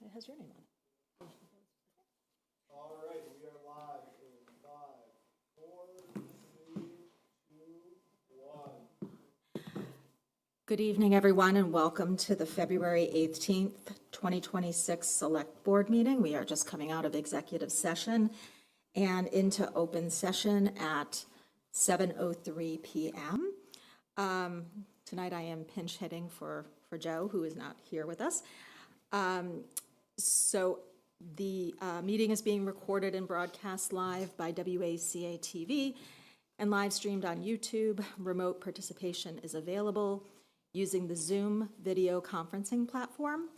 it has your name on it. All right, we are live in 5, 4, 3, 2, 1. Good evening, everyone, and welcome to the February 18th, 2026 Select Board Meeting. We are just coming out of executive session and into open session at 7:03 p.m. Tonight I am pinch hitting for Joe, who is not here with us. So the meeting is being recorded and broadcast live by WACA-TV and live streamed on YouTube. Remote participation is available using the Zoom video conferencing platform.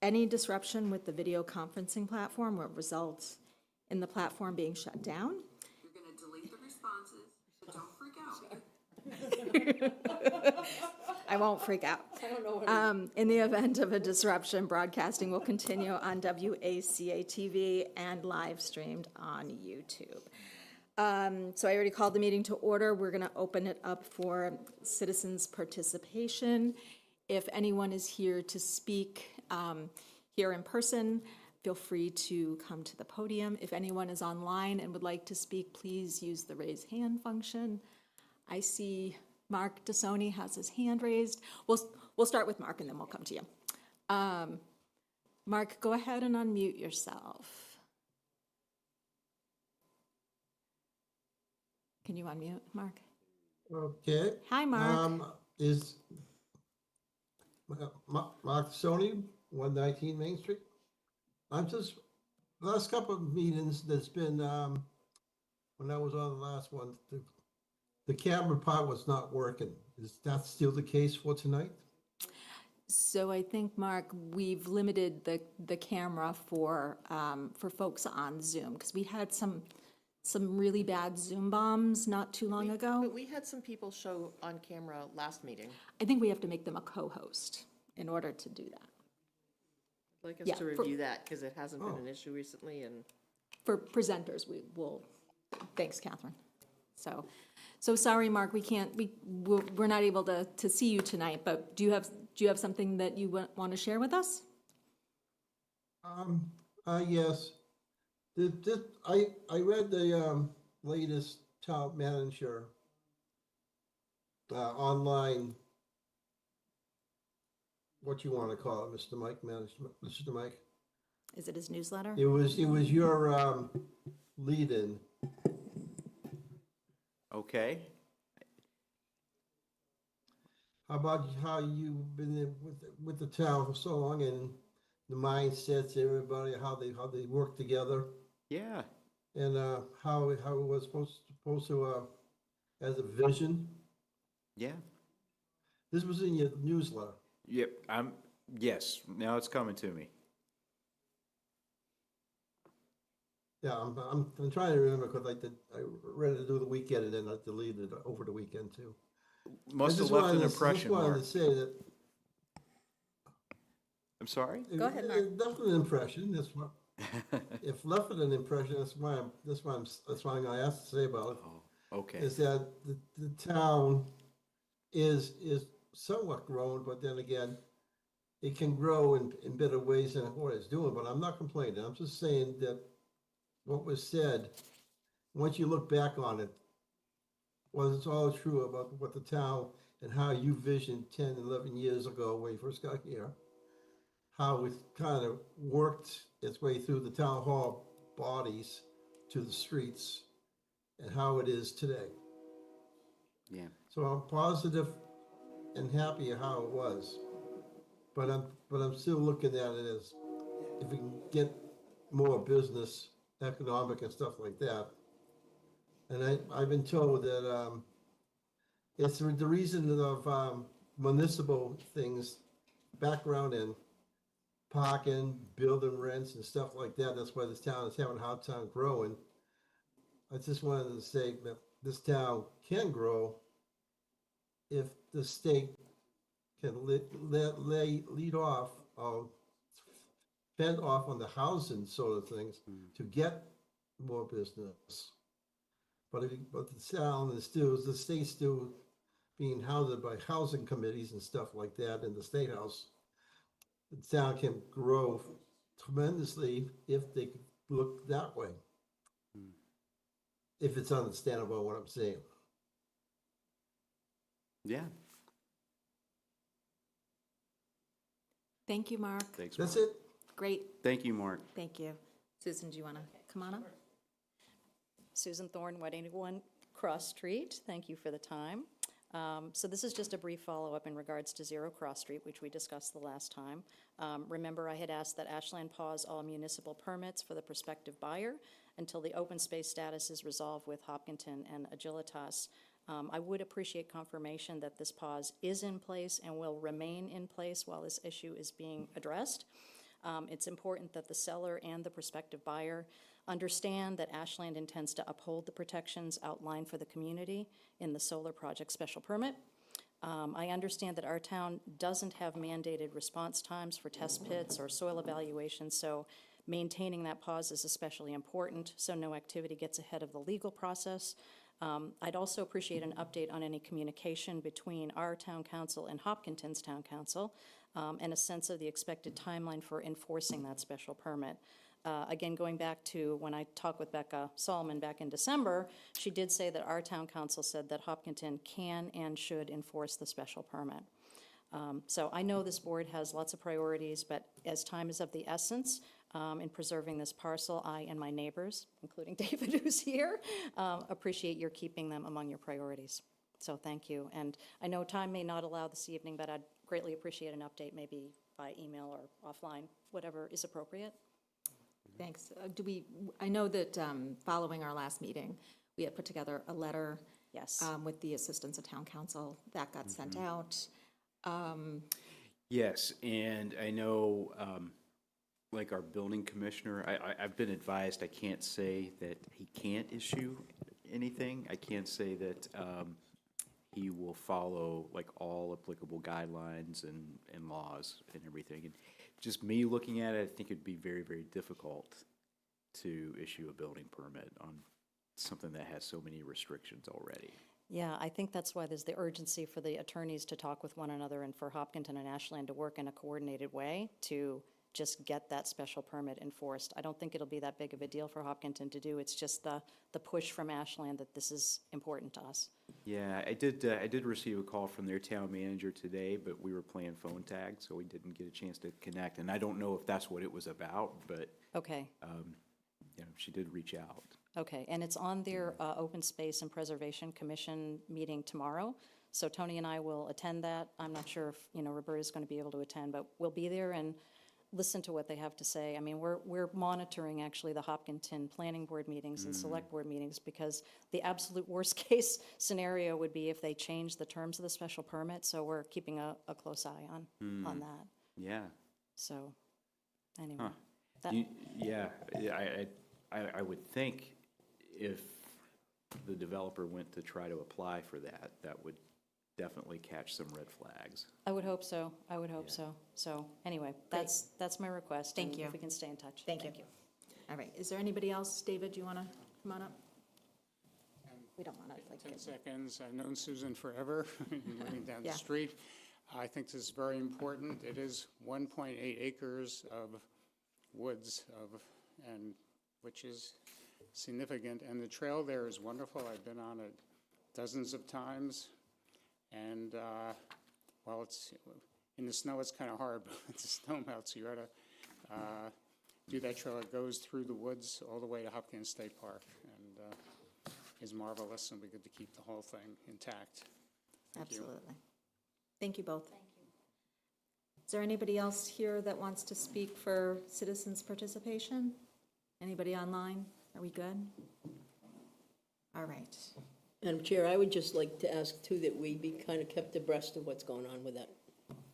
Any disruption with the video conferencing platform will result in the platform being shut down. You're going to delete the responses, so don't freak out. I won't freak out. In the event of a disruption, broadcasting will continue on WACA-TV and live streamed on YouTube. So I already called the meeting to order. We're going to open it up for citizens' participation. If anyone is here to speak here in person, feel free to come to the podium. If anyone is online and would like to speak, please use the raise hand function. I see Mark DeSoni has his hand raised. We'll start with Mark and then we'll come to you. Mark, go ahead and unmute yourself. Can you unmute, Mark? Okay. Hi, Mark. Is Mark Sony, 119 Main Street? I'm just, last couple of meetings, there's been, when I was on the last one, the camera part was not working. Is that still the case for tonight? So I think, Mark, we've limited the camera for folks on Zoom because we had some really bad Zoom bombs not too long ago. But we had some people show on camera last meeting. I think we have to make them a co-host in order to do that. I'd like us Yeah, to review that because it hasn't been an issue recently. And For presenters, we will, thanks, Catherine. So sorry, Mark, we're not able to see you tonight, but do you have something that you want to share with us? Yes. I read the latest town manager online, what you want to call it, Mr. Mike. Is it his newsletter? It was your lead-in. Okay. How about how you've been with the town for so long and the mindsets, everybody, how they work together, Yeah. and how it was supposed to as a vision. Yeah. This was in your newsletter. Yep. Yes. Now it's coming to me. Yeah, I'm trying to remember because I read it do the weekend and then I deleted it over the weekend too. Must I have just left wanted an to- impression, Just wanted Mark. to say that. I'm sorry? Go ahead, Mark. It left an impression. That's what. If left an impression, that's why I'm going to ask to say about it. Oh, okay. Is that the town is somewhat grown, but then again, it can grow in better ways than what it's doing. But I'm not complaining. I'm just saying that what was said, once you look back on it, was all true about what the town and how you visioned 10, 11 years ago when you first got here, how it kind of worked its way through the town hall bodies to the streets and how it is today. Yeah. So I'm positive and happy how it was, but I'm still looking at it as if we can get more business, economic and stuff like that. And I've been told that it's the reason of municipal things, background in parking, building rents and stuff like that. That's why this town is having a hard time growing. I just wanted to say that this town can grow if the state can lead off, fend off on the housing sort of things to get more business. But the town is still, the state's still being hounded by housing committees and stuff like that in the state house. The town can grow tremendously if they could look that way. If it's understandable what I'm saying. Yeah, Thank you, Mark. thanks, Mark. That's it. Great, Thank you, Mark. thank you. Susan, do you want to come on up? Susan Thorne, 181 Cross Street. Thank you for the time. So this is just a brief follow-up in regards to 0 Cross Street, which we discussed the last time. Remember, I had asked that Ashland pause all municipal permits for the prospective buyer until the open space status is resolved with Hopkinton and Agilitas. I would appreciate confirmation that this pause is in place and will remain in place while this issue is being addressed. It's important that the seller and the prospective buyer understand that Ashland intends to uphold the protections outlined for the community in the solar project special permit. I understand that our town doesn't have mandated response times for test pits or soil evaluations, so maintaining that pause is especially important so no activity gets ahead of the legal process. I'd also appreciate an update on any communication between our town council and Hopkinton's town council, and a sense of the expected timeline for enforcing that special permit. Again, going back to when I talked with Becca Solomon back in December, she did say that our town council said that Hopkinton can and should enforce the special permit. So I know this board has lots of priorities, but as time is of the essence in preserving this parcel, I and my neighbors, including David who's here, appreciate your keeping them among your priorities. So thank you. And I know time may not allow this evening, but I'd greatly appreciate an update, maybe by email or offline, whatever is appropriate. Thanks. I know that following our last meeting, we had put together a letter Yes. with the assistance of town council. That got sent out. Yes, and I know, like our building commissioner, I've been advised I can't say that he can't issue anything. I can't say that he will follow like all applicable guidelines and laws and everything. And just me looking at it, I think it'd be very, very difficult to issue a building permit on something that has so many restrictions already. Yeah, I think that's why there's the urgency for the attorneys to talk with one another and for Hopkinton and Ashland to work in a coordinated way to just get that special permit enforced. I don't think it'll be that big of a deal for Hopkinton to do. It's just the push from Ashland that this is important to us. Yeah, I did receive a call from their town manager today, but we were playing phone tag, so we didn't get a chance to connect. And I don't know if that's what it was about, but Okay, you know, she did reach out. okay. And it's on their Open Space and Preservation Commission meeting tomorrow. So Tony and I will attend that. I'm not sure if, Roberta's going to be able to attend, but we'll be there and listen to what they have to say. I mean, we're monitoring actually the Hopkinton Planning Board meetings and Select Board meetings because the absolute worst case scenario would be if they change the terms of the special permit. So we're keeping a close eye on that. Yeah. So anyway, Huh. I would think if the developer went to try to apply for that, that would definitely catch some red flags. I would hope so. I would hope so. So anyway, that's my request. Thank and you. If we can stay in touch. Thank you. All right. Is there anybody else? David, do you want to come on up? We don't want to. 10 seconds. I've known Susan forever, living down Yeah. the street. I think this is very important. It is 1.8 acres of woods and which is significant. And the trail there is wonderful. I've been on it dozens of times. And while it's in the snow, it's kind of hard, but when the snow melts, you got to do that trail. It goes through the woods all the way to Hopkins State Park, and is marvelous, and we get to keep the whole thing intact. Thank you. Absolutely. Thank you both. Thank you. Is there anybody else here that wants to speak for citizens' participation? Anybody online? Are we good? All right. Madam Chair, I would just like to ask too that we be kind of kept abreast of what's going on with that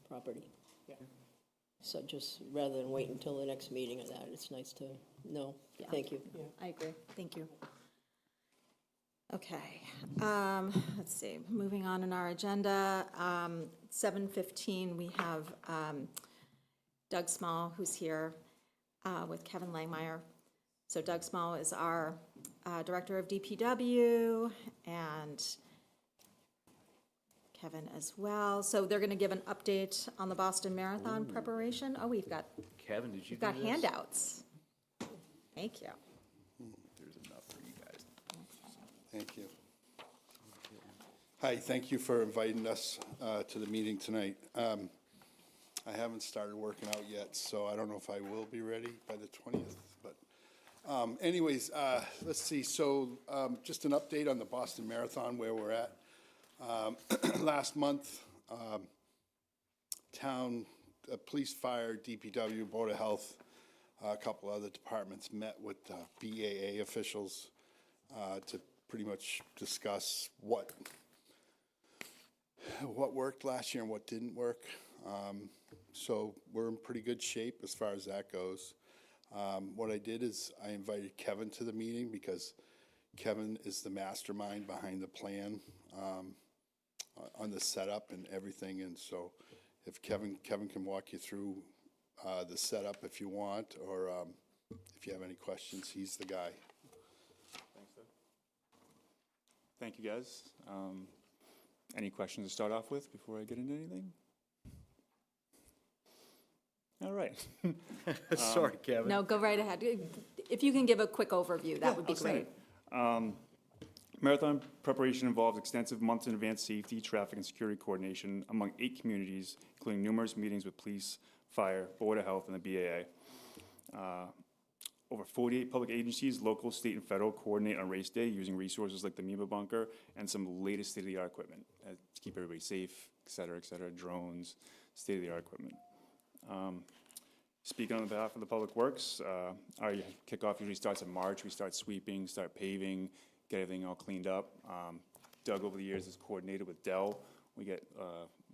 property. Yeah. So just rather than wait until the next meeting of that, it's nice to know. Yeah. Thank you. I agree. Thank you. Okay, let's see, moving on in our agenda, 7:15, we have Doug Small, who's here with Kevin Langmeyer. So Doug Small is our Director of DPW, and Kevin as well. So they're going to give an update on the Boston Marathon preparation. Oh, we've got Kevin, did you we've do got this? handouts. Thank you. There's enough for you guys. Thank you. Hi, thank you for inviting us to the meeting tonight. I haven't started working out yet, so I don't know if I will be ready by the 20th, but anyways, let's see. So just an update on the Boston Marathon, where we're at. Last month, town, police, fire, DPW, Board of Health, a couple other departments met with BAA officials to pretty much discuss what worked last year and what didn't work. So we're in pretty good shape as far as that goes. What I did is I invited Kevin to the meeting because Kevin is the mastermind behind the plan on the setup and everything. And so if Kevin can walk you through the setup if you want, or if you have any questions, he's the guy. Thanks, Doug. Thank you, guys. Any questions to start off with before I get into anything? All right. Sorry, Kevin. No, go right ahead. If you can give a quick overview, that would be I'll say great. it. Marathon preparation involves extensive months in advance safety, traffic, and security coordination among 8 communities, including numerous meetings with police, fire, Board of Health, and the BAA. Over 48 public agencies, local, state, and federal, coordinate on race day using resources like the MEMA bunker and some latest state-of-the-art equipment to keep everybody safe, et cetera, drones, state-of-the-art equipment. Speaking on behalf of the Public Works, our kickoff usually starts in March. We start sweeping, start paving, get everything all cleaned up. Doug, over the years, has coordinated with Dell. We get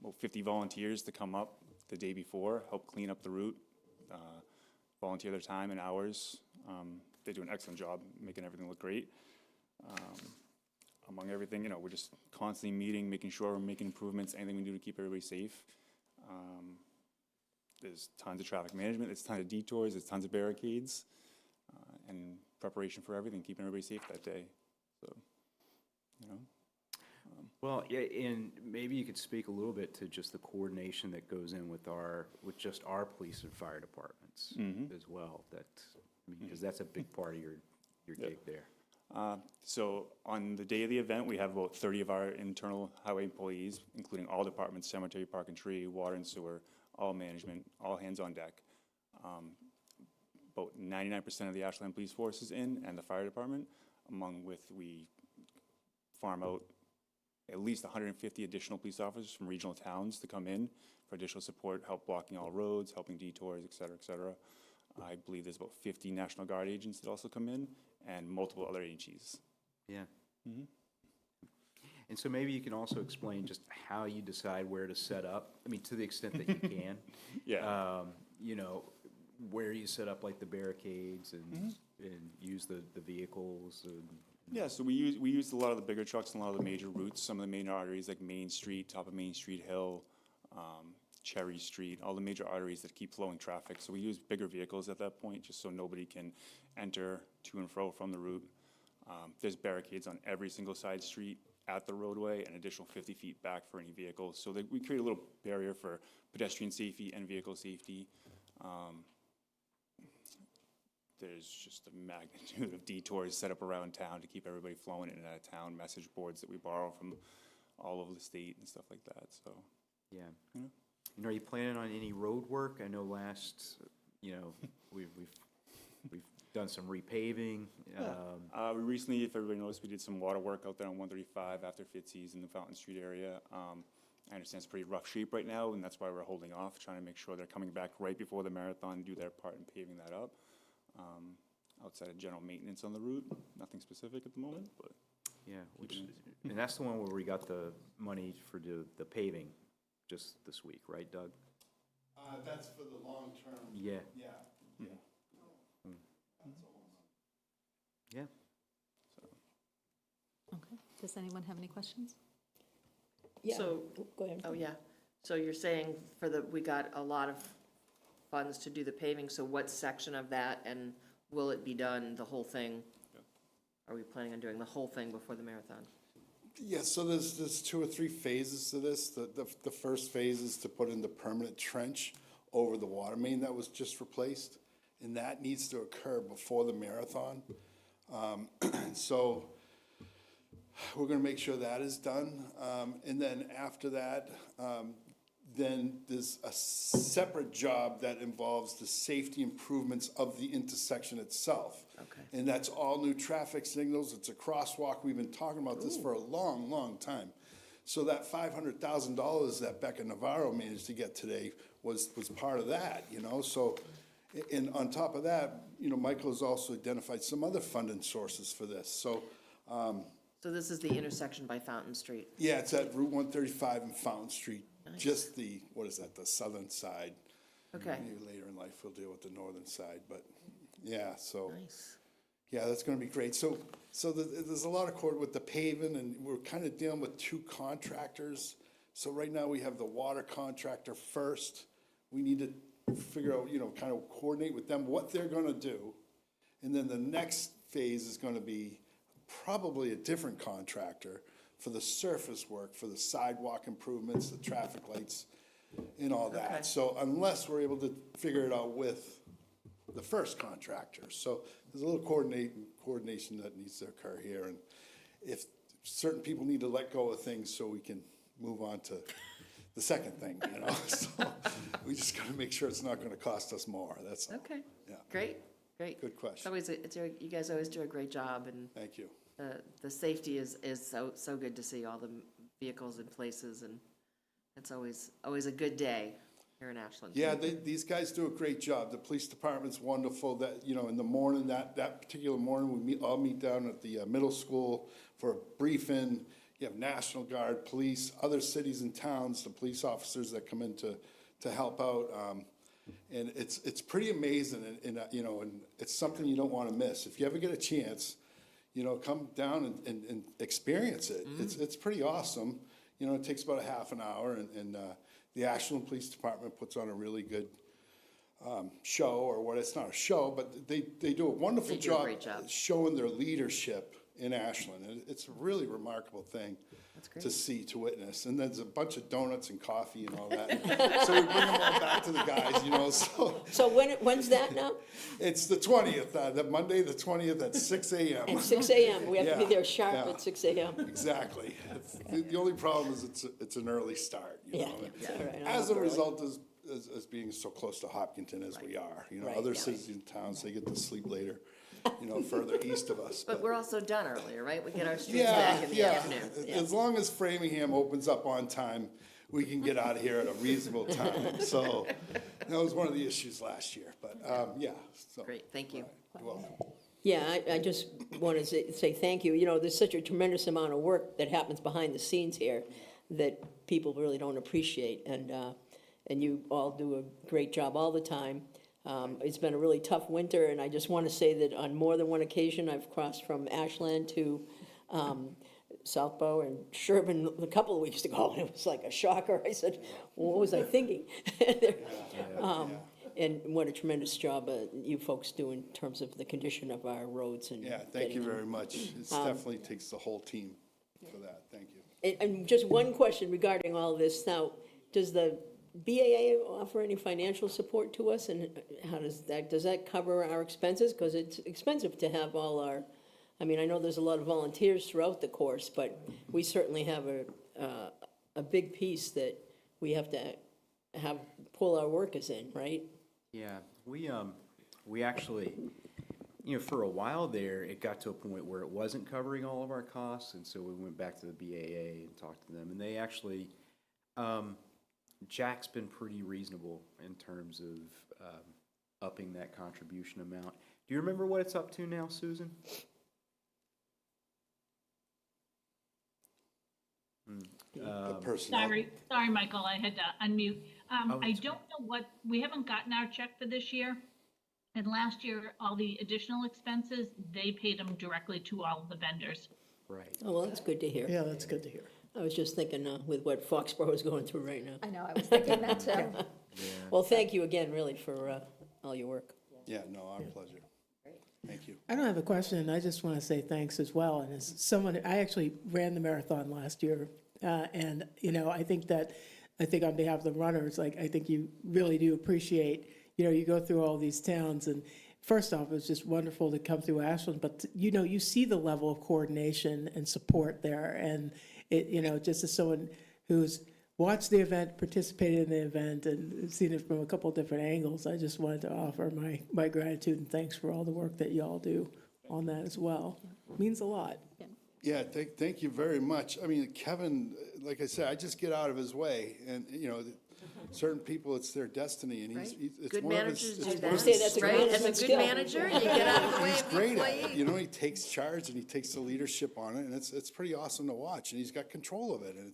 about 50 volunteers to come up the day before, help clean up the route, volunteer their time and hours. They do an excellent job making everything look great. Among everything, we're just constantly meeting, making sure we're making improvements, anything we do to keep everybody safe. There's tons of traffic management, there's tons of detours, there's tons of barricades, and preparation for everything, keeping everybody safe that day. So, Well, yeah, and maybe you could speak a little bit to just the coordination that goes in with just our police and fire departments as well. Because that's a big part of your gig there. So on the day of the event, we have about 30 of our internal highway employees, including all departments, cemetery, park and tree, water and sewer, all management, all hands on deck. About 99% of the Ashland police force is in, and the fire department, we farm out at least 150 additional police officers from regional towns to come in for additional support, help blocking all roads, helping detours, et cetera, et cetera. I believe there's about 50 National Guard agents that also come in, and multiple other agencies. Yeah. And so maybe you can also explain just how you decide where to set up, to the extent that you can. Yeah. Where you set up like the barricades and use the vehicles and. Yeah, so we use a lot of the bigger trucks and a lot of the major routes, some of the main arteries like Main Street, top of Main Street Hill, Cherry Street, all the major arteries that keep flowing traffic. So we use bigger vehicles at that point, just so nobody can enter to and fro from the route. There's barricades on every single side street at the roadway, an additional 50 feet back for any vehicles. So we create a little barrier for pedestrian safety and vehicle safety. There's just a magnitude of detours set up around town to keep everybody flowing in and out of town, message boards that we borrow from all over the state and stuff like that, so. Yeah. And are you planning on any road work? I know we've done some repaving. We recently, if everybody knows, we did some water work out there on 135 after Fitzy's in the Fountain Street area. I understand it's pretty rough shape right now, and that's why we're holding off, trying to make sure they're coming back right before the marathon and do their part in paving that up. Outside of general maintenance on the route, nothing specific at the moment, but. Yeah, and that's the one where we got the money for the paving just this week, right, Doug? That's for the long term. Yeah. Yeah. Yeah. Okay. Does anyone have any questions? Yeah, So- go ahead. Oh, yeah. So you're saying we got a lot of funds to do the paving, so what section of that, and will it be done, the whole thing? Are we planning on doing the whole thing before the marathon? Yeah, so there's 2 or 3 phases to this. The first phase is to put in the permanent trench over the water main that was just replaced, and that needs to occur before the marathon. So we're gonna make sure that is done. And then after that, then there's a separate job that involves the safety improvements of the intersection itself. Okay. And that's all new traffic signals, it's a crosswalk, we've been talking about this for a long, long time. So that $500,000 that Becca Navarro managed to get today was part of that, you know, so, and on top of that, you know, Michael has also identified some other funding sources for this, so, So this is the intersection by Fountain Street. yeah, it's at Route 135 and Fountain Street, just the, what is that, the southern side. Okay, Maybe later in life we'll deal with the northern side, but, yeah, so. nice. Yeah, that's gonna be great. So there's a lot of cord with the paving, and we're kind of dealing with 2 contractors. So right now, we have the water contractor first. We need to figure out, you know, kind of coordinate with them what they're gonna do. And then the next phase is gonna be probably a different contractor for the surface work, for the sidewalk improvements, the traffic lights, and all that. Okay. So unless we're able to figure it out with the first contractor. So there's a little coordination that needs to occur here. And if certain people need to let go of things so we can move on to the second thing, you know? So we just gotta make sure it's not gonna cost us more, that's all. Okay, Yeah. great. It's Good question. always, you guys always do a great job, and Thank you. the safety is so good to see all the vehicles in places, and it's always a good day here in Ashland. Yeah, these guys do a great job. The police department's wonderful. That, you know, in the morning, that particular morning, we all meet down at the middle school for a briefing. You have National Guard, police, other cities and towns, the police officers that come in to help out. And it's pretty amazing, and you know, and it's something you don't want to miss. If you ever get a chance, you know, come down and experience it. It's pretty awesome. You know, it takes about a half an hour, and the Ashland Police Department puts on a really good show, or what, it's not a show, but they do a wonderful They do a great job. showing their leadership in Ashland. And it's a really remarkable thing great. to see, to witness. And there's a bunch of donuts and coffee and all that. So we bring them all back to the guys, you know, so So when's that now? it's the 20th, the Monday, the 20th at 6 a.m. At 6 a.m., we have to be Yeah, there sharp yeah. at 6 a.m. Exactly. The only problem is it's an early start, you Yeah, know. it's all right. I'm As up a early. result, as being so close to Hopkinton as we are, you know, Right, other yeah. cities and towns, they get to sleep later, you know, further east of us. But we're also done earlier, right? We get our streets Yeah, back in the yeah. afternoon. As long as Framingham opens up on time, we can get out of here at a reasonable time. So that was one of the issues last year, but, yeah, so. Great, thank you. You're welcome. Yeah, I just want to say thank you. You know, there's such a tremendous amount of work that happens behind the scenes here that people really don't appreciate, and you all do a great job all the time. It's been a really tough winter, and I just want to say that on more than one occasion, I've crossed from Ashland to Southbow and Sherburne a couple of weeks ago, and it was like a shocker. I said, well, what was I thinking? And what a tremendous job you folks do in terms of the condition of our roads and. Yeah, thank you getting them. very much. It definitely takes the whole team for that. Thank you. And just one question regarding all this. Now, does the BAA offer any financial support to us, and how does that cover our expenses? Because it's expensive to have all our, I mean, I know there's a lot of volunteers throughout the course, but we certainly have a big piece that we have to pull our workers in, right? Yeah, we actually, you know, for a while there, it got to a point where it wasn't covering all of our costs, and so we went back to the BAA and talked to them, and they actually, Jack's been pretty reasonable in terms of upping that contribution amount. Do you remember what it's up to now, Susan? The personnel. Sorry, Michael, I had to unmute. I it's don't know we haven't gotten our check for this year. And last year, all the additional expenses, they paid them directly to all of the vendors. Right. Oh, well, that's good to hear. Yeah, that's good to hear. I was just thinking with what Foxborough is going through right now. I know, I was thinking that too. Well, thank you again, really, for all your work. Yeah, no, our pleasure. Thank you. I don't have a question. I just want to say thanks as well. And as someone, I actually ran the marathon last year. And, you know, I think on behalf of the runners, like, I think you really do appreciate, you know, you go through all these towns and first off, it was just wonderful to come through Ashland, but, you know, you see the level of coordination and support there. And it, you know, just as someone who's watched the event, participated in the event, and seen it from a couple different angles, I just wanted to offer my gratitude and thanks for all the work that you all do on that as well. Means a lot. Yeah, thank you very much. I mean, Kevin, like I said, I just get out of his way, and, you know, certain people, it's their destiny, and it's Good one of his. managers do it's one of that, say that's a right? management As a good skill. manager, you get out of the way He's of the great at it. employee. You know, he takes charge and he takes the leadership on it, and it's pretty awesome to watch, and he's got control of it, and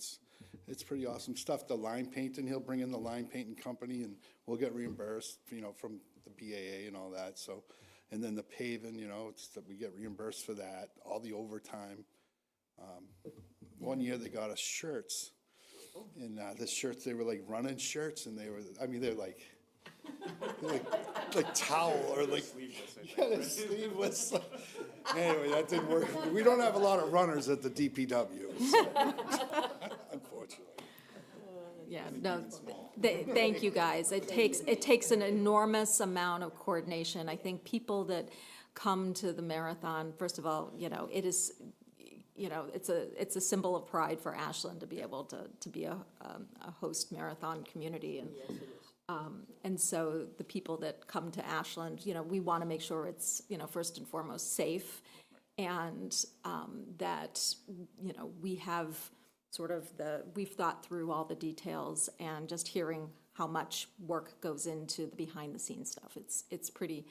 it's pretty awesome stuff. The line painting, he'll bring in the line painting company, and we'll get reimbursed, you know, from the BAA and all that, so. And then the paving, you know, it's that we get reimbursed for that, all the overtime. One year they got us shirts, and the shirts, they were like running shirts, and they're like towel or like, yeah, they're sleeveless. Anyway, that didn't work. We don't have a lot of runners at the DPW, so, unfortunately. Yeah, no, thank you, guys. It takes an enormous amount of coordination. I think people that come to the marathon, first of all, you know, it is, you know, it's a symbol of pride for Ashland to be able to be a host marathon community. And so the people that come to Ashland, you know, we want to make sure it's, you know, first and foremost safe, and that, you know, we have sort of we've thought through all the details, and just hearing how much work goes into the behind the scenes stuff. It's pretty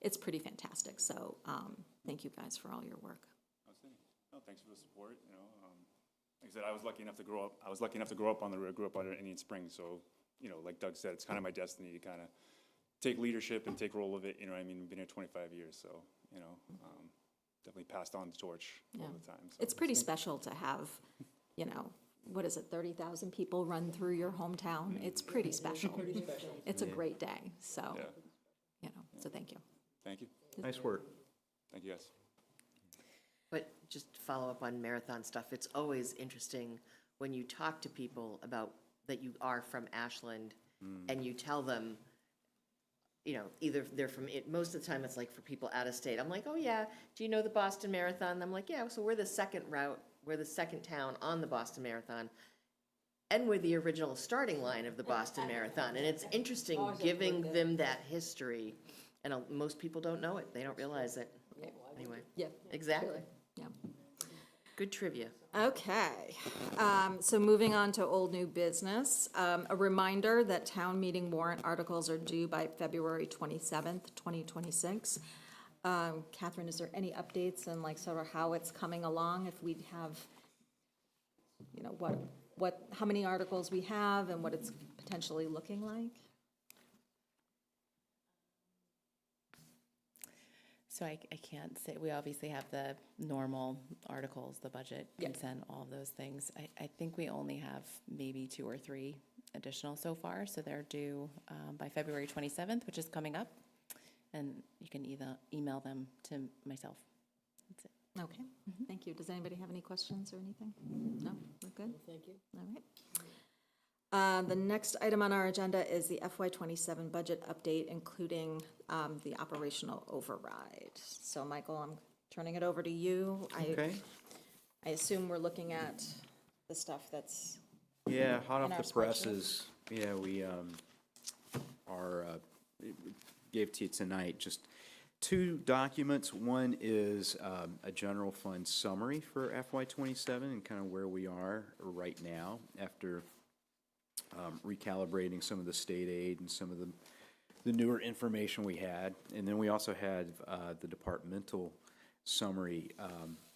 fantastic. So thank you guys for all your work. No, thanks for the support, you know. Like I said, I was lucky enough to grow up on the road, grew up under Indian Springs, so, you know, like Doug said, it's kind of my destiny to kind of take leadership and take role of it, you know what I mean? I've been here 25 years, so, you know, definitely passed on the torch all the time. So It's pretty special to have, you know, what is it, 30,000 people run through your hometown. It's pretty special. It's a great day, so, Yeah. you know, so thank you. Thank you. Nice work. Thank you, guys. But just to follow up on marathon stuff, it's always interesting when you talk to people about that you are from Ashland, and you tell them, you know, either they're from it, most of the time it's like for people out of state. I'm like, oh yeah, do you know the Boston Marathon? And I'm like, yeah, so we're the second town on the Boston Marathon, and we're the original starting line of the Boston Marathon. And it's interesting giving them that history, and most people don't know it. They don't realize it. Anyway. Yeah. Exactly. Yeah. Good trivia. Okay, so moving on to old new business. A reminder that town meeting warrant articles are due by February 27th, 2026. Catherine, is there any updates and like sort of how it's coming along? If we have, you know, how many articles we have and what it's potentially looking like? So I can't say, we obviously have the normal articles, the budget, consent, all of those things. I think we only have maybe 2 or 3 additional so far, so they're due by February 27th, which is coming up, and you can either email them to myself. That's it. Okay, thank you. Does anybody have any questions or anything? No, we're good? Thank you. All right. The next item on our agenda is the FY27 budget update, including the operational override. So, Michael, I'm turning it over to you. Okay. I assume we're looking at the stuff that's, Yeah, hot in our off the spreadsheet. presses. Yeah, we gave to you tonight just 2 documents. One is a general fund summary for FY27 and kind of where we are right now after recalibrating some of the state aid and some of the newer information we had. And then we also had the departmental summary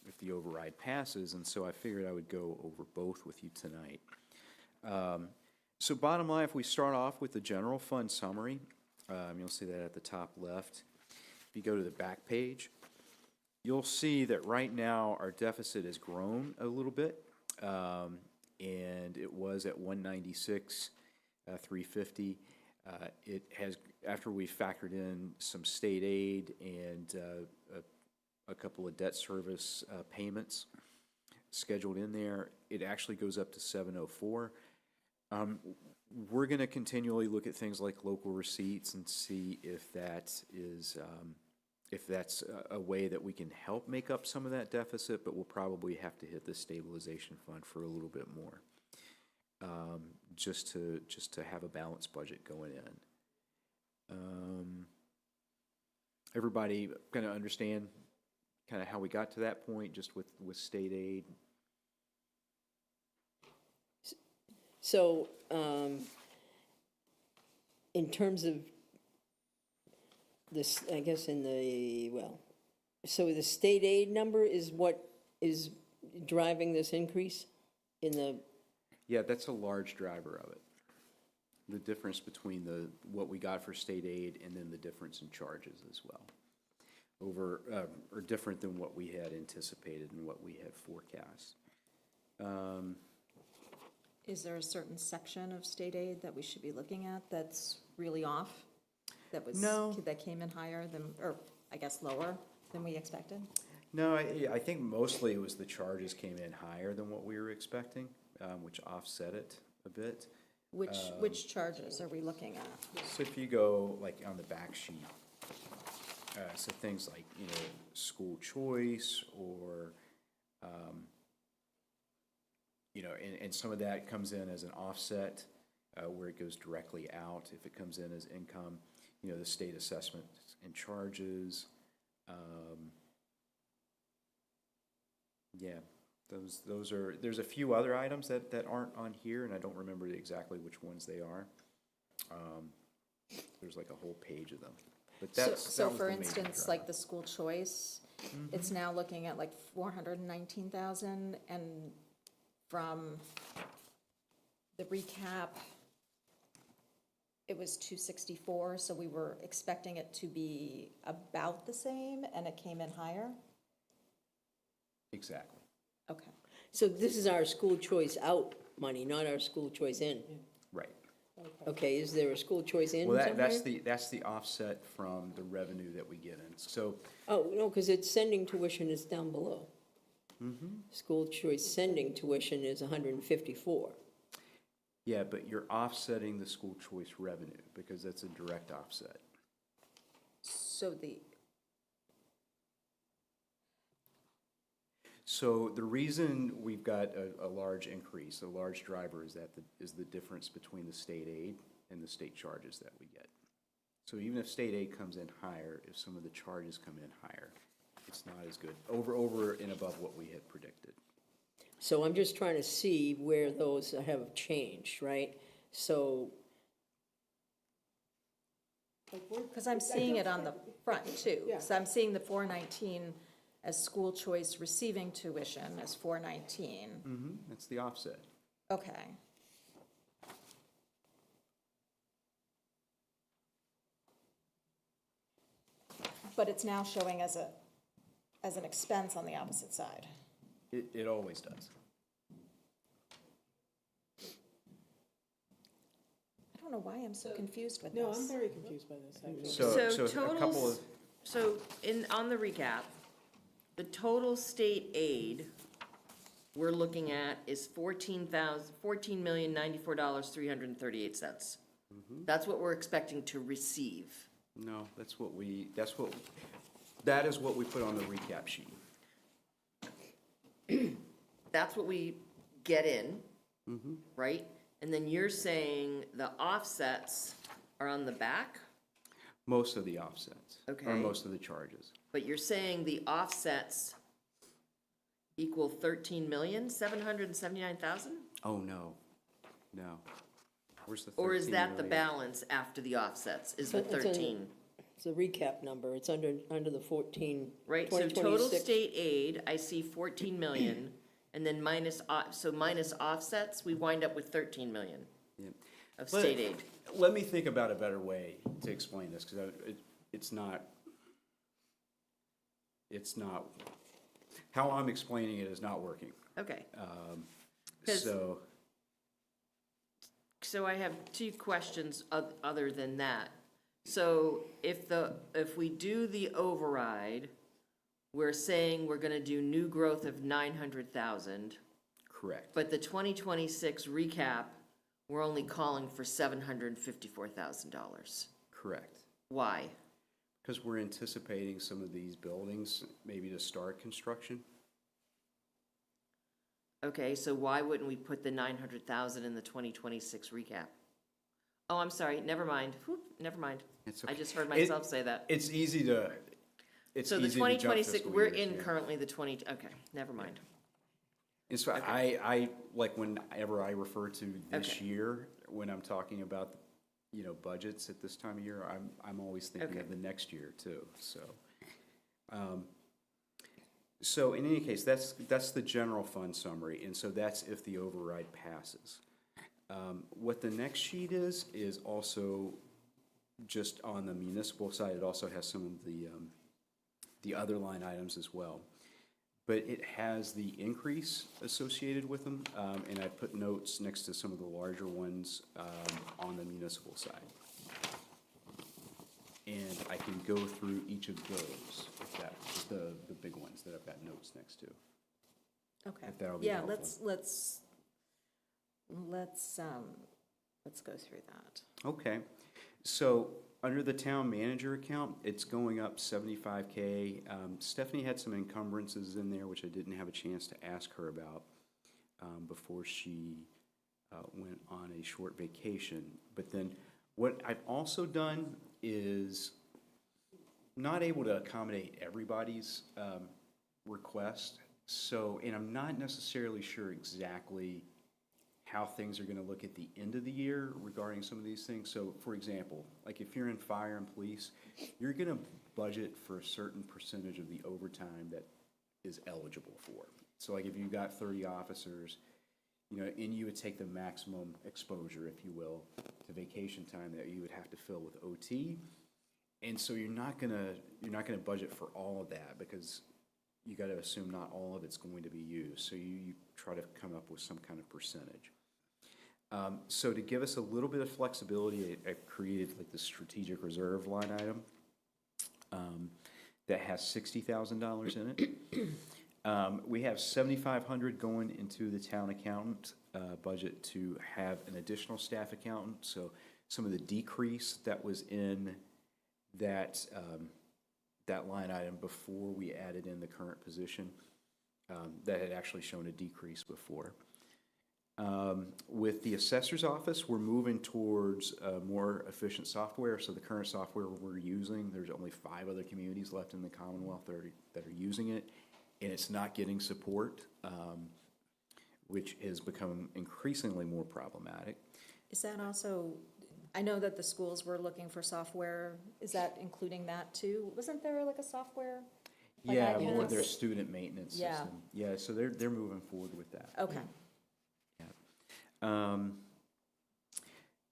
if the override passes, and so I figured I would go over both with you tonight. So bottom line, if we start off with the general fund summary, you'll see that at the top left. If you go to the back page, you'll see that right now our deficit has grown a little bit, and it was at 196, 350. It has, after we factored in some state aid and a couple of debt service payments scheduled in there, it actually goes up to 704. We're going to continually look at things like local receipts and see if that is, if that's a way that we can help make up some of that deficit, but we'll probably have to hit the stabilization fund for a little bit more, just to have a balanced budget going in. Everybody kind of understand kind of how we got to that point, just with state aid? So, in terms of this, I guess so the state aid number is what is driving this increase in the, Yeah, that's a large driver of it. The difference between what we got for state aid and then the difference in charges as well. Or different than what we had anticipated and what we had forecast. Is there a certain section of state aid that we should be looking at that's really off? No. That came in higher than, or I guess lower than we expected? No, I think mostly it was the charges came in higher than what we were expecting, which offset it a bit. Which charges are we looking at? So if you go like on the back sheet, so things like, school choice or, and some of that comes in as an offset where it goes directly out. If it comes in as income, the state assessment and charges. Yeah, those are, there's a few other items that aren't on here, and I don't remember exactly which ones they are. There's like a whole page of them. But So that was for the major instance, driver. like the school choice, it's now looking at like 419,000, and from the recap, it was 264, so we were expecting it to be about the same, and it came in higher? Exactly. Okay. so this is our school choice out money, not our school choice in. Right. Okay, is there a school choice in Well, somewhere? that's the offset from the revenue that we get in. So, Oh, no, because it's sending tuition is down below. School choice sending tuition is 154. yeah, but you're offsetting the school choice revenue because that's a direct offset. So the reason we've got a large increase, a large driver, is the difference between the state aid and the state charges that we get. So even if state aid comes in higher, if some of the charges come in higher, it's not as good, over and above what we had predicted. So I'm just trying to see where those have changed, right? So, Because I'm seeing it on the front too. So I'm seeing the 419 as school choice receiving tuition as 419. That's the offset. Okay. But it's now showing as an expense on the opposite side. It always does. I don't know why I'm so confused with No, I'm this. very confused by this, actually. So a couple of, So on the recap, the total state aid we're looking at is $14,094.338. That's what we're expecting to receive. no, that is what we put on the recap sheet. That's what we get in, right? And then you're saying the offsets are on the back, Most of the offsets. Or Okay. most of the charges. but you're saying the offsets equal 13,779,000? Oh, no. Where's the 13 Or is that the million? balance after the offsets, is the It's in- 13? it's a recap number, it's under the 14, Right, so total 2026. state aid, I see 14 million, and then minus offsets, we wind up with 13 million Yeah. of state aid. Let me think about a better way to explain this, because it's not, how I'm explaining it is not working. Okay. 'Cause- So, So I have two questions other than that. So if we do the override, we're saying we're gonna do new growth of 900,000, Correct. but the 2026 recap, we're only calling for $754,000. Correct. Why? Because we're anticipating some of these buildings maybe to start construction. Okay, so why wouldn't we put the 900,000 in the 2026 recap? Oh, I'm sorry, never mind. Whoop, never mind. It's I okay. just heard myself say that. It's easy to, it's So the easy to jump 2026, fiscal we're years, in yeah. currently the 20, okay, never mind. And so I, like, whenever I refer to this Okay. year, when I'm talking about, you know, budgets at this time of year, I'm always thinking Okay. of the next year too, so. So in any case, that's the general fund summary, and so that's if the override passes. What the next sheet is also just on the municipal side. It also has some of the other line items as well. But it has the increase associated with them, and I put notes next to some of the larger ones on the municipal side. And I can go through each of those, if that's the big ones that I've got notes next to. Okay. If that'll be Yeah, helpful. let's go through that. Okay, so under the town manager account, it's going up 75K. Stephanie had some encumbrances in there, which I didn't have a chance to ask her about before she went on a short vacation. But then what I've also done is not able to accommodate everybody's request. So, and I'm not necessarily sure exactly how things are gonna look at the end of the year regarding some of these things. So, for example, like if you're in fire and police, you're gonna budget for a certain percentage of the overtime that is eligible for. So like if you've got 30 officers, you know, and you would take the maximum exposure, if you will, to vacation time that you would have to fill with OT. And so you're not gonna budget for all of that because you gotta assume not all of it's going to be used. So you try to come up with some kind of percentage. So to give us a little bit of flexibility, I've created like the strategic reserve line item that has $60,000 in it. We have $7,500 going into the town accountant budget to have an additional staff accountant. So some of the decrease that was in that that line item before we added in the current position that had actually shown a decrease before. With the assessor's office, we're moving towards more efficient software. So the current software we're using, there's only 5 other communities left in the Commonwealth that are using it, and it's not getting support, which has become increasingly more problematic. Is that also, I know that the schools were looking for software, is that including that too? Wasn't there like a software? Like Yeah, I- more their student maintenance Yeah. system. Yeah, so they're moving forward with that. Okay,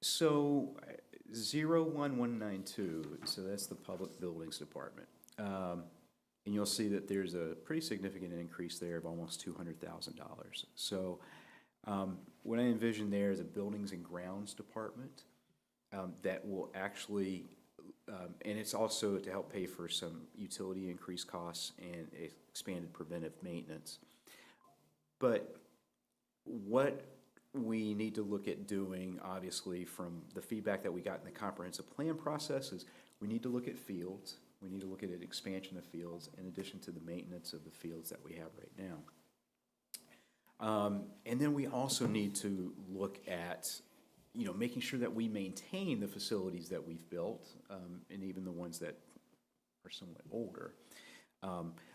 So 01192, so that's the Public Buildings Department. And you'll see that there's a pretty significant increase there of almost $200,000. So what I envision there is a Buildings and Grounds Department that will actually, and it's also to help pay for some utility increased costs and expanded preventive maintenance. But what we need to look at doing, obviously, from the feedback that we got in the comprehensive plan process is we need to look at fields. We need to look at an expansion of fields in addition to the maintenance of the fields that we have right now. And then we also need to look at, you know, making sure that we maintain the facilities that we've built, and even the ones that are somewhat older.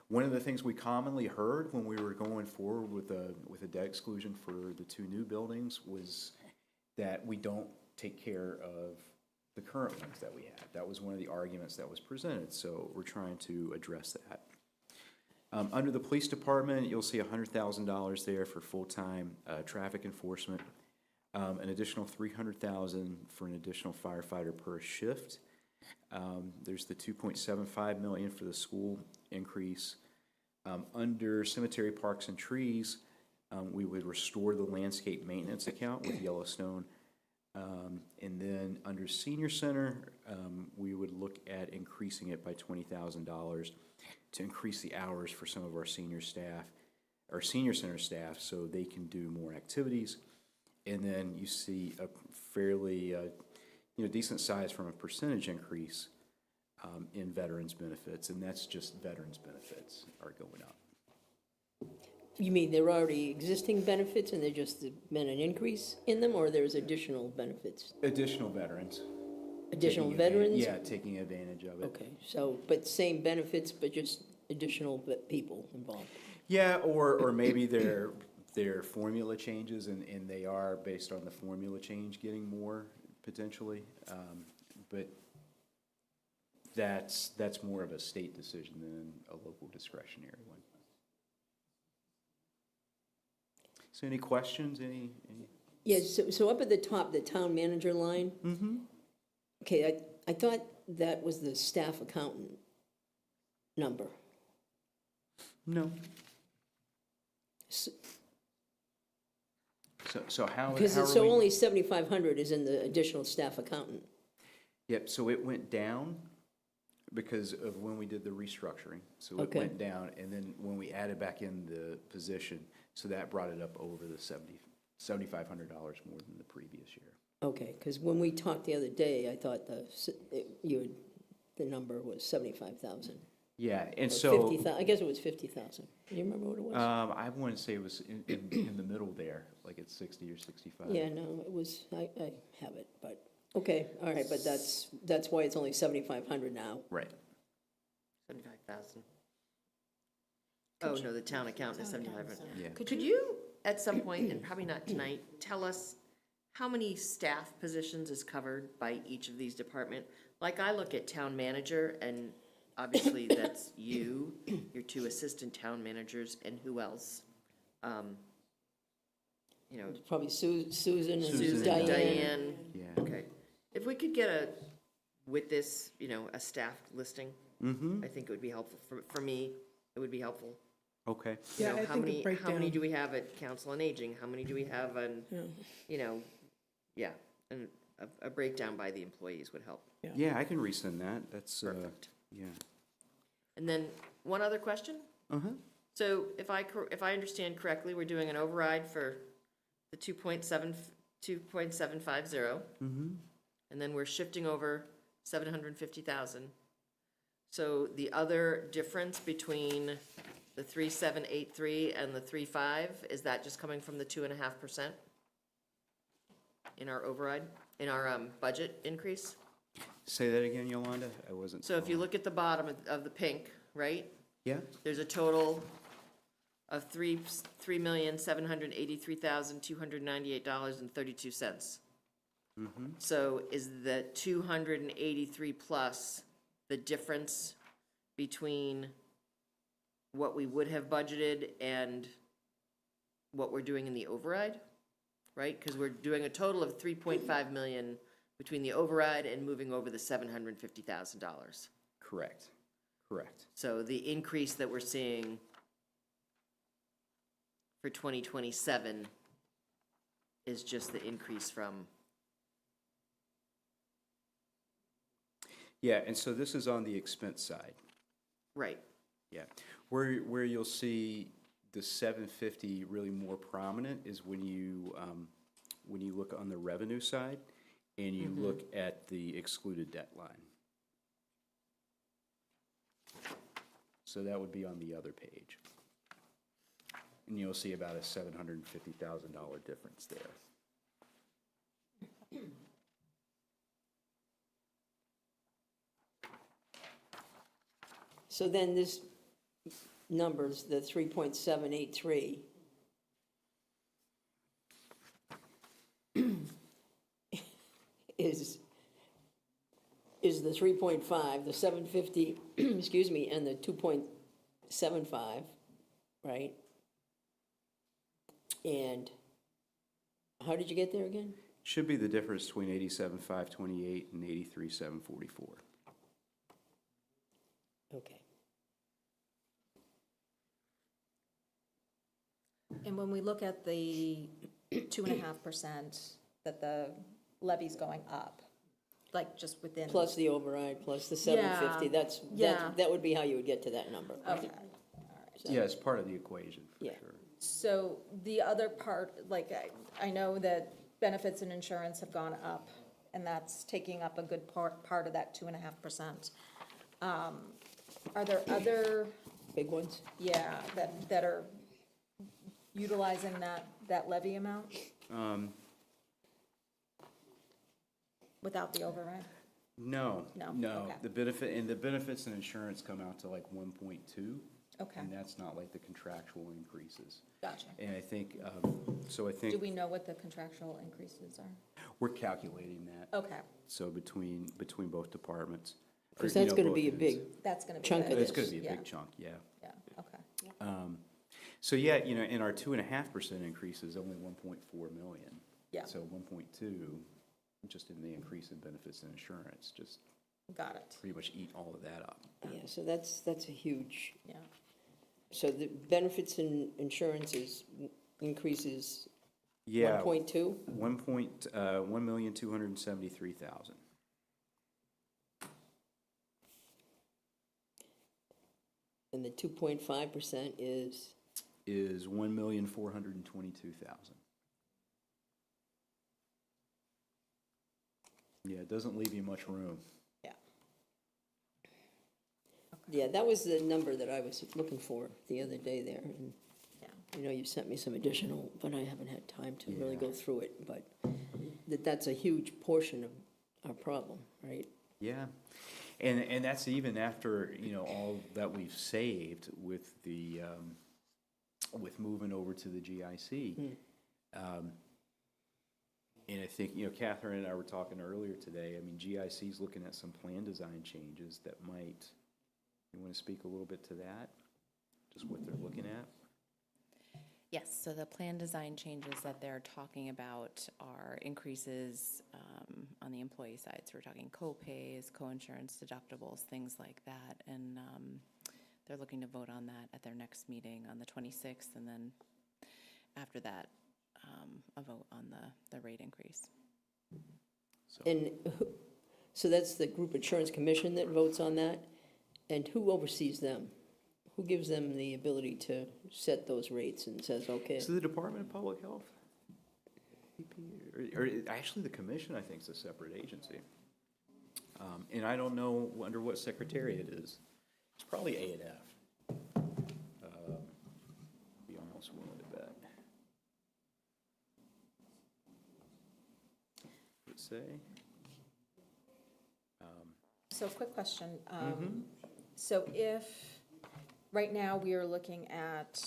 One of the things we commonly heard when we were going forward with a debt exclusion for the 2 new buildings was that we don't take care of the current ones that we have. That was one of the arguments that was presented, so we're trying to address that. Under the police department, you'll see $100,000 there for full-time traffic enforcement, an additional $300,000 for an additional firefighter per shift. There's the $2.75 million for the school increase. Under cemetery, parks, and trees, we would restore the landscape maintenance account with Yellowstone And then under senior center, we would look at increasing it by $20,000 to increase the hours for some of our senior staff, our senior center staff, so they can do more activities. And then you see a fairly, decent size from a percentage increase in veterans benefits, and that's just veterans benefits are going up. You mean there are already existing benefits and there just been an increase in them, or there's additional benefits? Additional veterans. Additional Taking advan- veterans? Yeah, taking advantage of it. Okay, so, but same benefits, but just additional people involved? Yeah, or maybe their formula changes and they are, based on the formula change, getting more potentially. But that's more of a state decision than a local discretionary one. So any questions, any? Yes, so up at the top, the town manager line? Mm-hmm. Okay, I thought that was the staff accountant number. No. So how Because are it's, so we? only 7,500 is in the additional staff accountant. Yep, so it went down because of when we did the restructuring. So it Okay. went down, and then when we added back in the position, so that brought it up over the $7,500 more than the previous year. Okay, because when we talked the other day, I thought the number was 75,000. Yeah, and Or so 50,000, I guess it was 50,000. Do you remember what it was? I want to say it was in the middle there, like at 60 or 65. Yeah, no, it was, I have it, but, okay, all right, but that's why it's only 7,500 now. Right. 75,000. Oh, no, the town accountant is 7,500. Yeah. Could you, at some point, and probably not tonight, tell us how many staff positions is covered by each of these departments? Like, I look at town manager, and obviously that's you, your two assistant town managers, and who else? Probably Susan and Susan, Diane. Yeah. Okay. If we could get with this, a staff listing, I think it would be helpful. For me, it would be helpful. Okay. You Yeah, know, I how think a many breakdown. do we have at Council on Aging? How many do we have on, and a breakdown by the employees would help. Yeah, I can resend that. That's, Perfect. yeah. And then, one other question? Uh-huh. So if I understand correctly, we're doing an override for the 2.750. Mm-hmm. And then we're shifting over 750,000. So the other difference between the 3,783 and the 3.5, is that just coming from the 2.5% in our override, in our budget increase? Say that again, Yolanda? I wasn't. So if you look at the bottom of the pink, right? Yeah? There's a total of $3,783,298.32. Mm-hmm. So is the 283 plus the difference between what we would have budgeted and what we're doing in the override, right? Because we're doing a total of 3.5 million between the override and moving over the $750,000. Correct. Correct. So the increase that we're seeing for 2027 is just the increase from, Yeah, and so this is on the expense side. right, Yeah. Where you'll see the 750 really more prominent is when you look on the revenue side and you look at the excluded debt line. So that would be on the other page. And you'll see about a $750,000 difference there. So then this numbers, the 3.783, is the 3.5, the 750, excuse me, and the 2.75, right? And how did you get there again? Should be the difference between 87,528 and 83,744. Okay. And when we look at the 2.5% that the levies going up, like just within. Plus the override, plus the 750, Yeah. that would be how you would get to that number. Okay. Yeah, it's part of the equation, for Yeah. sure. So the other part, like, I know that benefits and insurance have gone up, and that's taking up a good part of that 2.5%. Are there other, Big ones? yeah, that are utilizing that levy amount without the override? No. No? No, Okay. the benefits and insurance come out to like 1.2. Okay. And that's not like the contractual increases. Gotcha. And I think, Do think we know what the contractual increases are? we're calculating that. Okay, So between both departments. or, Because you that's know, going to both be a ends. big, that's gonna be. Chunk good. of It's gonna this, be a Yeah. big chunk, yeah. Yeah, okay. So yeah, in our 2.5% increase is only 1.4 million. Yeah. So 1.2, just in the increase in benefits and insurance, just Got it, pretty much eat all of that up. yeah, so that's a huge, yeah. so the benefits and insurances increases Yeah. 1.2? 1,273,000. And the 2.5% is, Is 1,422,000. Yeah, it doesn't leave you much room. yeah, that was the number that I was looking for the other day there. And Yeah. I know you sent me some additional, but I haven't had time to really Yeah. go through it. But that's a huge portion of our problem, right? Yeah, and that's even after, all that we've saved with the, with moving over to the GIC. And I think, Catherine and I were talking earlier today, I mean, GIC's looking at some plan design changes that might, you want to speak a little bit to that? Just what they're looking at? Yes, so the plan design changes that they're talking about are increases on the employee side. So we're talking co-pays, co-insurance deductibles, things like that. And they're looking to vote on that at their next meeting on the 26th. And then after that, a vote on the rate increase. And so that's the Group Insurance Commission that votes on that? And who oversees them? Who gives them the ability to set those rates and says, okay? So the Department of Public Health? Or actually, the commission, I think, is a separate agency. And I don't know under what secretariat it is. It's probably A&F. Be almost willing to bet. Would say? So quick question. So if, right now, we are looking at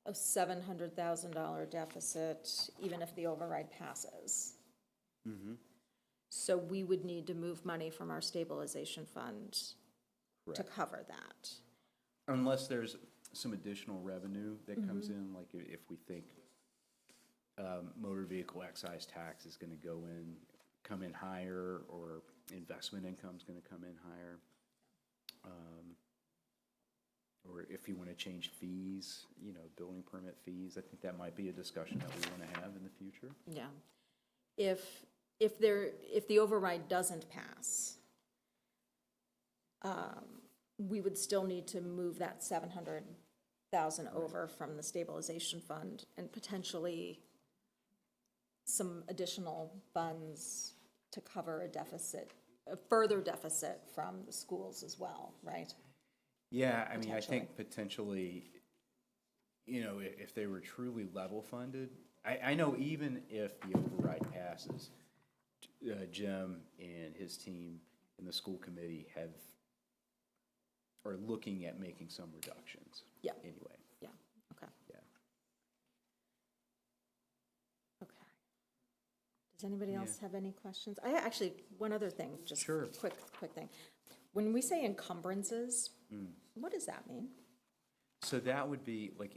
a $700,000 deficit, even if the override passes. So we would need to move money from our stabilization fund to Correct. cover that. Unless there's some additional revenue that comes in, like if we think motor vehicle excise tax is gonna come in higher, or investment income's gonna come in higher. Or if you wanna change fees, building permit fees, I think that might be a discussion that we wanna have in the future. Yeah. If the override doesn't pass, we would still need to move that 700,000 over from the stabilization fund and potentially some additional funds to cover a deficit, a further deficit from the schools as well, right? Yeah, I mean, I think potentially, if they were truly level funded, I know even if the override passes, Jim and his team and the school committee are looking at making some reductions. Yeah. Anyway, Yeah, okay. yeah. Okay. Does anybody else have any questions? I actually, one other thing, just Sure. quick thing. When we say encumbrances, what does that mean? So that would be like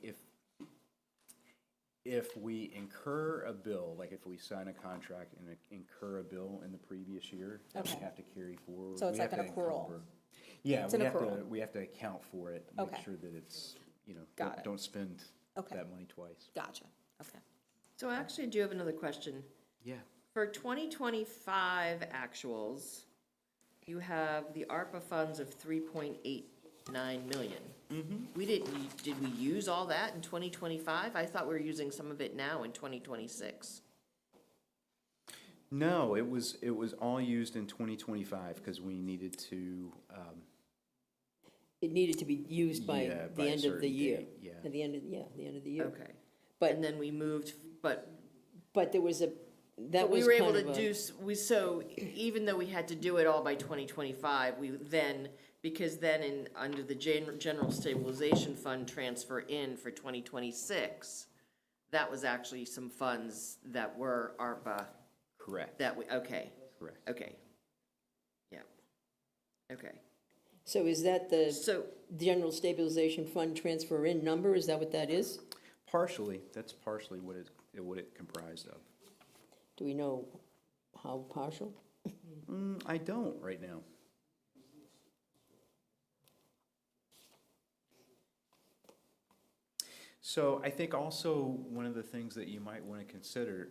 if we incur a bill, like if we sign a contract and incur a bill in the previous year, that we Okay. have to carry forward. So it's we like have an to accrual. encumber. Yeah, It's an we have to, accrual. we have to account for it, make Okay. sure that it's, Got it. don't spend Okay. that money twice. Gotcha, okay. So I actually do have another question. Yeah. For 2025 actuals, you have the ARPA funds of 3.89 million. Did we use all that in 2025? I thought we were using some of it now in 2026. No, it was all used in 2025 because we needed to, It needed to be used by Yeah, the by a end of the certain year. date, yeah. At the end of, the end of the year. Okay. But- And then we moved, but But there was a, that But we was were able kind to of do, a, so even though we had to do it all by 2025, we then, because then under the general stabilization fund transfer in for 2026, that was actually some funds that were ARPA, correct, that we, okay, correct. okay. Yeah, okay. so is that the So, general stabilization fund transfer in number? Is that what that is? Partially, that's partially what it comprised of. Do we know how partial? I don't right now. So I think also one of the things that you might want to consider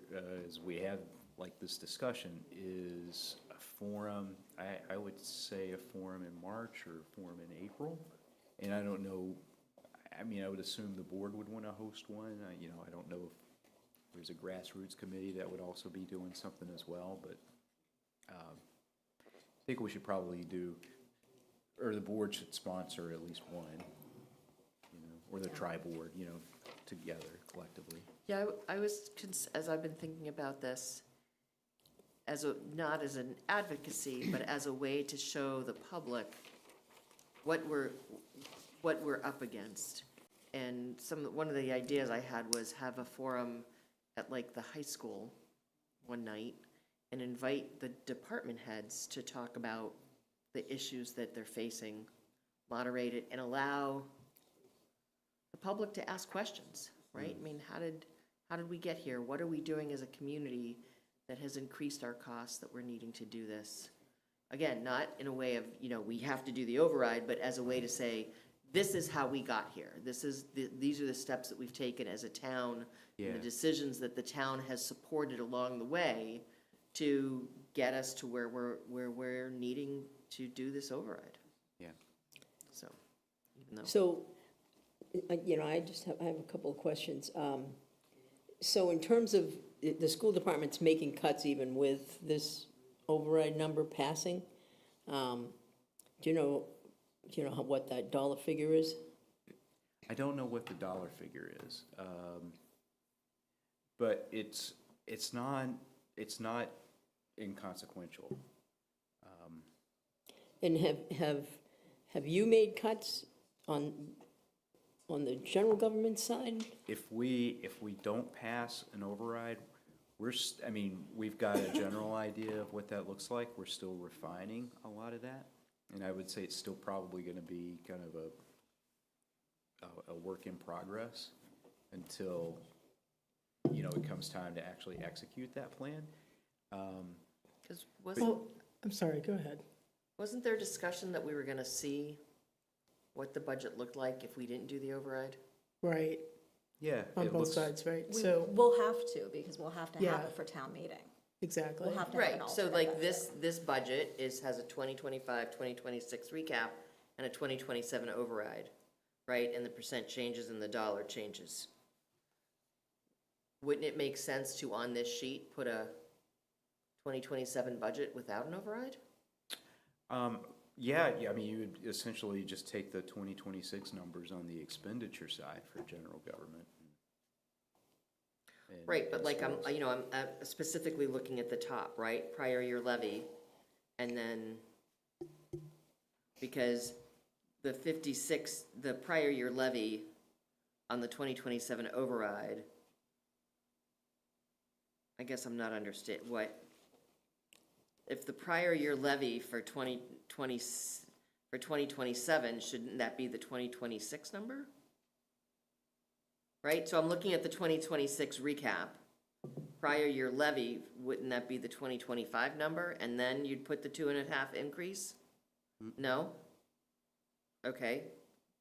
as we have like this discussion is a forum, I would say a forum in March or a forum in April. And I don't know, I mean, I would assume the board would want to host one. I don't know if there's a grassroots committee that would also be doing something as well, but I think we should probably do, or the board should sponsor at least one, or the tri-board, together collectively. yeah, I was, as I've been thinking about this, not as an advocacy, but as a way to show the public what we're up against. And one of the ideas I had was have a forum at like the high school one night and invite the department heads to talk about the issues that they're facing, moderate it, and allow the public to ask questions, right? I mean, how did we get here? What are we doing as a community that has increased our costs that we're needing to do this? Again, not in a way of, we have to do the override, but as a way to say, this is how we got here. These are the steps that we've taken as a town, Yeah. and the decisions that the town has supported along the way to get us to where we're needing to do this override. Yeah. So, even though. So, I have a couple of questions. So in terms of the school department's making cuts even with this override number passing, do you know what that dollar figure is? I don't know what the dollar figure is, but it's not inconsequential. And have you made cuts on the general government side? If we don't pass an override, we've got a general idea of what that looks like. We're still refining a lot of that. And I would say it's still probably going to be kind of a work in progress until, it comes time to actually execute that plan. 'Cause I'm sorry, go ahead. wasn't there discussion that we were gonna see what the budget looked like if we didn't do the override? Right, Yeah. on it both looks- sides, right? We So, will have to, because we'll have to have Yeah. it for town meeting. exactly. We'll have to have an Right, so alternate like budget. this budget has a 2025, 2026 recap and a 2027 override, right? And the percent changes and the dollar changes. Wouldn't it make sense to, on this sheet, put a 2027 budget without an override? Yeah, you would essentially just take the 2026 numbers on the expenditure side for general government. and- Right, but and like, I'm schools. specifically looking at the top, right? Prior year levy, and then, because the prior year levy on the 2027 override, I guess I'm not understand, if the prior year levy for 2027, shouldn't that be the 2026 number? Right, so I'm looking at the 2026 recap. Prior year levy, wouldn't that be the 2025 number? And then you'd put the 2.5 increase? No? Okay,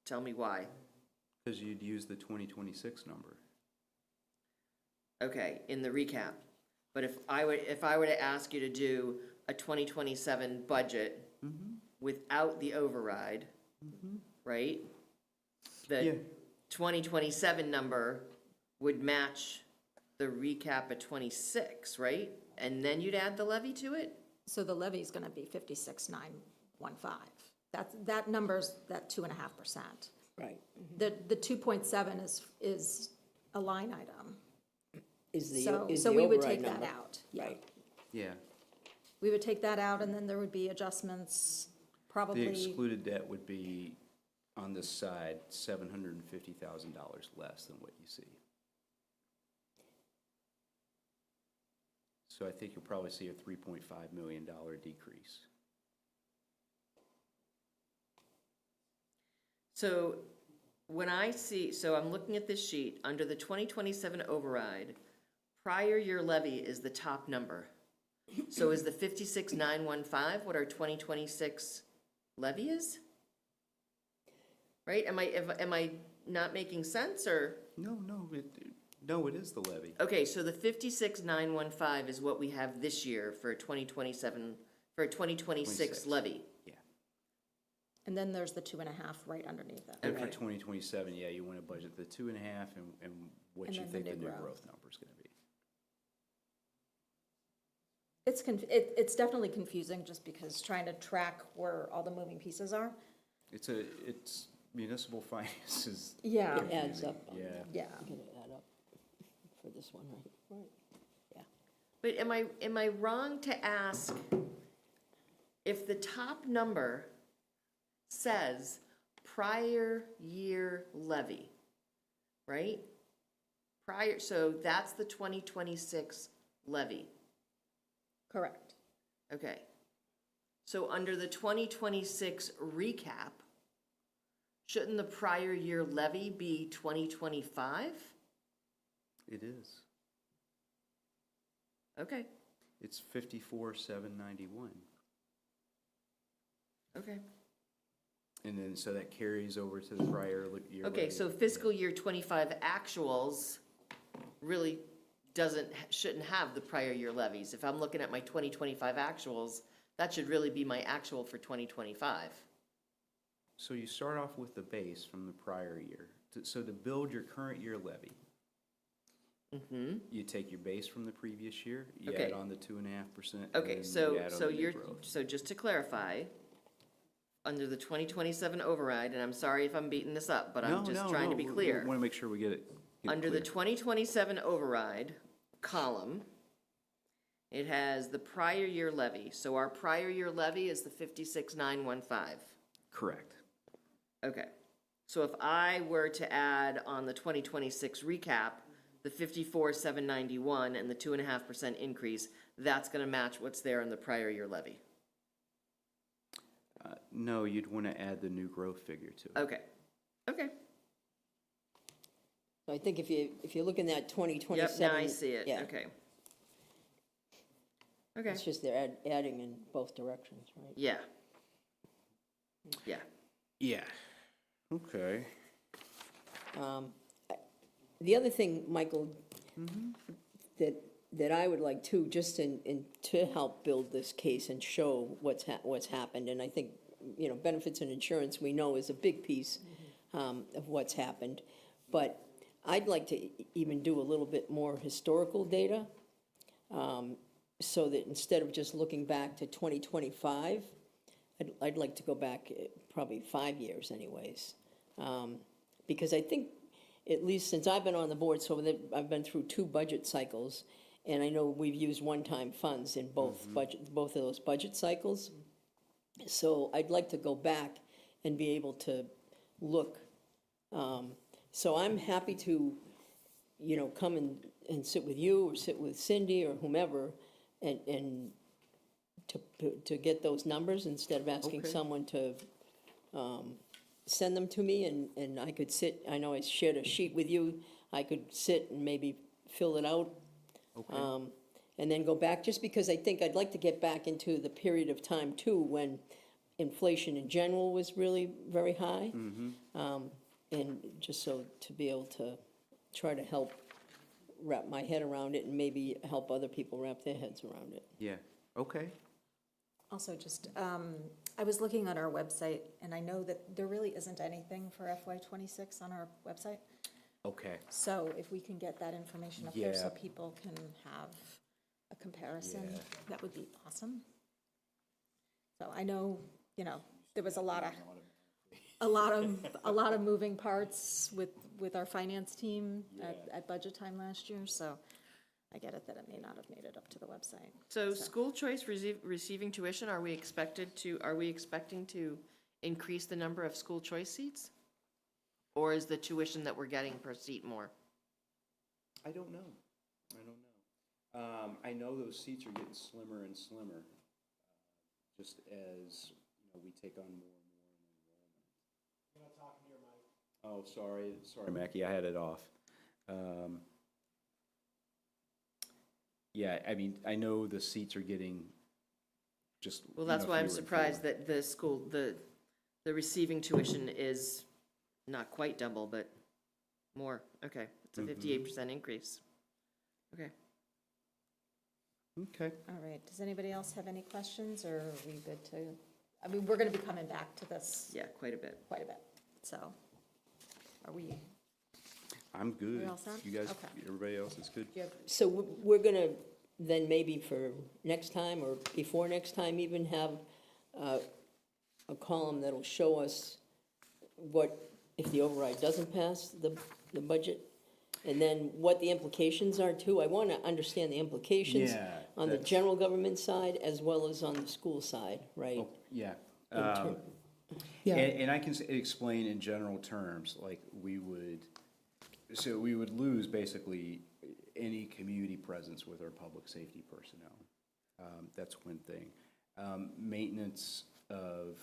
tell me why. Because you'd use the 2026 number. Okay, in the recap. But if I were to ask you to do a 2027 budget without the override, right? Yeah. The 2027 number would match the recap of 26, right? And then you'd add the levy to it? So the levy's gonna be 56,915. That number's that 2.5%. Right. The 2.7 is a line item. Is the So we would override take that number. out. Yeah. Right. Yeah. We would take that out, and then there would be adjustments, The probably, excluded debt would be, on this side, $750,000 less than what you see. So I think you'll probably see a $3.5 million decrease. So when I see, so I'm looking at this sheet, under the 2027 override, prior year levy is the top number. So is the 56,915 what our 2026 levy is? Right? Am I not making sense, or? No, it is the levy. Okay, so the 56,915 is what we have this year for 2027, for a 2026 26. levy. Yeah. and then there's the 2.5 right underneath it. And for Okay. 2027, yeah, you want to budget the 2.5 and what And you then the think the new new growth. growth number is going to be. It's definitely confusing, just because trying to track where all the moving pieces are. It's municipal finances. Yeah. It adds up. Yeah. Yeah. Gonna add up for this one, right? Right. Yeah. But am I wrong to ask if the top number says prior year levy, right? So that's the 2026 levy. Correct. Okay. So under the 2026 recap, shouldn't the prior year levy be 2025? It is. Okay, It's 54,791. okay. And then, so that carries over to the prior year. Okay, levy. so fiscal year 25 actuals really shouldn't have the prior year levies. If I'm looking at my 2025 actuals, that should really be my actual for 2025. So you start off with the base from the prior year. So to build your current year levy, you take your base from the previous year, you Okay. add on the 2.5%. and Okay, then so, you add on so the new you're, growth. so just to clarify, under the 2027 override, and I'm sorry if I'm beating this up, but I'm just trying to be clear. Want to make sure we get it Under the clear. 2027 override column, it has the prior year levy. So our prior year levy is the 56,915. Correct. Okay. So if I were to add on the 2026 recap, the 54,791 and the 2.5% increase, that's going to match what's there in the prior year levy. No, you'd want to add the new growth figure to it. Okay. Okay. So I think if you look in that 2027. Yep, now I see it. Yeah, Okay. Okay. it's just they're adding in both directions, right? Yeah. Yeah. Yeah. Okay. The other thing, Michael, that I would like to, just to help build this case and show what's happened, and I think, benefits and insurance, we know, is a big piece of what's happened, but I'd like to even do a little bit more historical data, so that instead of just looking back to 2025, I'd like to go back probably 5 years anyways. Because I think, at least since I've been on the board, so that I've been through 2 budget cycles, and I know we've used one-time funds in both of those budget cycles. So I'd like to go back and be able to look. So I'm happy to, come and sit with you or sit with Cindy or whomever and to get those numbers instead of asking Okay. someone to send them to me, and I could sit, I know I shared a sheet with you, I could sit and maybe fill it out. Okay. And then go back, just because I think I'd like to get back into the period of time too, when inflation in general was really very high. And just so to be able to try to help wrap my head around it and maybe help other people wrap their heads around it. Yeah, okay. Also, just, I was looking on our website, and I know that there really isn't anything for FY '26 on our website. Okay, So if we can get that information up there so Yeah. people can have a comparison, Yeah. that would be awesome. So I know, there was a lot of moving parts with our finance team at budget time last year, so I get it that it may not have made it up to the website. So school choice receiving tuition, are we expecting to increase the number of school choice seats? Or is the tuition that we're getting per seat more? I don't know. I know those seats are getting slimmer and slimmer, just as, we take on more and more in enrollment. You're not talking to your mic. Oh, sorry, Mackie, I had it off. Yeah, I mean, I know the seats are getting just. Well, that's why I'm fewer and surprised fewer. that the receiving tuition is not quite double, but more. Okay, it's a 58% increase. Okay. Okay. All right, does anybody else have any questions, or are we good to, I mean, we're gonna be coming back to this Yeah, quite a bit. so, are we, I'm good. We all set? You guys, Okay. everybody else is good? So we're gonna then maybe for next time or before next time even have a column that'll show us what, if the override doesn't pass the budget, and then what the implications are too. I want to understand the implications Yeah, on the that's- general government side as well as on the school side, right? Oh, yeah. In ter- Yeah. And I can explain in general terms, like we would lose basically any community presence with our public safety personnel. That's one thing. Maintenance of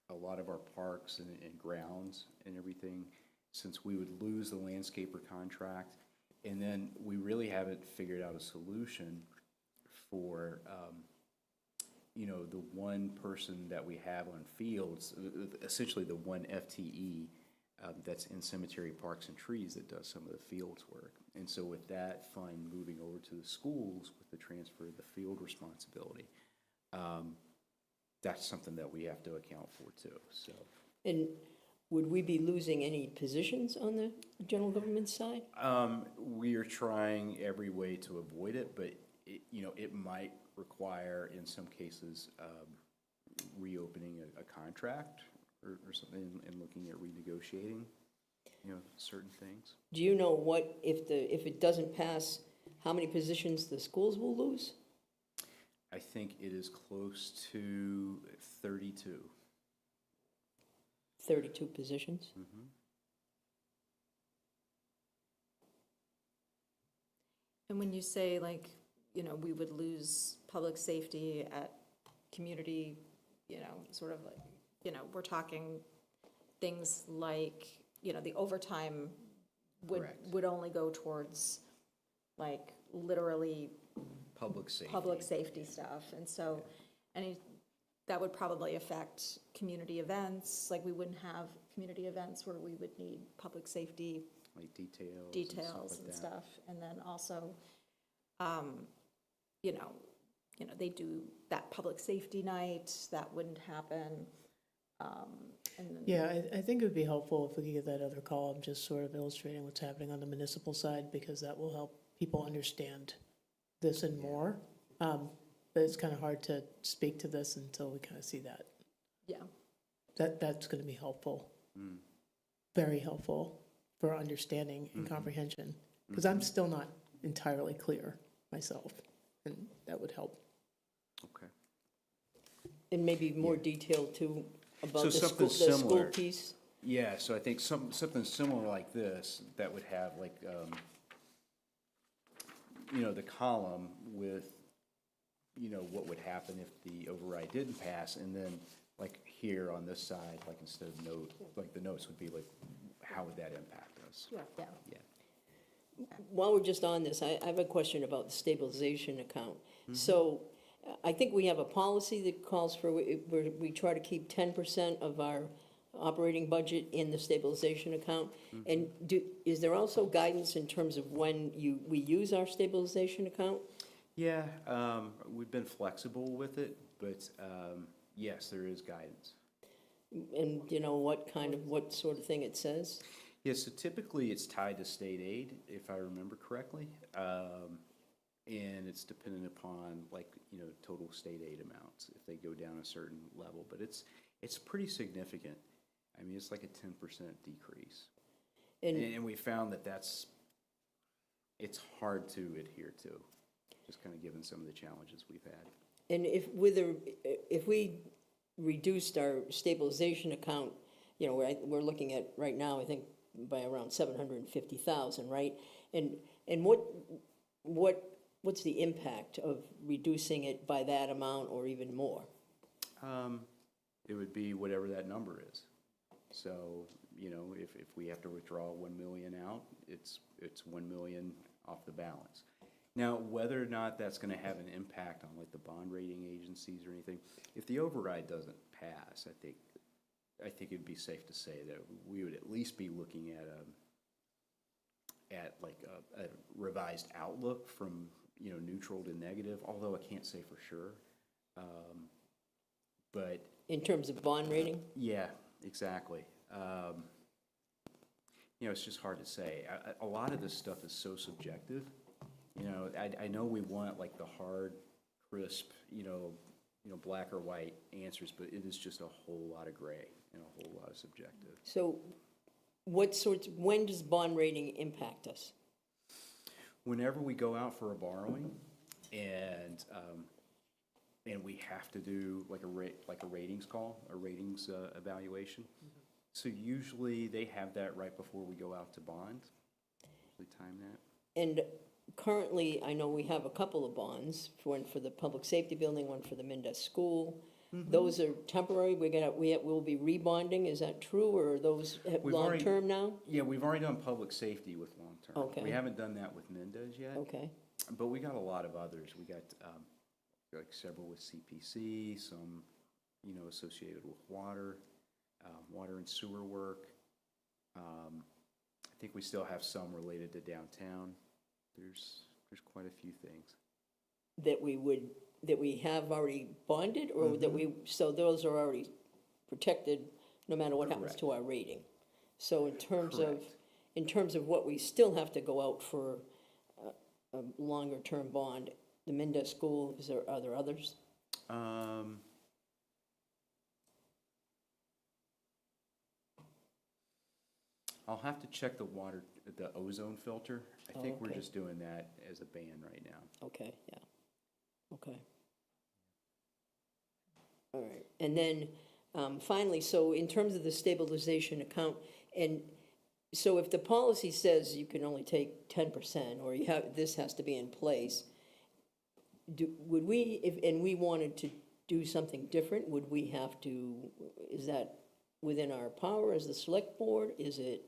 a lot of our parks and grounds and everything, since we would lose the landscaper contract, and then we really haven't figured out a solution for, the one person that we have on fields, essentially the one FTE that's in cemetery, parks, and trees that does some of the fields work. And so with that fund moving over to the schools with the transfer of the field responsibility, that's something that we have to account for too, so. And would we be losing any positions on the general government side? We are trying every way to avoid it, but it might require, in some cases, reopening a contract or something and looking at renegotiating, certain things. Do you know what, if it doesn't pass, how many positions the schools will lose? I think it is close to 32. 32 positions? and when you say like, we would lose public safety at community, sort of like, we're talking things like, the overtime Correct. would only go towards like literally Public safety. stuff, and so that would probably affect community events, like we wouldn't have community events where we would need public safety Like details details and and stuff like stuff, and then also, they do that public safety night, that wouldn't happen, and then. Yeah, I think it would be helpful if we could get that other column, just sort of illustrating what's happening on the municipal side, because that will help people understand this and more. But it's kind of hard to speak to this until we kind of see that. Yeah, That's going to be helpful, very helpful for understanding and comprehension, because I'm still not entirely clear myself, and that would help. Okay. And maybe more detail too about So the something school similar. piece? Yeah, so I think something similar like this, that would have like, the column with, what would happen if the override didn't pass, and then like here on this side, like instead of note, like the notes would be like, how would that impact us? yeah. Yeah. While we're just on this, I have a question about the stabilization account. So I think we have a policy that calls for, we try to keep 10% of our operating budget in the stabilization account? And is there also guidance in terms of when we use our stabilization account? Yeah, we've been flexible with it, but yes, there is guidance. And do you know what sort of thing it says? Yeah, so typically it's tied to state aid, if I remember correctly. And it's dependent upon total state aid amounts, if they go down a certain level, but it's pretty significant. I mean, it's like a 10% decrease. And we found that it's hard to adhere to, just kind of given some of the challenges we've had. And if we reduced our stabilization account, we're looking at right now, I think by around 750,000, right? And what's the impact of reducing it by that amount or even more? It would be whatever that number is. So, if we have to withdraw 1 million out, it's 1 million off the balance. Now, whether or not that's going to have an impact on like the bond rating agencies or anything, if the override doesn't pass, I think it'd be safe to say that we would at least be looking at a revised outlook from neutral to negative. Although I can't say for sure, but In terms of bond rating? yeah, exactly. It's just hard to say. A lot of this stuff is so subjective. I know we want like the hard, crisp, black or white answers, but it is just a whole lot of gray and a whole lot of subjective. So when does bond rating impact us? Whenever we go out for a borrowing and we have to do like a ratings call, a ratings evaluation. So usually they have that right before we go out to bond. We time that. And currently, I know we have a couple of bonds, one for the public safety building, one for the Mendez School. Those are temporary, we'll be rebonding, is that true, or are those long-term now? Yeah, we've already done public safety with long-term. Okay. We haven't done that with Mendez yet. Okay, But we got a lot of others. We got like several with CPC, some, associated with water, water and sewer work. I think we still have some related to downtown. There's quite a few things. that we have already bonded, or so those are already protected no matter what happens to our rating? So in terms of what we still have to go out for a longer-term bond, the Mendez School, are there others? I'll have to check the ozone filter. I think we're Okay. just doing that as a ban right now. Okay, yeah, okay. All right, and then finally, so in terms of the stabilization account, and so if the policy says you can only take 10%, or this has to be in place, would we, and we wanted to do something different, would we have to, is that within our power as the select board? Is it?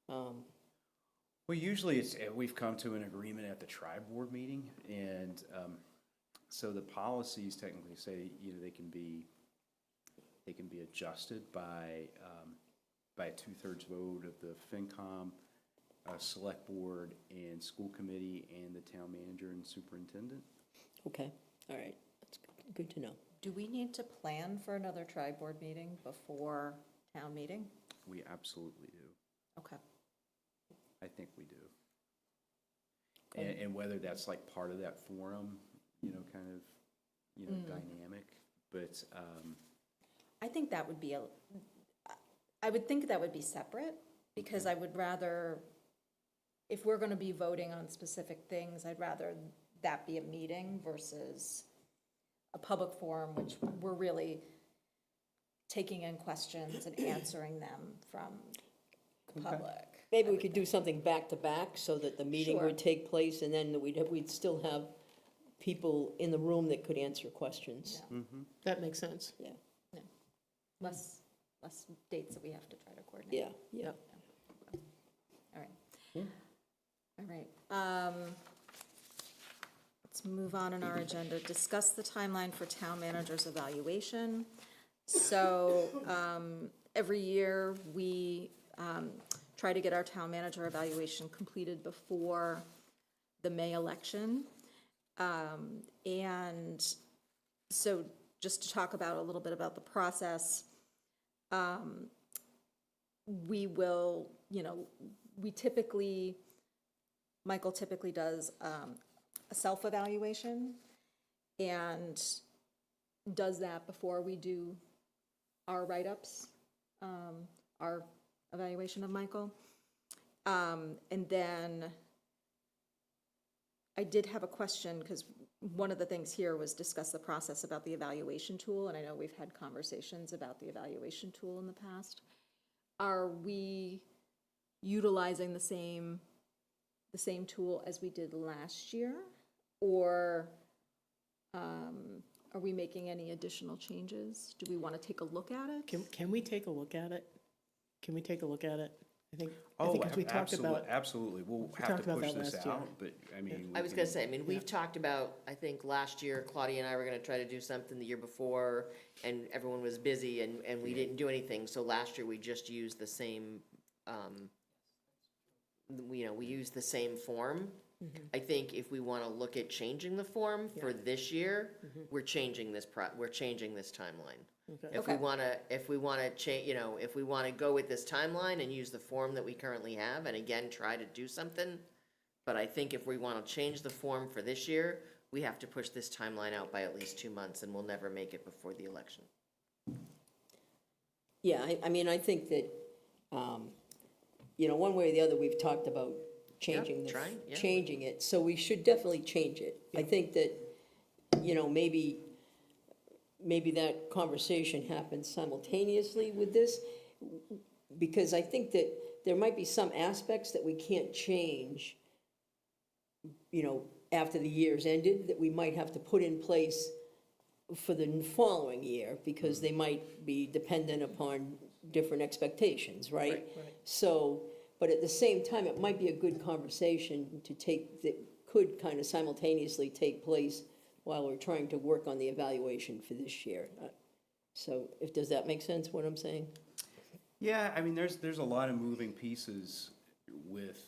Well, usually we've come to an agreement at the tri-board meeting, and so the policies technically say they can be adjusted by a 2/3 vote of the FinCom, select board, and school committee, and the town manager and superintendent. Okay, all right, that's good to know. Do we need to plan for another tri-board meeting before town meeting? We absolutely do. Okay. I think we do. And whether that's like part of that forum, dynamic, but I think that would be I would think that would be separate, because I would rather, if we're gonna be voting on specific things, I'd rather that be a meeting versus a public forum, which we're really taking in questions and answering them from the public. Maybe we could do something back-to-back so that the meeting Sure. would take place, and then we'd still have people in the room that could answer questions. That makes sense. Yeah, Less dates that we have to try to coordinate. yeah. All right. All right. Let's move on in our agenda. Discuss the timeline for town manager's evaluation. So every year, we try to get our town manager evaluation completed before the May election. And so just to talk about a little bit about the process, we will, Michael typically does a self-evaluation and does that before we do our write-ups, our evaluation of Michael. And then I did have a question, because one of the things here was discuss the process about the evaluation tool, and I know we've had conversations about the evaluation tool in the past. Are we utilizing the same tool as we did last year, or are we making any additional changes? Do we want to take a look at it? Can we take a look at it? Can we take a look at it? I think Oh, as we talked about. absolutely. We'll have talked to about push that this last year. out, but I mean. I was gonna say, I mean, we've talked about, I think last year, Claudia and I were gonna try to do something the year before, and everyone was busy, and we didn't do anything, so last year we just used the same, we used the same form. I think if we wanna look at changing the form for this year, we're changing this timeline. Okay. If we wanna change, if we wanna go with this timeline and use the form that we currently have, and again, try to do something, but I think if we wanna change the form for this year, we have to push this timeline out by at least 2 months, and we'll never make it before the election. Yeah, I mean, I think that, one way or the other, we've talked about changing changing it, so we should definitely change it. I think that, maybe that conversation happens simultaneously with this, because I think that there might be some aspects that we can't change, after the year's ended, that we might have to put in place for the following year, because they might be dependent upon different expectations, right? So, but at the same time, it might be a good conversation to take, that could kind of simultaneously take place while we're trying to work on the evaluation for this year. So does that make sense, what I'm saying? Yeah, I mean, there's a lot of moving pieces with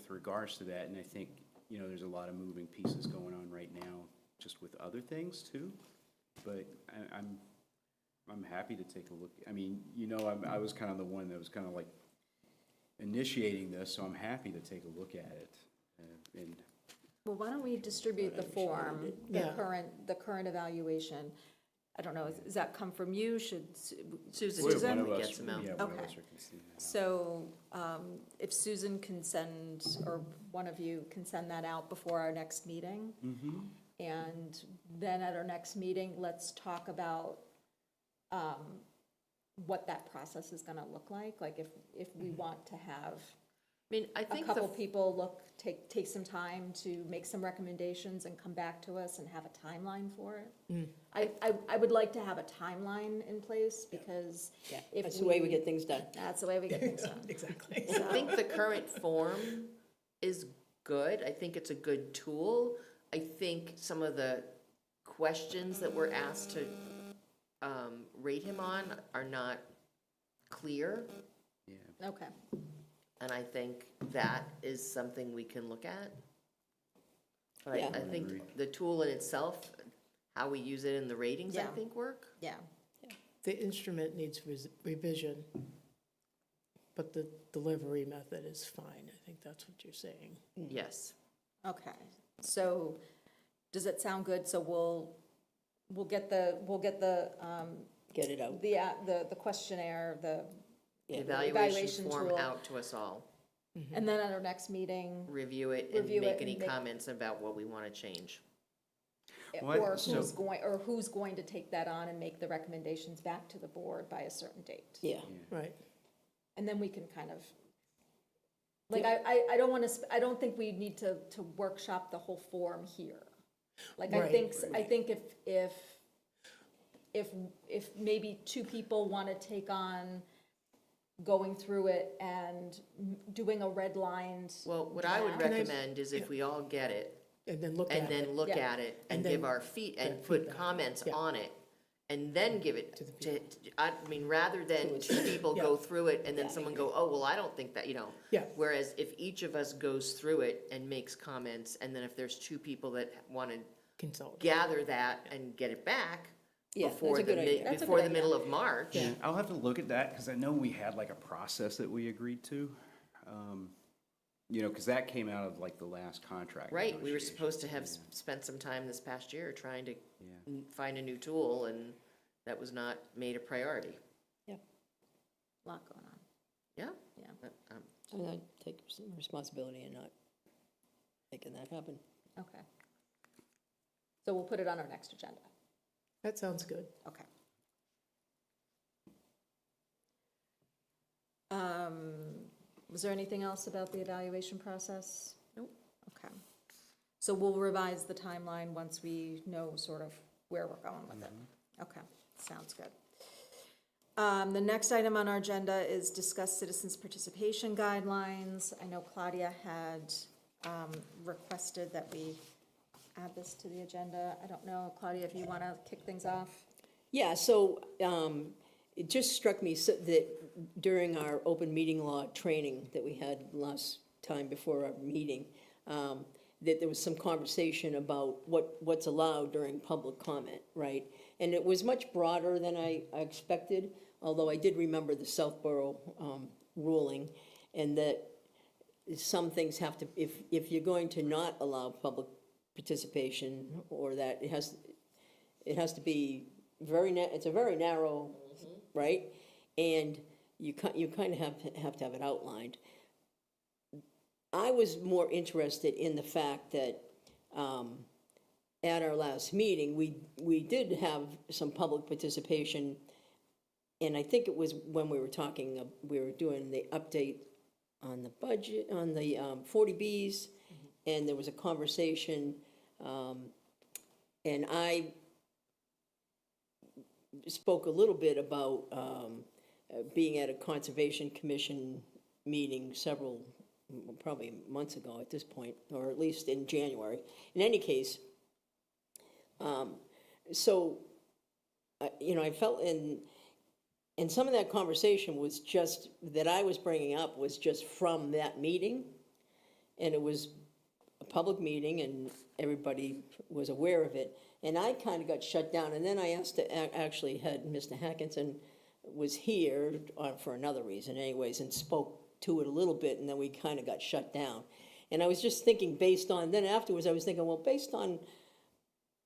regards to that, and I think, there's a lot of moving pieces going on right now, just with other things too. But I'm happy to take a look. I mean, I was kind of the one that was kind of like initiating this, so I'm happy to take a look at it. And Well, why don't we distribute the form, the current evaluation? I don't know, does that come from you? Should Susan Susan? typically gets them out. Yeah, one of Okay. us can see that. So if Susan can send, or one of you can send that out before our next meeting? And then at our next meeting, let's talk about what that process is gonna look like if we want to have I mean, I a think couple people take some time to make some recommendations and come back to us and have a timeline for it. I would like to have a timeline in place, because if That's the way we get things done. That's the way we get things done. Exactly. I think the current form is good. I think it's a good tool. I think some of the questions that we're asked to rate him on are not clear, Okay. and I think that is something we can look at. But Yeah. I think the tool in itself, how we use it in the ratings, I Yeah. think work. Yeah. The instrument needs revision, but the delivery method is fine. I think that's what you're saying. Yes. Okay. So does it sound good? So we'll get the Get it out. the questionnaire, the Evaluation form tool. out to us all. And then at our next meeting, Review it and Review it make and any make- comments about what we want to change. Well, or so- who's going to take that on and make the recommendations back to the board by a certain date. Yeah. Right. And then we can kind of, like, I don't want to, I don't think we need to workshop the whole form here. Like, I Right. think if maybe two people want to take on going through it and doing a redlined. Well, what I would draft. recommend is if we all get it, And then look and at then it. look Yeah. at it, And and then give our feet, and get put feedback. comments Yeah. on it, and then give it to, I mean, rather than two people go through it and then someone go, oh, well, I don't think that, you know. Yeah. Whereas if each of us goes through it and makes comments, and then if there's two people that want to Consult. gather that and get it back Yeah, that's before a good idea. That's a before good the middle of March. I'll have to look at that, because I know we had like a process that we agreed to. You know, because that came out of like the last contract. Right, we were negotiation. supposed to have spent some time this past year trying to find a new tool, and that was not made a priority. Lot going on. Yeah? Yeah. But, And I take some responsibility in not making that happen. Okay. So we'll put it on our next agenda. That sounds good. Okay. Was there anything else about the evaluation process? Nope. Okay. So we'll revise the timeline once we know sort of where we're going with it. Okay, sounds good. The next item on our agenda is discuss citizens' participation guidelines. I know Claudia had requested that we add this to the agenda. I don't know, Claudia, if you want to kick things off? Yeah, so it just struck me that during our open meeting law training that we had last time before our meeting, that there was some conversation about what's allowed during public comment, right? And it was much broader than I expected, although I did remember the Southborough ruling, and that some things have to, if you're going to not allow public participation, or that it has to be it's a very narrow, right? And you kind of have to have it outlined. I was more interested in the fact that at our last meeting, we did have some public participation, and I think it was when we were talking, we were doing the update on the budget, on the 40Bs, and there was a conversation, and I spoke a little bit about being at a Conservation Commission meeting probably months ago at this point, or at least in January. In any case, I felt and some of that conversation was just, that I was bringing up was just from that meeting, and it was a public meeting, and everybody was aware of it, and I kind of got shut down, and then I actually had Mr. Hackinson was here for another reason anyways, and spoke to it a little bit, and then we kind of got shut down. And I was just thinking then afterwards I was thinking, well, based on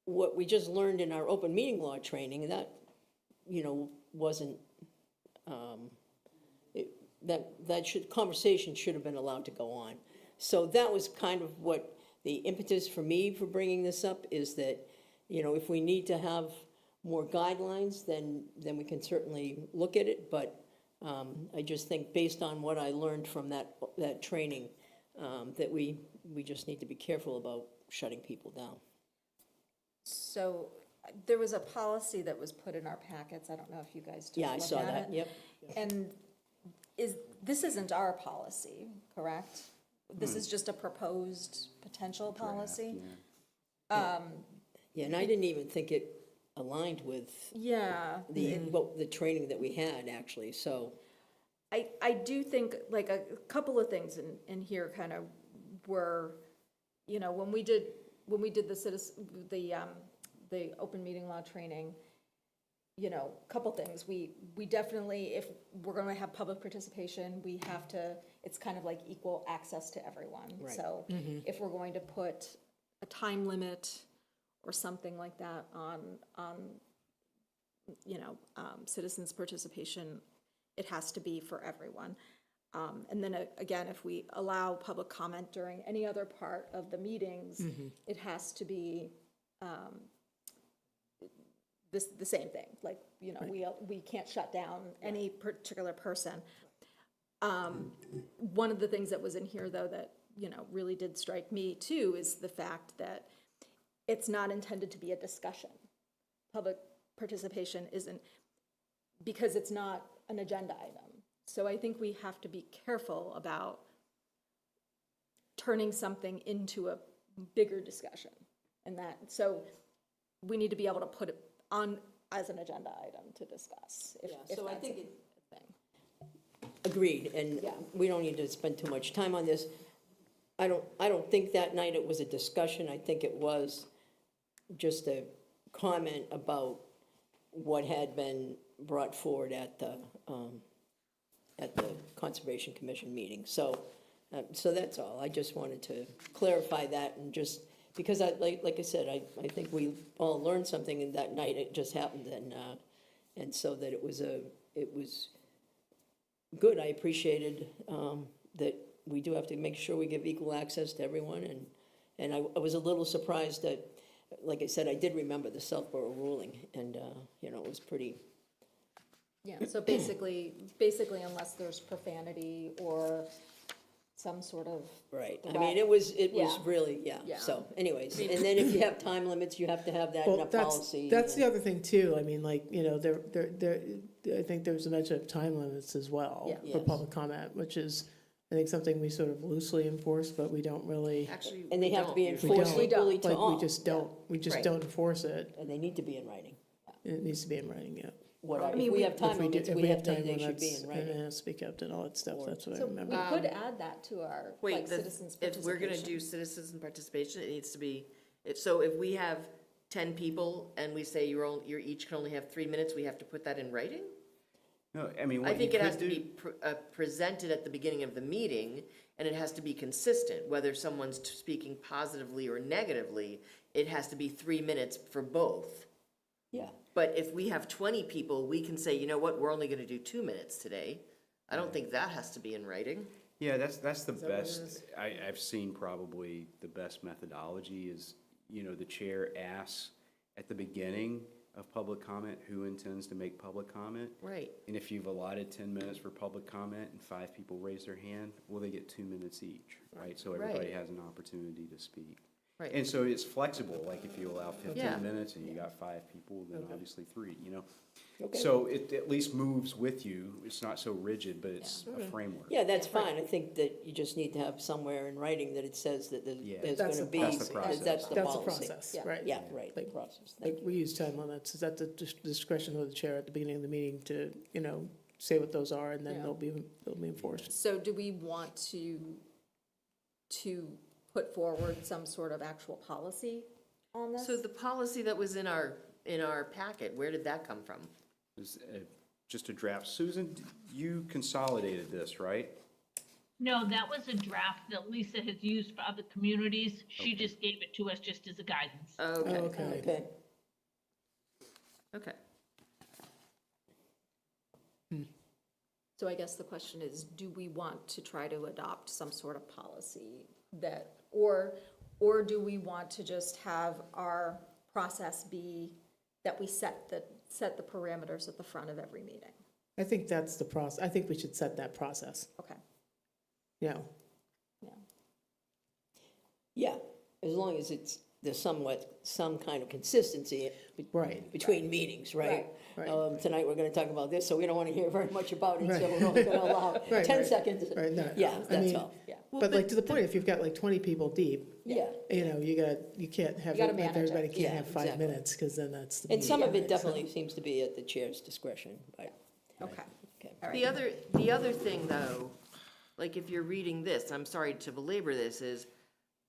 what we just learned in our open meeting law training, that, wasn't, conversation should have been allowed to go on. So that was kind of what the impetus for me for bringing this up, is that, if we need to have more guidelines, then we can certainly look at it, but I just think based on what I learned from that training, that we just need to be careful about shutting people down. So there was a policy that was put in our packets. I don't know if you guys took a Yeah, I look saw at that, it. yep. And this isn't our policy, correct? This is just a proposed potential policy? Yeah, and I didn't even think it aligned with Yeah. the training that we had, actually, so. I do think, like, a couple of things in here kind of were, when we did the open meeting law training, a couple things. We definitely, if we're going to have public participation, we have to, it's kind of like equal access to everyone. Right. So if we're going to put a time limit or something like that on citizens' participation, it has to be for everyone. And then again, if we allow public comment during any other part of the meetings, it has to be the same thing. Like, we can't shut down any particular person. One of the things that was in here, though, that, really did strike me too, is the fact that it's not intended to be a discussion. Public participation isn't, because it's not an agenda item. So I think we have to be careful about turning something into a bigger discussion. And so we need to be able to put it on as an agenda item to discuss, if So I that's think a thing. Agreed, and Yeah. we don't need to spend too much time on this. I don't think that night it was a discussion. I think it was just a comment about what had been brought forward at the Conservation Commission meeting. So that's all. I just wanted to clarify that, and just, because like I said, I think we all learned something in that night. It just happened, and so that it was good. I appreciated that we do have to make sure we give equal access to everyone, and I was a little surprised that, like I said, I did remember the Southborough ruling, and, it was pretty, Yeah, so basically unless there's profanity or some sort of. right. I mean, it was Yeah. really, Yeah. So anyways, and then if you have time limits, you have to have that in Well, a policy. that's the other thing too. I mean, like, I think there was a mention of time limits as well Yeah. for Yes. public comment, which is, I think, something we sort of loosely enforce, but we don't really, Actually, And they we have to don't be usually. enforced don't. equally to like, all. we just Right. don't enforce it. And they need to be in writing. It needs to be in writing, yeah. If we have time If we do- limits, if we have, time they should be limits in writing. and speak up and all that stuff, that's what I So we remember. could add that to our, Wait, like, citizens if we're gonna do citizen participation, it needs to be, so if we have 10 people and we say you're each can only have 3 minutes, we have to put that in writing? No, I mean, I what you think it has could to do. be presented at the beginning of the meeting, and it has to be consistent, whether someone's speaking positively or negatively, it has to be 3 minutes for both. Yeah. But if we have 20 people, we can say, you know what, we're only gonna do 2 minutes today. I don't think that has to be in writing. Yeah, that's the that what it best, I've seen probably the best methodology is, the chair asks at the beginning of public comment who intends to make public comment. Right. And if you've allotted 10 minutes for public comment and 5 people raise their hand, well, they get 2 minutes each, right? So everybody Right. has an opportunity to speak. Right. And so it's flexible, like if you allow 15 Yeah. minutes and you got 5 people, then obviously 3, Okay. So it at least moves with you. It's not so rigid, but it's a framework. Yeah, that's fine. I think that you just need to have somewhere in writing that it says that Yeah. there's That's gonna the be, process. That's the that's the That's the policy. process, Yeah. right? Yeah, right, the Like- process. Like, we use time limits, is at the discretion of the chair at the beginning of the meeting to, say what those are, and then Yeah. they'll be enforced. So do we want to put forward some sort of actual policy on this? So the policy that was in our packet, where did that come from? Is, just a draft. Susan, you consolidated this, right? No, that was a draft that Lisa has used for other communities. She just gave it to us just as a guidance. Okay, Okay. Okay. okay. So I guess the question is, do we want to try to adopt some sort of policy that, or do we want to just have our process be that we set the parameters at the front of every meeting? I think that's the process, I think we should set that process, Okay, yeah. yeah. Yeah, as long as there's some kind of consistency Right. between meetings, right? Right. Tonight, we're gonna talk about this, so we don't wanna hear very much about it, so Right. we're only gonna allow Right, 10 right. seconds. Right, no, Yeah, I that's mean, all. Yeah. But like, to the point, if you've got like 20 people deep, Yeah. you can't have, You gotta like, manage it. everybody Yeah, can't have 5 exactly. minutes, because then that's the. And some of meeting, it right? So- definitely seems to be at the chair's discretion, right? Okay, Okay. all The right. other thing, though, like if you're reading this, I'm sorry to belabor this, is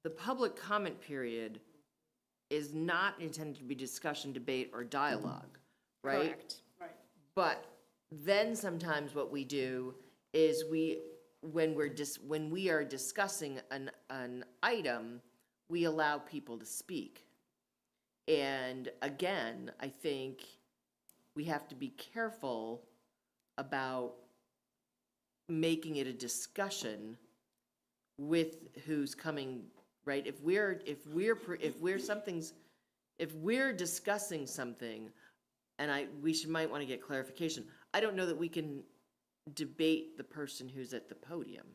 the public comment period is not intended to be discussion, debate, or dialogue, right? Correct. But then sometimes what we do is when we are discussing an item, we allow people to speak. And again, I think we have to be careful about making it a discussion with who's coming, right? If we're discussing something, and might want to get clarification, I don't know that we can debate the person who's at the podium.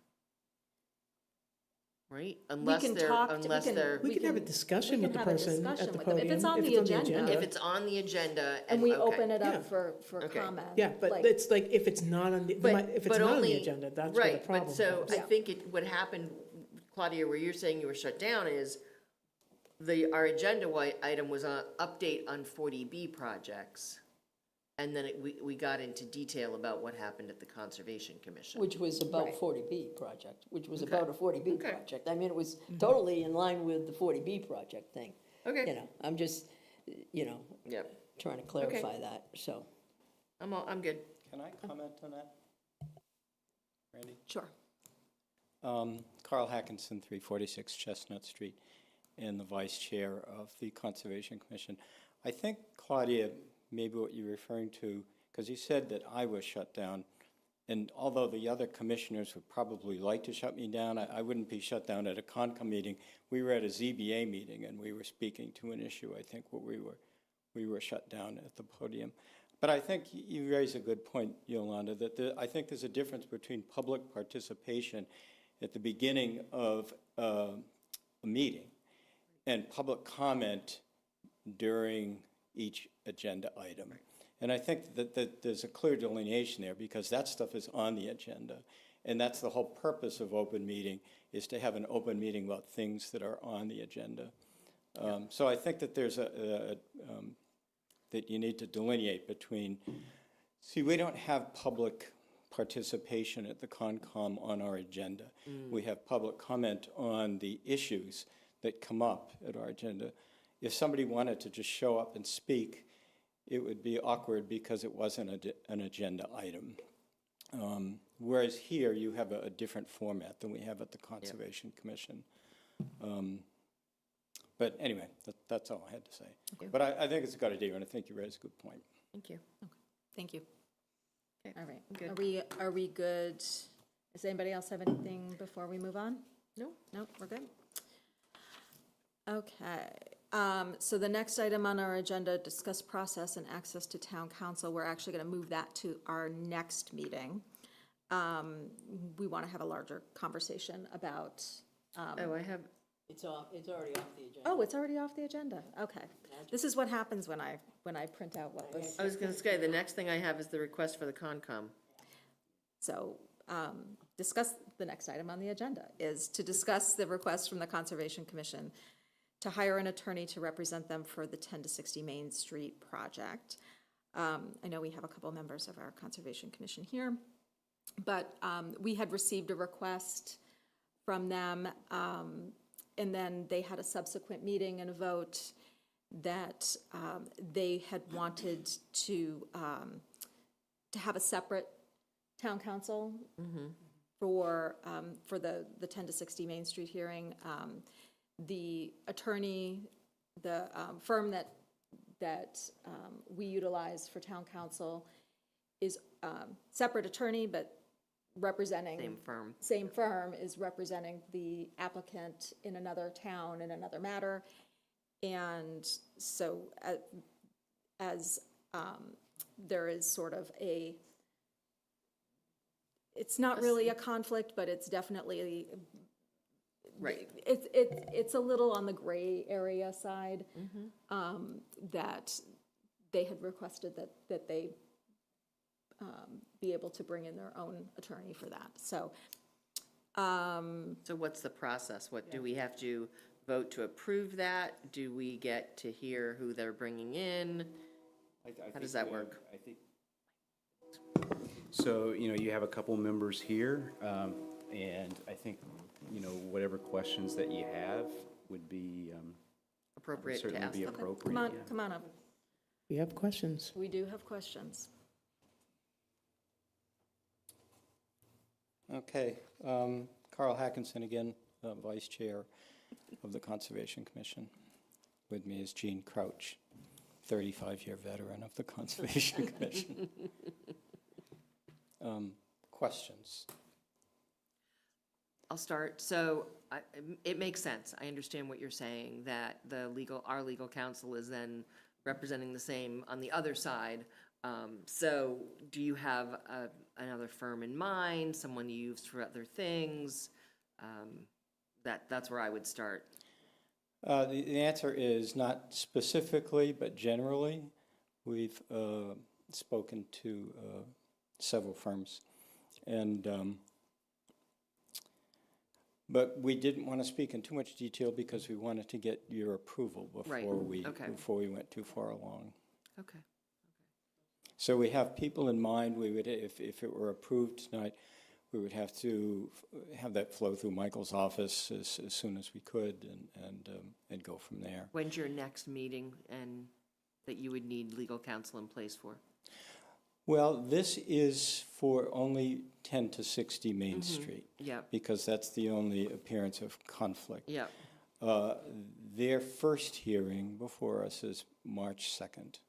Right? Unless can they're, talk- unless we can- they're, We can have a discussion we with the can have a person at discussion the with them. If podium. it's on the agenda. if it's on the agenda. And we okay. open it Yeah. up for Okay. comment. Yeah, but like- it's like, if it's not on the, But- if it's but not on the only- agenda, that's where the Right, problem but so comes. I Yeah. think what happened, Claudia, where you're saying you were shut down is our agenda item was an update on 40B projects. And then we got into detail about what happened at the Conservation Commission. Which was about Right. 40B project, which was Okay. about a 40B Okay. project. I mean, it was totally in line with the 40B project thing. Okay. You know, I'm just, you know, Yep, trying to clarify that, so. I'm good. Can I comment on that? Randy? Sure. Carl Hackinson, 346 Chestnut Street, and the vice chair of the Conservation Commission. I think, Claudia, maybe what you're referring to, because you said that I was shut down, and although the other commissioners would probably like to shut me down, I wouldn't be shut down at a Concom meeting. We were at a ZBA meeting, and we were speaking to an issue, I think, where we were shut down at the podium. But I think you raise a good point, Yolanda, that I think there's a difference between public participation at the beginning of a meeting and public comment during each agenda item. And I think that there's a clear delineation there, because that stuff is on the agenda. And that's the whole purpose of open meeting, is to have an open meeting about things that are on the agenda. So I think that there's that you need to delineate between, see, we don't have public participation at the Concom on our agenda. We have public comment on the issues that come up at our agenda. If somebody wanted to just show up and speak, it would be awkward because it wasn't an agenda item. Whereas here, you have a different format than we have at the Conservation Commission. But anyway, that's all I had to say. But I think it's a good idea, and I think you raised a good point. Thank you. Thank you. Okay. All right. Good. Are we good? Does anybody else have anything before we move on? No? No, we're good. Okay. So the next item on our agenda, discuss process and access to town council. We're actually going to move that to our next meeting. We want to have a larger conversation about, Oh, I have, It's already off the agenda. oh, it's already off the agenda. Okay. This is what happens when I print out what was. I was going to say, the next thing I have is the request for the Concom. So, discuss, the next item on the agenda is to discuss the request from the Conservation Commission to hire an attorney to represent them for the 10 to 60 Main Street project. I know we have a couple members of our Conservation Commission here, but we had received a request from them, and then they had a subsequent meeting and a vote that they had wanted to have a separate town council for the 10 to 60 Main Street hearing. The attorney, the firm that we utilize for town council is separate attorney, but representing. Same firm is representing the applicant in another town in another matter. And so as there is sort of it's not really a conflict, but it's definitely, Right. It's a little on the gray area side, that they had requested that they be able to bring in their own attorney for that. So, So what's the process? What, do we have to vote to approve that? Do we get to hear who they're bringing in? How does that work? I think, so, you have a couple members here, and I think, whatever questions that you have would be, Appropriate to certainly ask be them. appropriate. yeah. come on up. We have questions. We do have questions. Okay, Carl Hackinson again, Vice Chair of the Conservation Commission. With me is Gene Crouch, 35-year veteran of the Conservation Commission. Questions? I'll start. So it makes sense. I understand what you're saying, that our legal counsel is then representing the same on the other side. So do you have another firm in mind, someone you use for other things? That's where I would start. The answer is not specifically, but generally. We've spoken to several firms. And but we didn't want to speak in too much detail because we wanted to get your approval before Right. we Okay. before we went too far along. Okay. So we have people in mind. We would, if it were approved tonight, we would have to have that flow through Michael's office as soon as we could and go from there. When's your next meeting and that you would need legal counsel in place for? Well, this is for only 10 to 60 Main Street. Yep. Because that's the only appearance of conflict. Yep. Their first hearing before us is March 2nd.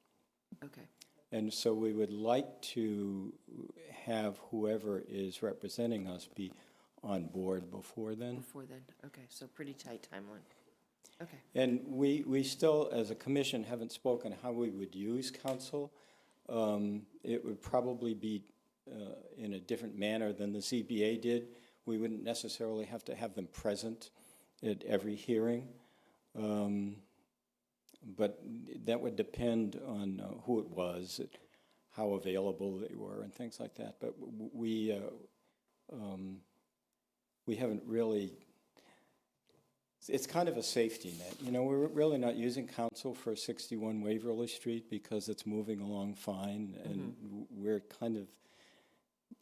Okay. And so we would like to have whoever is representing us be on board before then. Before then, okay, so pretty tight timeline. Okay. And we still, as a commission, haven't spoken how we would use council. It would probably be in a different manner than the ZBA did. We wouldn't necessarily have to have them present at every hearing. But that would depend on who it was, how available they were, and things like that. But we haven't really. It's kind of a safety net. You know, we're really not using council for 61 Waverly Street because it's moving along fine, and we're kind of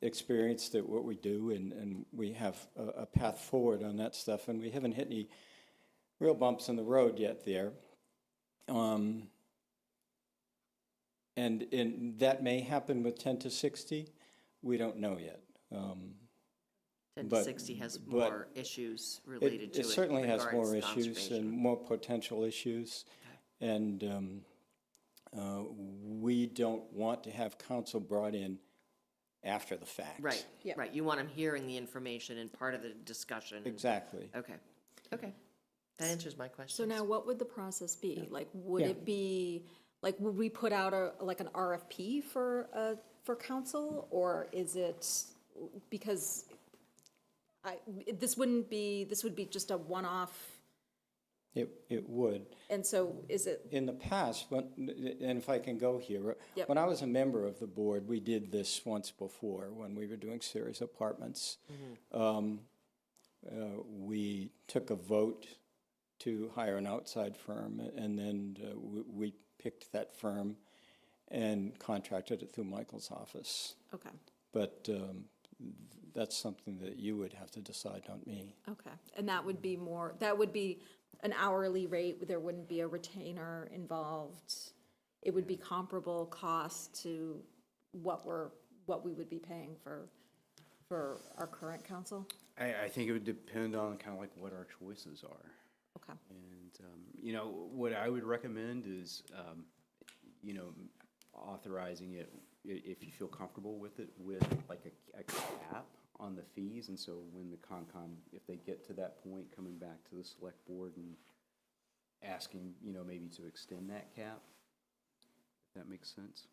experienced at what we do, and we have a path forward on that stuff, and we haven't hit any real bumps in the road yet there. And that may happen with 10 to 60. We don't know yet. 10 to 60 has more issues related to it. It certainly has regards more issues and conservation. more potential issues. Okay. And we don't want to have council brought in after the fact. Right, right. You want them hearing the information and part of the discussion. Exactly. Okay, okay. That answers my question. So now what would the process be? Like, would it be, like, would we put out like an RFP for council? Or is it, because this would be just a one-off? It would. And so is it? In the past, and if I can go here, when I was a member of the board, we did this once before when we were doing series apartments. We took a vote to hire an outside firm, and then we picked that firm and contracted it through Michael's office. Okay. But that's something that you would have to decide, not me. Okay. And that would be an hourly rate, there wouldn't be a retainer involved. It would be comparable cost to what we would be paying for our current council? I think it would depend on kind of like what our choices are. Okay. And, you know, what I would recommend is, you know, authorizing it, if you feel comfortable with it, with like a cap on the fees. And so when the Concom, if they get to that point, coming back to the select board and asking, you know, maybe to extend that cap, if that makes sense.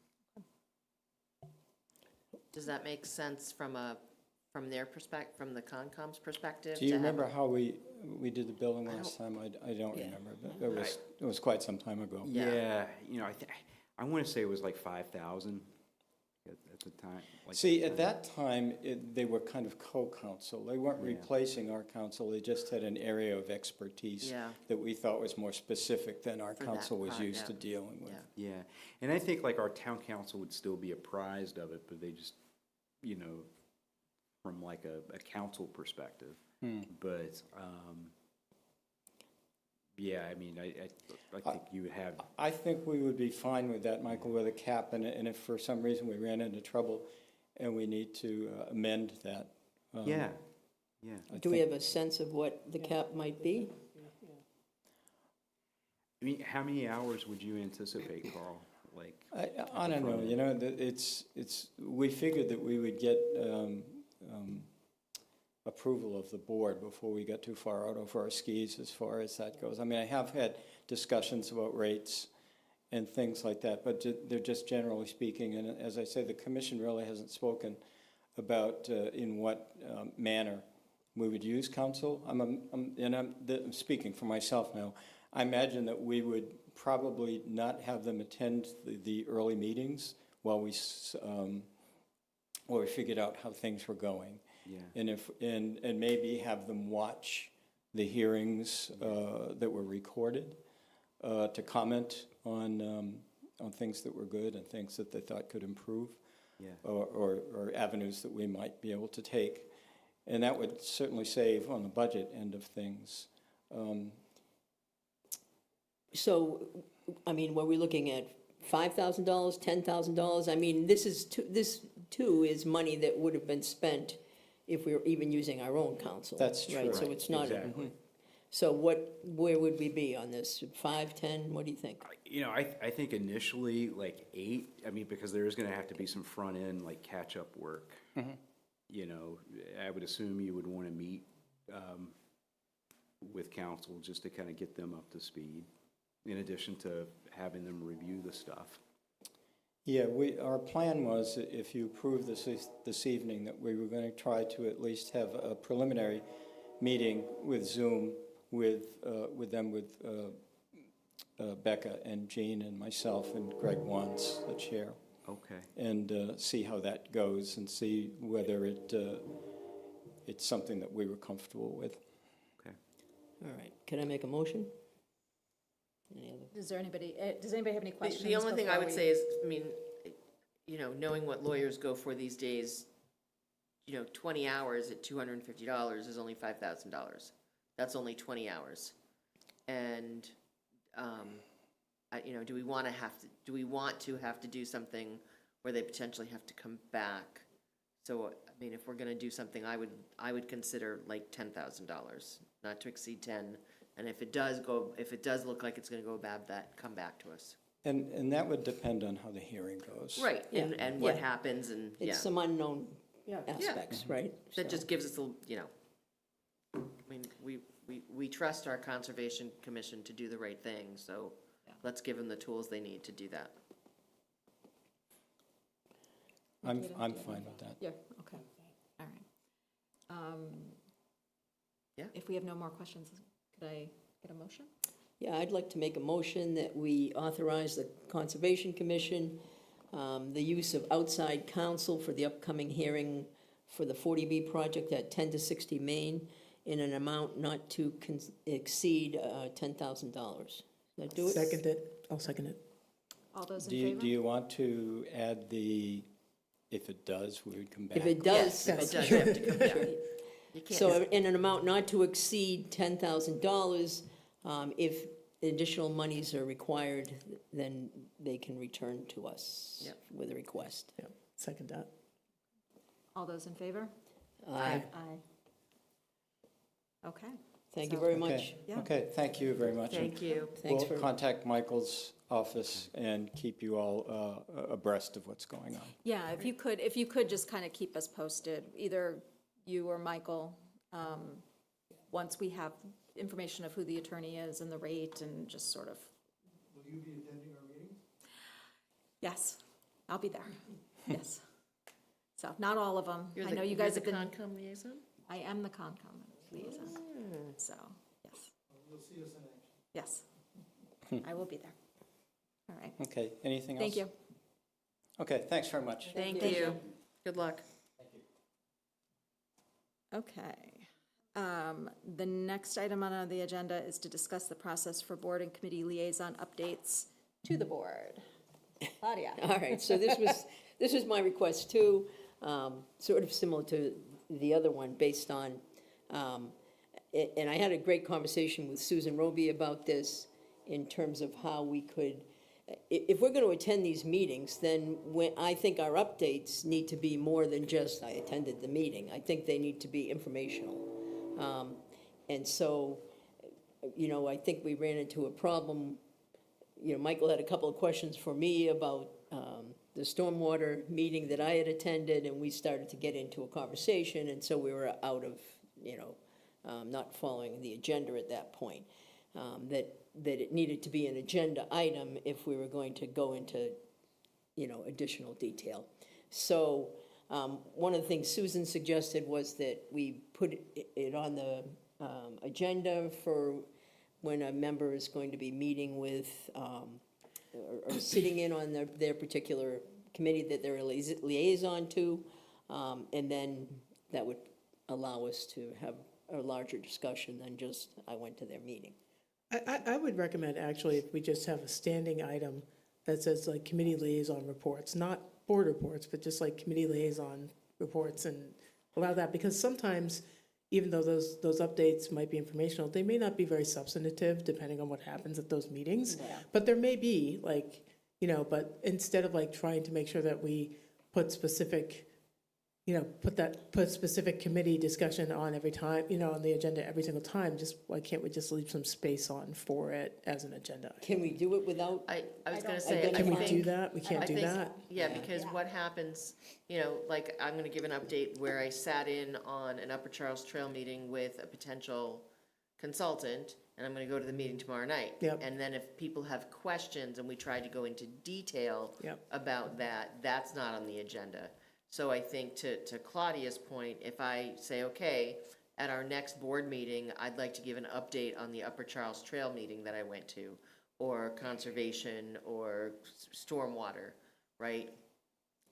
Does that make sense from their perspective, from the Concom's perspective? Do you remember how we did the billing last time? I don't remember, but it was quite some time ago. Yeah, you know, I want to say it was like 5,000 at the time. Like See, at that time, they were kind of co-counsel. They weren't replacing our council. They just had an area of expertise that we thought was more specific than our council was used to dealing with. Yeah, and I think like our town council would still be apprised of it, but they just, you know, from like a council perspective. But, yeah, I mean, I think you would have. I think we would be fine with that, Michael, with a cap, and if for some reason we ran into trouble and we need to amend that. Yeah. Do we have a sense of what the cap might be? I mean, how many hours would you anticipate, Carl? Like, I don't know, you know, we figured that we would get approval of the board before we got too far out over our skis as far as that goes. I mean, I have had discussions about rates and things like that, but they're just generally speaking, and as I say, the commission really hasn't spoken about in what manner we would use council. I'm speaking for myself now. I imagine that we would probably not have them attend the early meetings while we figured out how things were going. Yeah. And maybe have them watch the hearings that were recorded to comment on on things that were good and things that they thought could improve. Yeah. Or avenues that we might be able to take. And that would certainly save on the budget end of things. So, I mean, were we looking at $5,000, $10,000? I mean, this too is money that would have been spent if we were even using our own council. That's Right, true. so it's not. Exactly. So where would we be on this? 5, 10, what do you think? You know, I think initially like 8, I mean, because there is gonna have to be some front end, like catch-up work. You know, I would assume you would wanna meet, with council just to kind of get them up to speed, in addition to having them review the stuff. Yeah, our plan was, that if you approve this evening, that we were going to try to at least have a preliminary meeting with Zoom with Becca and Jean and myself and Greg Wantz, the chair, Okay. and see how that goes and see whether it's something that we were comfortable with. Okay. All right, can I make a motion? Any other? Does anybody have any questions? The only thing I before would we- say is, I mean, you know, knowing what lawyers go for these days, you know, 20 hours at $250 is only $5,000. That's only 20 hours. And, you know, do we want to have to do something where they potentially have to come back? So, I mean, if we're gonna do something, I would consider like $10,000, not to exceed 10. And if it does look like it's gonna go bad, come back to us. And that would depend on how the hearing goes. Right, and what happens, and, yeah. It's some unknown aspects, right? That So- just gives us a, you know, I mean, we trust our Conservation Commission to do the right thing, so let's give them the tools they need to do that. I'm fine with that. Yeah, okay, all right. Yeah. If we have no more questions, could I get a motion? Yeah, I'd like to make a motion that we authorize the Conservation Commission the use of outside counsel for the upcoming hearing for the 40B project at 10 to 60 Main in an amount not to exceed $10,000. Does that do it? Second it, I'll second it. All those in Do favor? you want to add if it does, we would come back? If it does. Yes, if it does, you have to come back. You can't. So in an amount not to exceed $10,000, if additional monies are required, then they can return to us Yep. with a request. Yeah, second that. All those in favor? Aye. Aye. Okay. Thank you So- very Okay. much. Yeah. Okay, thank you very much. Thank you. Thanks We'll for, contact Michael's office and keep you all abreast of what's going on. Yeah, if you could just kind of keep us posted, either you or Michael, once we have information of who the attorney is and the rate and just sort of. Will you be attending our meetings? Yes, I'll be there, yes. So, not all of them. I know you guys have been. You're the Concom liaison? I am the Concom liaison, so, yes. You'll see us in action. Yes, I will be there. All right, Okay, anything else? thank you. Okay, thanks very much. Thank you. Good luck. Okay. The next item on the agenda is to discuss the process for board and committee liaison updates to the board. Claudia. all right, so this was my request too, sort of similar to the other one based on, and I had a great conversation with Susan Roby about this in terms of how we could, if we're going to attend these meetings, then I think our updates need to be more than just, I attended the meeting. I think they need to be informational. And so, you know, I think we ran into a problem. You know, Michael had a couple of questions for me about the stormwater meeting that I had attended, and we started to get into a conversation, and so we were out of, you know, not following the agenda at that point. That it needed to be an agenda item if we were going to go into, you know, additional detail. So one of the things Susan suggested was that we put it on the agenda for when a member is going to be meeting with, or sitting in on their particular committee that they're a liaison to, and then that would allow us to have a larger discussion than just, I went to their meeting. I would recommend, actually, if we just have a standing item that says like committee liaison reports, not board reports, but just like committee liaison reports, and allow that, because sometimes, even though those updates might be informational, they may not be very substantive depending on what happens at those meetings. But there may be, like, you know, but instead of like trying to make sure that we put specific, you know, put specific committee discussion on every time, you know, on the agenda every single time, just why can't we just leave some space on for it as an agenda? Can we do it without? I was gonna say, I Can we think- do that? We can't I do think- that? Yeah, because what happens, you know, like, I'm gonna give an update where I sat in on an Upper Charles Trail meeting with a potential consultant, and I'm gonna go to the meeting tomorrow night. Yep. And then if people have questions and we try to go into detail Yep. about that, that's not on the agenda. So I think to Claudia's point, if I say, okay, at our next board meeting, I'd like to give an update on the Upper Charles Trail meeting that I went to, or conservation, or stormwater, right?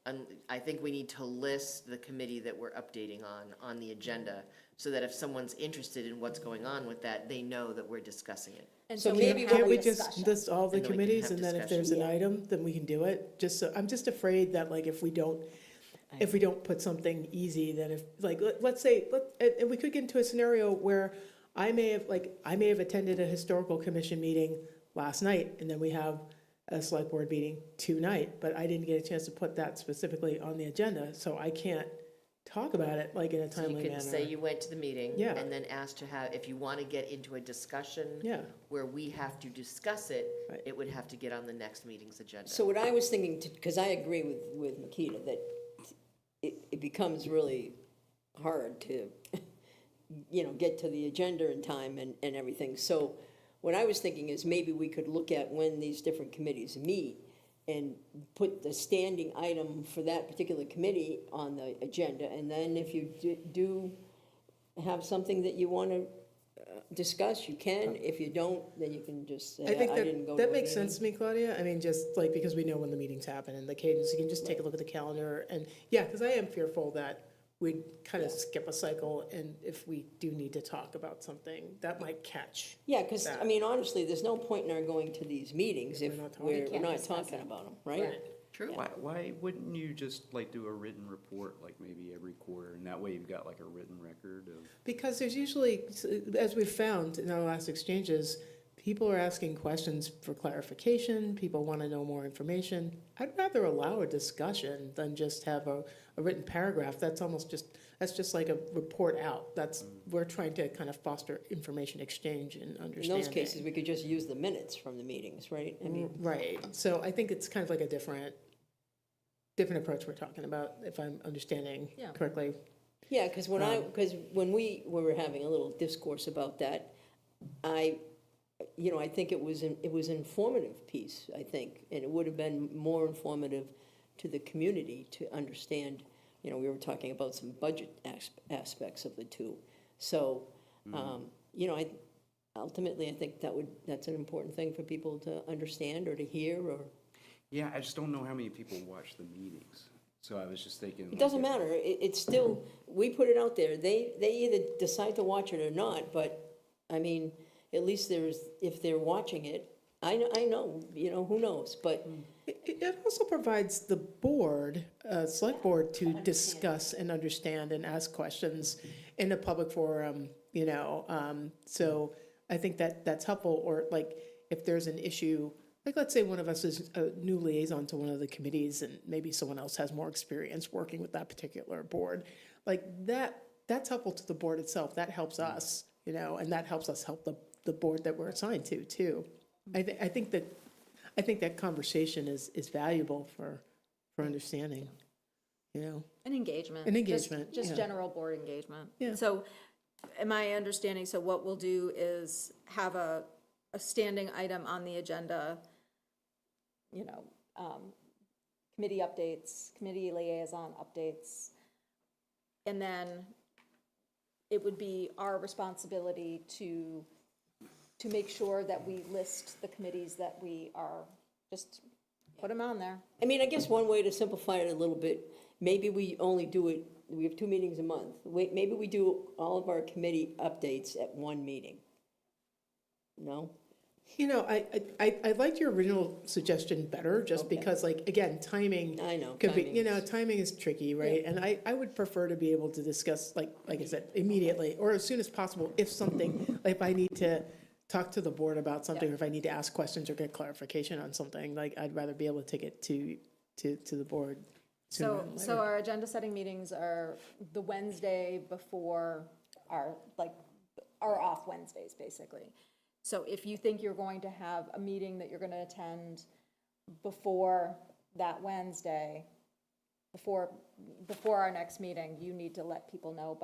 And I think we need to list the committee that we're updating on the agenda, so that if someone's interested in what's going on with that, they know that we're discussing it. And So so maybe maybe what Can't we we just list all the And then we can committees, have and then if discussion. there's an item, then we can do it? Just so, I'm just afraid that like if we don't put something easy, then if, like, let's say, and we could get into a scenario where I may have attended a historical commission meeting last night, and then we have a select board meeting tonight, but I didn't get a chance to put that specifically on the agenda, so I can't talk about it like in a So you timely could manner. say you went to the meeting, Yeah. and then ask to have, if you want to get into a discussion Yeah. where we have to discuss it, Right. it would have to get on the next meeting's agenda. So what I was thinking, because I agree with Makita, that it becomes really hard to, you know, get to the agenda in time and everything. So what I was thinking is maybe we could look at when these different committees meet and put the standing item for that particular committee on the agenda. And then if you do have something that you want to discuss, you can. If you don't, then you can just say, I think didn't go to that a makes meeting." sense to me, Claudia. I mean, just like, because we know when the meetings happen and the cadence, you can just take a look at the calendar. And yeah, because I am fearful that we'd kind of skip a cycle, and if we do need to talk about something, that might catch. Yeah, because, I that. mean, honestly, there's no point in our going to these meetings if We're not talking. we're We not talking about them, right? True. Why wouldn't you just like do a written report, like maybe every quarter, and that way you've got like a written record of? Because there's usually, as we've found in our last exchanges, people are asking questions for clarification, people want to know more information. I'd rather allow a discussion than just have a written paragraph. That's just like a report out. We're trying to kind of foster information exchange and In understanding. those cases, we could just use the minutes from the meetings, right? I mean, Right, so I think it's kind of like a different approach we're talking about, if I'm understanding Yeah. correctly. yeah, because when we were having a little discourse about that, I think it was an informative piece, I think, and it would have been more informative to the community to understand. You know, we were talking about some budget aspects of the two. So, ultimately, I think that's an important thing for people to understand or to hear, or, Yeah, I just don't know how many people watch the meetings. So I was just thinking. it doesn't matter. It's still, we put it out there. They either decide to watch it or not, but, I mean, at least if they're watching it, I know, who knows, but. It also provides the board, select board, to discuss and understand and ask questions in a public forum, so I think that's helpful. Or like, if there's an issue, like, let's say one of us is a new liaison to one of the committees, and maybe someone else has more experience working with that particular board, like that's helpful to the board itself. That helps us, and that helps us help the board that we're assigned to, too. I think that conversation is valuable for understanding, And engagement. And engagement, Just yeah. general board engagement. Yeah. So, am I understanding, so what we'll do is have a standing item on the agenda, committee updates, committee liaison updates, and then it would be our responsibility to make sure that we list the committees that we are, just put them on there. I mean, I guess one way to simplify it a little bit, maybe we only do it, we have 2 meetings a month. Maybe we do all of our committee updates at one meeting. No? You know, I liked your original suggestion better, just Okay. because, like, again, timing. I know, Could be, timing you know, is- timing is tricky, right? And I would prefer to be able to discuss, like I said, immediately, or as soon as possible, if something, like if I need to talk to the board about something, or if I need to ask questions or get clarification on something, like, I'd rather be able to take it to the board sooner So, than so later. our agenda setting meetings are the Wednesday before our, like, our off Wednesdays, basically. So if you think you're going to have a meeting that you're gonna attend before that Wednesday, before our next meeting, you need to let people know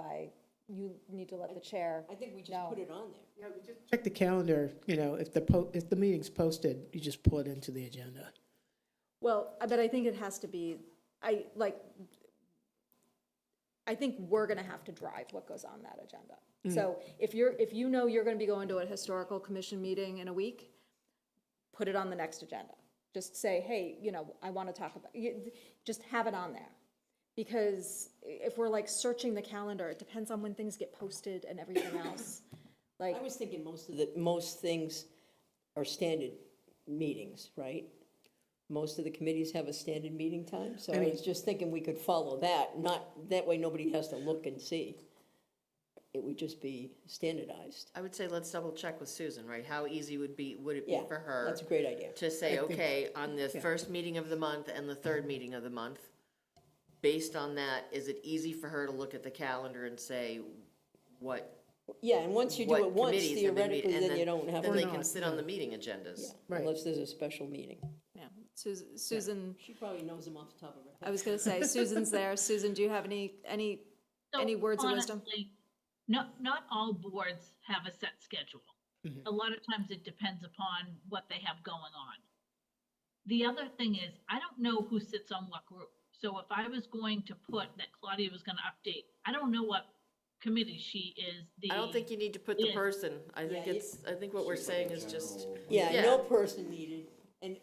you need to let the chair I think we just know. put it on there. Check the calendar, you know, if the meeting's posted, you just pull it into the agenda. Well, but I think it has to be, I think we're gonna have to drive what goes on that agenda. So if you know you're gonna be going to a historical commission meeting in a week, put it on the next agenda. Just say, hey, you know, I wanna talk about, just have it on there. Because if we're like searching the calendar, it depends on when things get posted and everything else. Like, I was thinking most things are standard meetings, right? Most of the committees have a standard meeting time, so I was just thinking we could follow that, that way nobody has to look and see. It would just be standardized. I would say let's double check with Susan, right? How easy would it be Yeah, for her? that's a great idea. To say, okay, on the first meeting of the month and the third meeting of the month, based on that, is it easy for her to look at the calendar and say what Yeah, and once you do what it once, committees have been theoretically, and then you don't have then to. they can sit on the meeting agendas. Right. Unless there's a special meeting. yeah, Susan, She probably knows them off the top of her head. I was gonna say, Susan's there. Susan, do you have any So words of wisdom? honestly, not all boards have a set schedule. A lot of times it depends upon what they have going on. The other thing is, I don't know who sits on what group. So if I was going to put that Claudia was gonna update, I don't know what committee she is the. I don't think you need to put the Yeah. person. I think Yeah, I think what we're saying is just, Yeah, Yeah. no person needed, and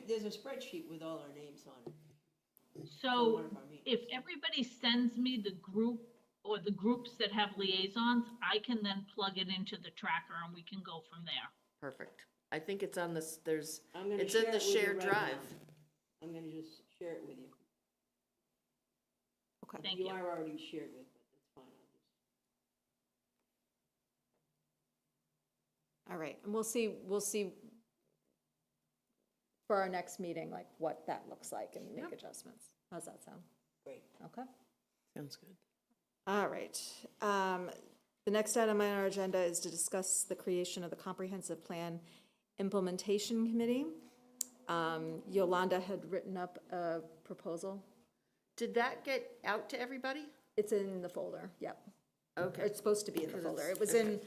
there's a spreadsheet with all our names on it. So one of our meetings. if everybody sends me the group or the groups that have liaisons, I can then plug it into the tracker and we can go from there. perfect. I think it's on this, I'm gonna it's in share the it with you shared right drive. now. I'm gonna just share it with you. Okay. Thank You you. are already shared with, but that's fine. All right, and we'll see for our next meeting, like what that looks like and make adjustments. How's that sound? Great. Okay. Sounds good. All right. The next item on our agenda is to discuss the creation of the Comprehensive Plan Implementation Committee. Yolanda had written up a proposal. Did that get out to everybody? It's in the folder, yep. Okay. It's supposed to be in the folder. it's-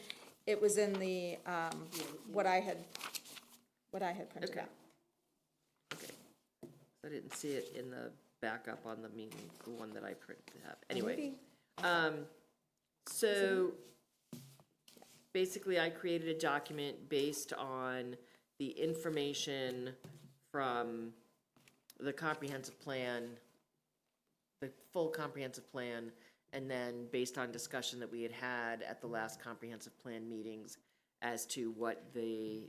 It was in the, what I had printed Okay. out. Okay. I didn't see it in the backup on the meeting, the one that I printed up. Anyway, so basically I created a document based on the information from the comprehensive plan, the full comprehensive plan, and then based on discussion that we had had at the last comprehensive plan meetings as to what the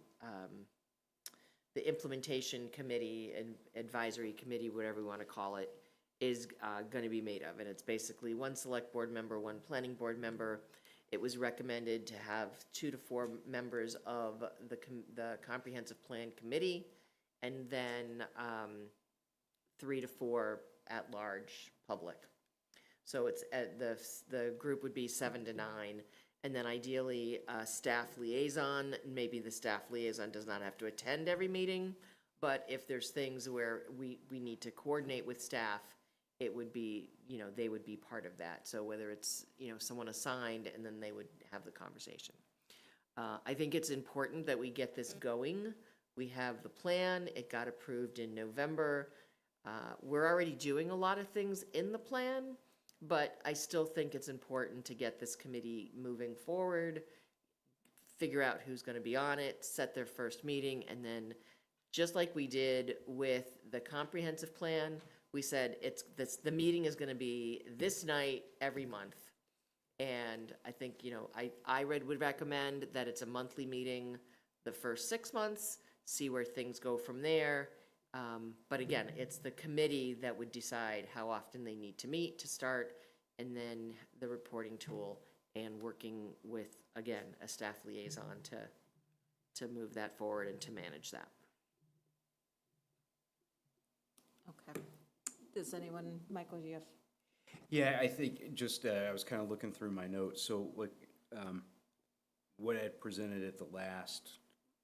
implementation committee and advisory committee, whatever we want to call it, is going to be made of. And it's basically one select board member, one planning board member. It was recommended to have 2 to 4 members of the comprehensive plan committee, and then 3 to 4 at-large public. So it's the group would be 7 to 9, and then ideally a staff liaison. Maybe the staff liaison does not have to attend every meeting, but if there's things where we need to coordinate with staff, it would be, they would be part of that. So whether it's, someone assigned, and then they would have the conversation. I think it's important that we get this going. We have the plan. It got approved in November. We're already doing a lot of things in the plan, but I still think it's important to get this committee moving forward, figure out who's going to be on it, set their first meeting, and then just like we did with the comprehensive plan, we said the meeting is going to be this night every month. And I think, I would recommend that it's a monthly meeting the first 6 months, see where things go from there. But again, it's the committee that would decide how often they need to meet to start, and then the reporting tool, and working with, again, a staff liaison to move that forward and to manage that. Okay. Does anyone, Michael, do you have? Yeah, I think just, I was kind of looking through my notes, so like, what I had presented at the last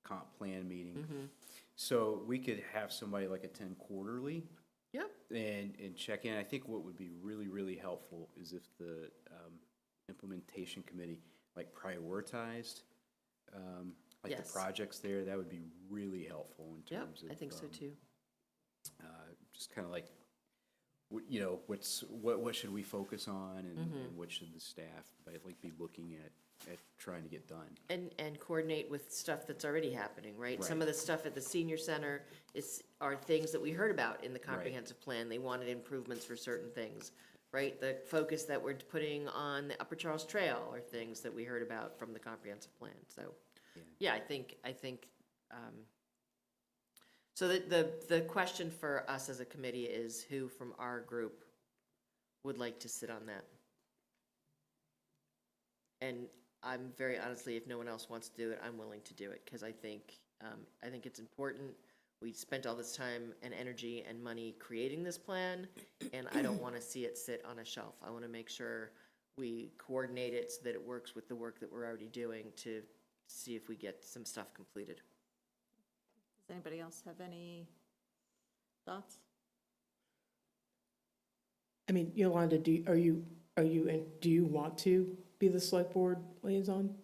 comp plan meeting. So we could have somebody like attend quarterly. Yep. And check in. I think what would be really, really helpful is if the implementation committee like prioritized like Yes. the projects there. That would be really helpful in Yep, terms of. I think so too. Just kind of like, you know, what should we focus on, and what should the staff like be looking at trying to get done. And coordinate with stuff that's already happening, right? Some Right. of the stuff at the senior center are things that we heard about in the comprehensive plan. They wanted improvements for certain things, right? The focus that we're putting on the Upper Charles Trail are things that we heard about from the comprehensive plan. So, yeah, I think, so the question for us as a committee is who from our group would like to sit on that? And I'm very honestly, if no one else wants to do it, I'm willing to do it, because I think it's important. We spent all this time and energy and money creating this plan, and I don't want to see it sit on a shelf. I want to make sure we coordinate it so that it works with the work that we're already doing to see if we get some stuff completed. Does anybody else have any thoughts? I mean, Yolanda, do you want to be the select board liaison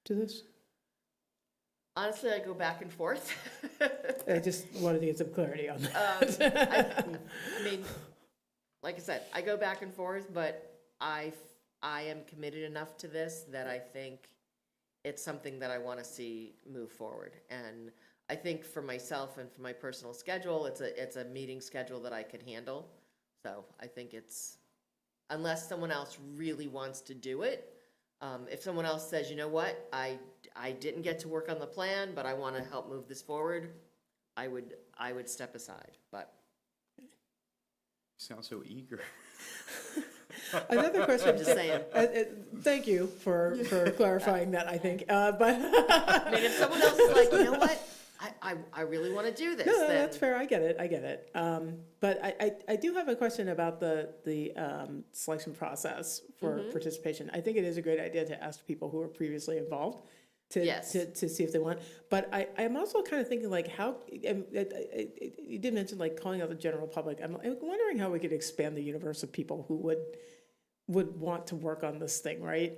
to this? Honestly, I go back and forth. I just wanted to get some clarity on that. I mean, like I said, I go back and forth, but I am committed enough to this that I think it's something that I want to see move forward. And I think for myself and for my personal schedule, it's a meeting schedule that I could handle. So I think it's, unless someone else really wants to do it, if someone else says, you know what, I didn't get to work on the plan, but I want to help move this forward, I would step aside, but. You sound so eager. Another question. I'm just saying. Thank you for clarifying that, I think, but. I mean, if someone else is like, you know what, I really want to do this, No, then. that's fair, I get it. But I do have a question about the selection process for participation. I think it is a great idea to ask people who were previously involved to see if they want. But I'm also kind of thinking like how, you did mention like calling out the general public. I'm wondering how we could expand the universe of people who would want to work on this thing, right?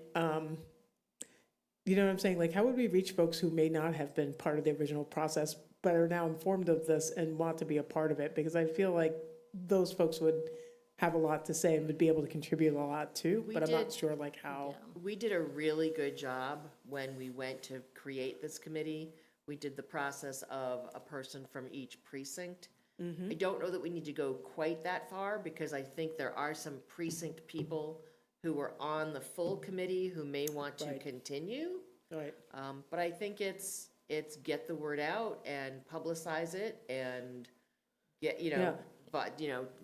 You know what I'm saying? Like, how would we reach folks who may not have been part of the original process, but are now informed of this and want to be a part of it? Because I feel like those folks would have a lot to say and would be able to contribute a lot too, but I'm not sure like how. We did a really good job when we went to create this committee. We did the process of a person from each precinct. I don't know that we need to go quite that far, because I think there are some precinct people who were on the full committee who may want to continue. Right. But I think it's get the word out and publicize it and get,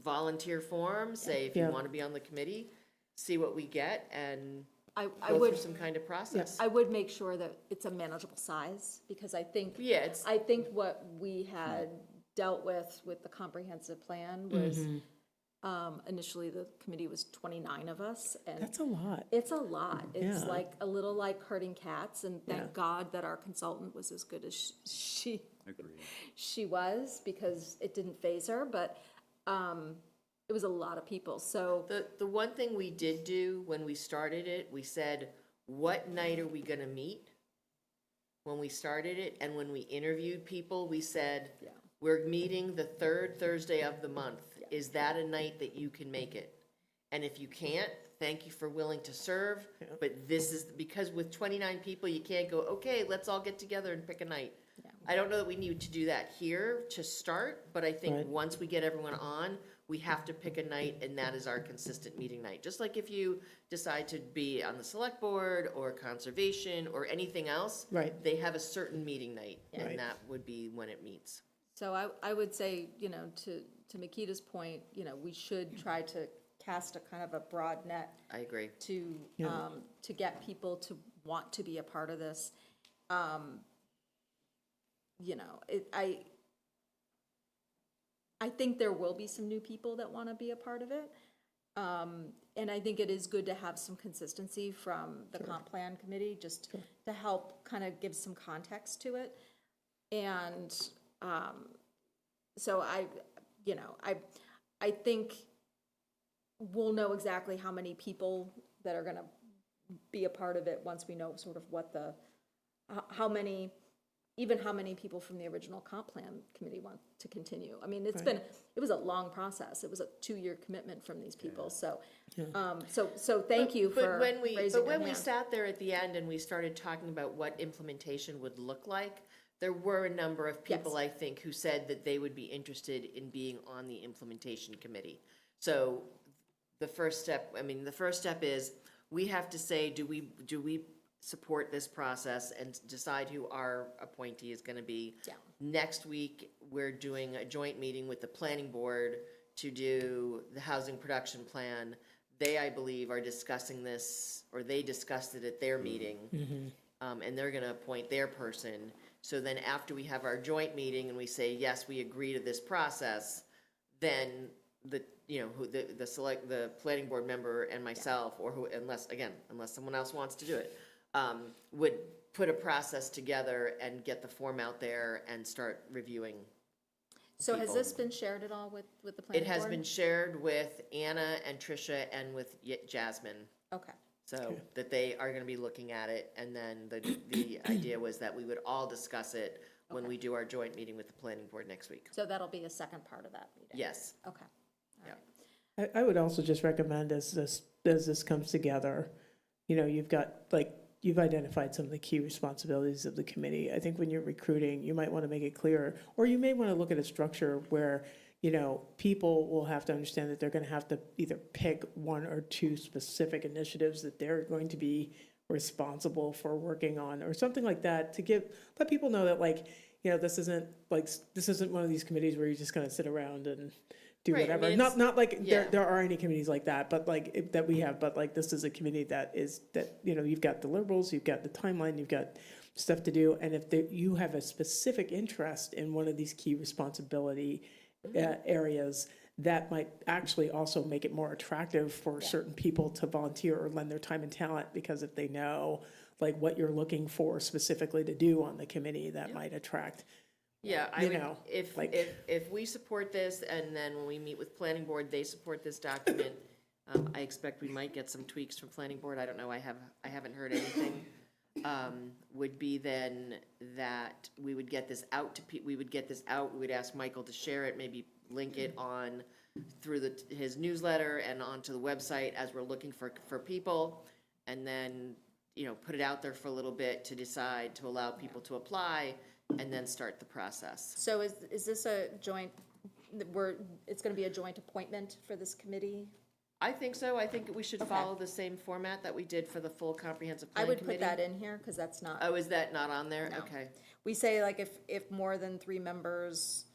volunteer forms, say if you want to be on the committee, see what we get and go through some kind of process. I would make sure that it's a manageable size, because I think, I think what we had dealt with the comprehensive plan was, initially the committee was 29 of us, and That's a lot. it's a lot. It's Yeah. like a little like herding cats, and thank God that our consultant was as good as she was, because it didn't faze her, but it was a lot of people. So The one thing we did do when we started it, we said, what night are we gonna meet? When we started it, and when we interviewed people, we said, we're meeting the third Thursday of the month. Is that a night that you can make it? And if you can't, thank you for willing to serve, but this is, because with 29 people, you can't go, okay, let's all get together and pick a night. I don't know that we need to do that here to start, but I think once we get everyone on, we have to pick a night, and that is our consistent meeting night. Just like if you decide to be on the select board or conservation or anything else. Right. They have a certain meeting night, Right. and that would be when it meets. So I would say, to Makita's point, we should try to cast a kind of a broad net I agree. to get people to want to be a part of this. I think there will be some new people that want to be a part of it. And I think it is good to have some consistency from the comp plan committee, just to help kind of give some context to it. And so I think we'll know exactly how many people that are gonna be a part of it once we know sort of what how many people from the original comp plan committee want to continue. I mean, it was a long process. It was a 2-year commitment from these people, so thank you for raising your But when we hand. sat there at the end and we started talking about what implementation would look like, there were a number of people, Yes. I think, who said that they would be interested in being on the implementation committee. So the first step is, we have to say, do we support this process and decide who our appointee is gonna be? Yeah. Next week, we're doing a joint meeting with the planning board to do the housing production plan. They, I believe, are discussing this, or they discussed it at their meeting. And they're gonna appoint their person. So then after we have our joint meeting and we say, yes, we agree to this process, then the planning board member and myself, or who, unless someone else wants to do it, would put a process together and get the form out there and start reviewing. So has people. this been shared at all with the planning It board? has been shared with Anna and Tricia and with Jasmine. Okay. So that they are gonna be looking at it, and then the idea was that we would all discuss it when we do our joint meeting with the planning board next week. So that'll be a second part of that meeting? Yes. Okay. Yeah. I would also just recommend as this comes together, you've identified some of the key responsibilities of the committee. I think when you're recruiting, you might want to make it clear, or you may want to look at a structure where, people will have to understand that they're going to have to either pick 1 or 2 specific initiatives that they're going to be responsible for working on, or something like that, to let people know that, this isn't one of these committees where you're just going to sit around and do Right, I whatever. mean, Not like yeah. there are any committees like that, but that we have, but this is a committee that you've got deliverables, you've got the timeline, you've got stuff to do, and if you have a specific interest in one of these key responsibility areas, that might actually also make it more attractive for certain people to volunteer or lend their time and talent, because if they know what you're looking for specifically to do on the committee, that might attract. Yeah, if we support this, and then when we meet with planning board, they support this document, I expect we might get some tweaks from planning board. I don't know, I haven't heard anything. Would be then that we would get this out we would ask Michael to share it, maybe link it on through his newsletter and onto the website as we're looking for people, and then, put it out there for a little bit to decide to allow people to apply, and then start the process. So is this a joint, it's gonna be a joint appointment for this committee? I think so. I think we should follow the same format that we did for the full comprehensive I plan would committee. put that in here, because that's not, Oh, is that not on there? No. Okay. we say if more than 3 members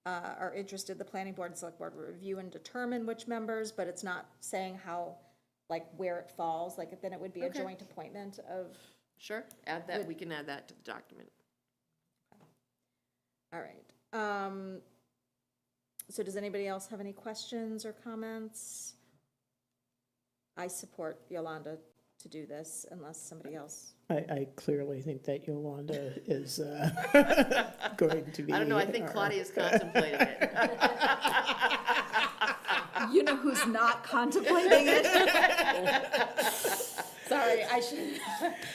are interested, the planning board and select board will review and determine which members, but it's not saying how, where it falls, then it would be a Okay. joint appointment of, Sure, add that, we can add that to the document. all right. So does anybody else have any questions or comments? I support Yolanda to do this unless somebody else. I clearly think that Yolanda is going to be. I don't know, I think Claudia's contemplating it. You know who's not contemplating it? Sorry, I should.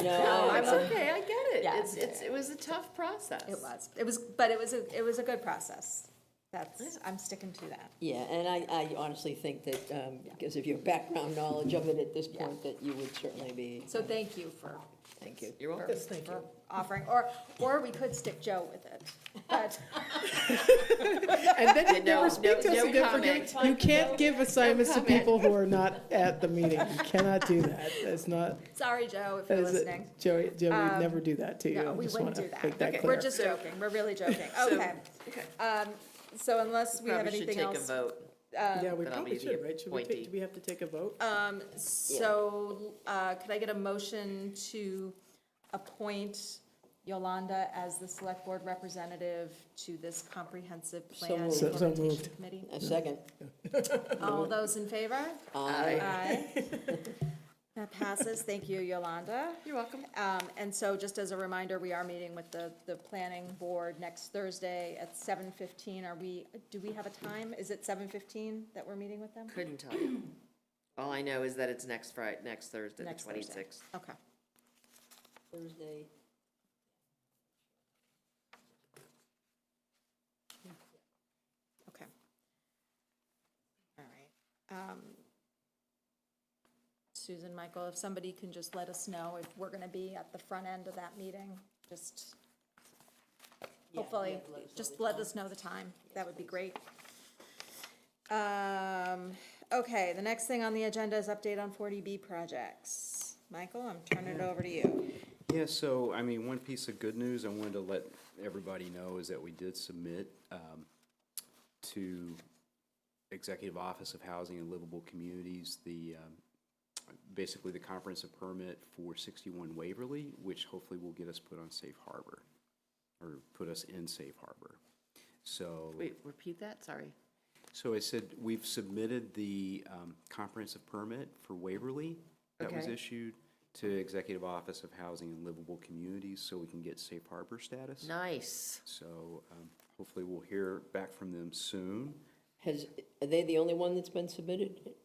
No, It's okay, I get it. Yeah. It was a tough process. It was, but it was a good process. I'm sticking to that. Yeah, and I honestly think that, because of your background knowledge of it at this point, that you would certainly be, So thank you for thank you. You're welcome. Yes, thank you. offering, or we could stick Joe with it. But And then you No, never speak to us no again. comment. You can't give assignments to comment. people who are not at the meeting. You cannot do that. That's not, sorry, Joe, if that you're is, listening. Joe, we'd never do that to you. No, I we just wouldn't wanna do make that. that We're clear. just joking. We're really joking. Okay. So unless we have Probably should anything take a else. vote. Yeah, we But I'll probably be the should, right? Should we appointee. do we have to take a vote? So, could I get a motion to appoint Yolanda as the select board representative to this comprehensive plan moved. So implementation moved. committee? A second. All those in favor? Aye. Aye. That passes. Thank you, Yolanda. You're welcome. And so just as a reminder, we are meeting with the planning board next Thursday at 7:15. Do we have a time? Is it 7:15 that we're meeting with them? Couldn't tell you. All I know is that it's next Thursday, the Next Thursday. 26th. Okay. Thursday. Okay. All right. Susan, Michael, if somebody can just let us know if we're gonna be at the front end of that meeting, just hopefully, just let us know the time. That would be great. Okay, the next thing on the agenda is update on 40B projects. Michael, I'm turning it over to you. Yeah, so, I mean, one piece of good news I wanted to let everybody know is that we did submit to Executive Office of Housing and Livable Communities basically the comprehensive permit for 61 Waverly, which hopefully will get us put on safe harbor, or put us in safe harbor. So. Wait, repeat that? Sorry. So I said, we've submitted the comprehensive permit for Waverly that was Okay. issued to Executive Office of Housing and Livable Communities so we can get safe harbor status. Nice. So hopefully we'll hear back from them soon. Are they the only one that's been submitted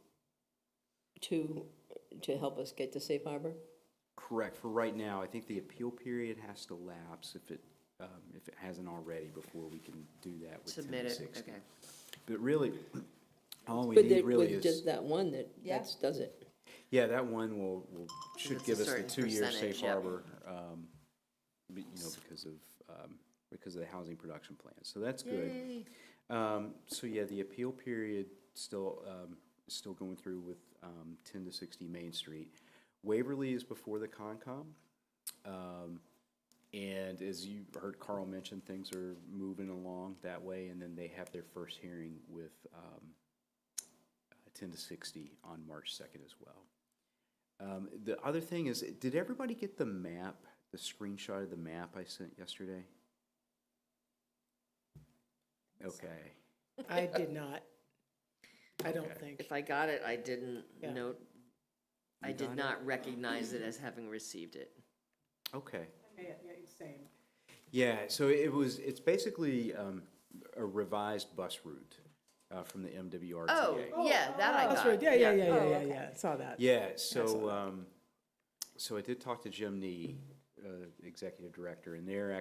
to help us get to safe harbor? Correct, for right now. I think the appeal period has to lapse if it hasn't already before we can do that with Submit it, 1060. okay. But really, all we But need really with just is, that one Yeah. does it. yeah, that one should it's a give us the certain 2-year safe percentage, yep. harbor, because of the housing production plan. So that's good. Yay. So yeah, the appeal period still going through with 10 to 60 Main Street. Waverly is before the Concom. And as you heard Carl mention, things are moving along that way, and then they have their first hearing with 10 to 60 on March 2nd as well. The other thing is, did everybody get the map, the screenshot of the map I sent yesterday? Okay. I did not. I don't Okay. think. If I got it, I didn't Yeah. note, I You did got it? not recognize it as having received it. Okay. Yeah, same. Yeah, so it's basically a revised bus route from the MWRTA. Oh, yeah, that I That's got. right, yeah, I saw that. Yeah, I saw so I did talk to Jim Nee, Executive Director, and they're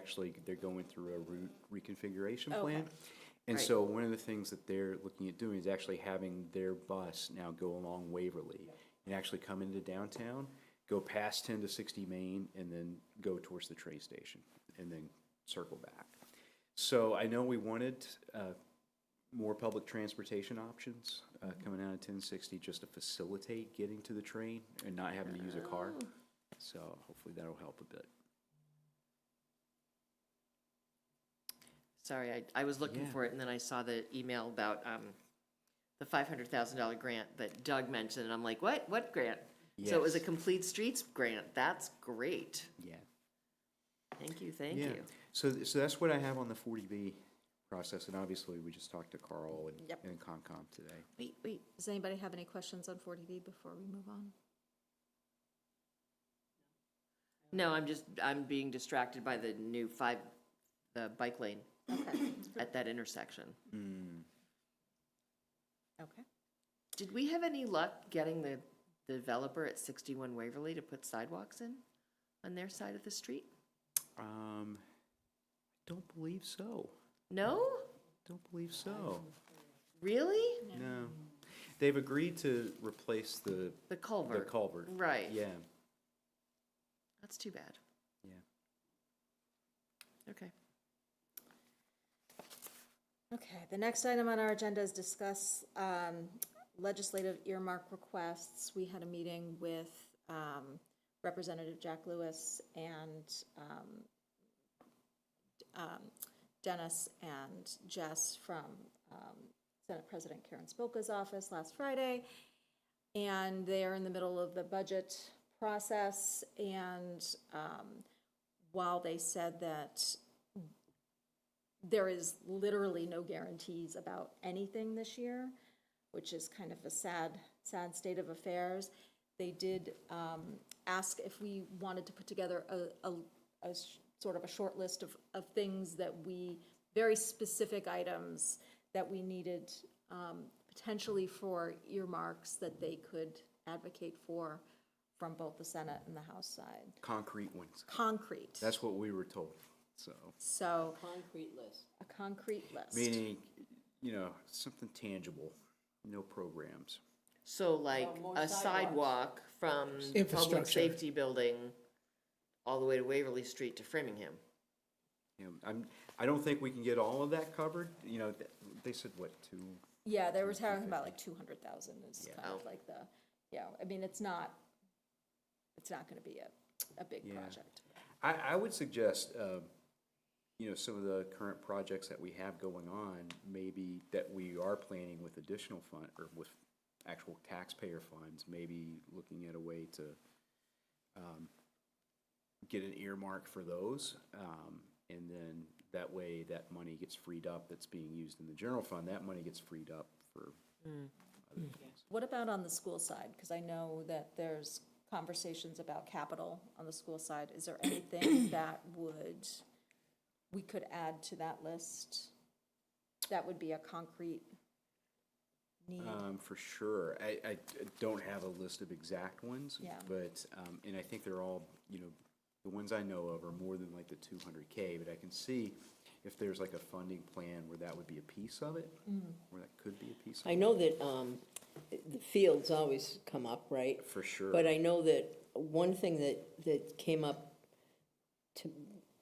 going through a route reconfiguration plan. And Right. so one of the things that they're looking at doing is actually having their bus now go along Waverly and actually come into downtown, go past 10 to 60 Main, and then go towards the train station, and then circle back. So I know we wanted more public transportation options coming out of 1060 just to facilitate getting to the train and not having to use a car. So hopefully that'll help a bit. Sorry, I was looking Yeah. for it, and then I saw the email about the $500,000 grant that Doug mentioned, and I'm like, what? What grant? So it was a Yes. complete streets grant. That's great. Yeah. Thank you, thank Yeah. you. So that's what I have on the 40B process, and obviously we just talked to Carl Yep. and Concom today. Wait. Does anybody have any questions on 40B before we move on? No, I'm being distracted by the new the bike lane Okay, at that intersection. okay. Did we have any luck getting the developer at 61 Waverly to put sidewalks in on their side of the street? Don't believe so. No? don't believe so. Really? No. They've agreed to replace the The culvert. culvert. Right. Yeah, That's too bad. yeah. Okay. Okay, the next item on our agenda is discuss legislative earmark requests. We had a meeting with Representative Jack Lewis and Dennis and Jess from Senate President Karen Spilka's office last Friday. And they are in the middle of the budget process. And while they said that there is literally no guarantees about anything this year, which is kind of a sad state of affairs, they did ask if we wanted to put together a sort of a short list of things that very specific items that we needed potentially for earmarks that they could advocate for from both the Senate and the House side. Concrete ones. Concrete. That's what we were told, so. So, Concrete list. a concrete list. Meaning, something tangible, no programs. So like more a sidewalk from Public Infrastructure. Safety Building all the way to Waverly Street to Framingham. I don't think we can get all of that covered, they said, what, 2? Yeah, they were talking about like 200,000 is Yeah. kind of like I mean, it's not gonna be a big Yeah. project. I would suggest, some of the current projects that we have going on, maybe that we are planning with additional fund, or with actual taxpayer funds, maybe looking at a way to get an earmark for those, and then that way that money gets freed up that's being used in the general fund, that money gets freed up for other things. What about on the school side? Because I know that there's conversations about capital on the school side. Is there anything that we could add to that list? That would be a concrete need? For sure. I don't have a list of exact ones. Yeah. But, and I think they're all, the ones I know of are more than like the 200K, but I can see if there's like a funding plan where that would be a piece of it, where that could be a piece of it. I know that the fields always come up, right? For sure. But I know that one thing that came up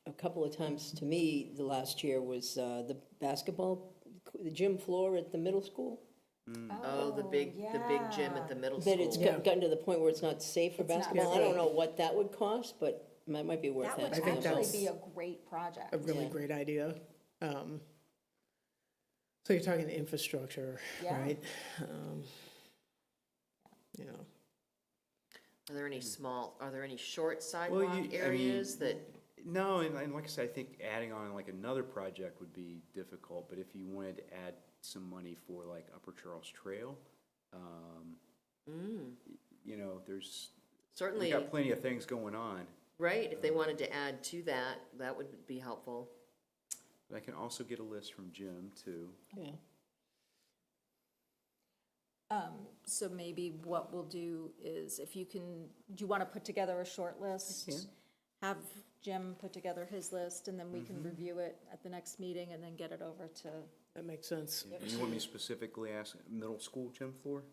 a couple of times to me the last year was the gym floor at the middle school. Oh, the big gym at the middle school. That it's gotten to the point where it's not safe for It's not basketball. I don't safe. know what that would cost, but that might be worth That would asking. think actually that's- be a great project. A really Yeah. great idea. So you're talking infrastructure, Yeah. right? Are there any short sidewalk areas that, No, and like I said, I think adding on like another project would be difficult, but if you wanted to add some money for like Upper Charles Trail, there's, we certainly, got plenty of things going on. right, if they wanted to add to that, that would be helpful. But I can also get a list from Jim too. Yeah. So maybe what we'll do is do you want to put together a short list? Have Jim put together his list, and then we can review it at the next meeting and then get it over to, That makes sense. You want me to specifically ask middle school gym floor?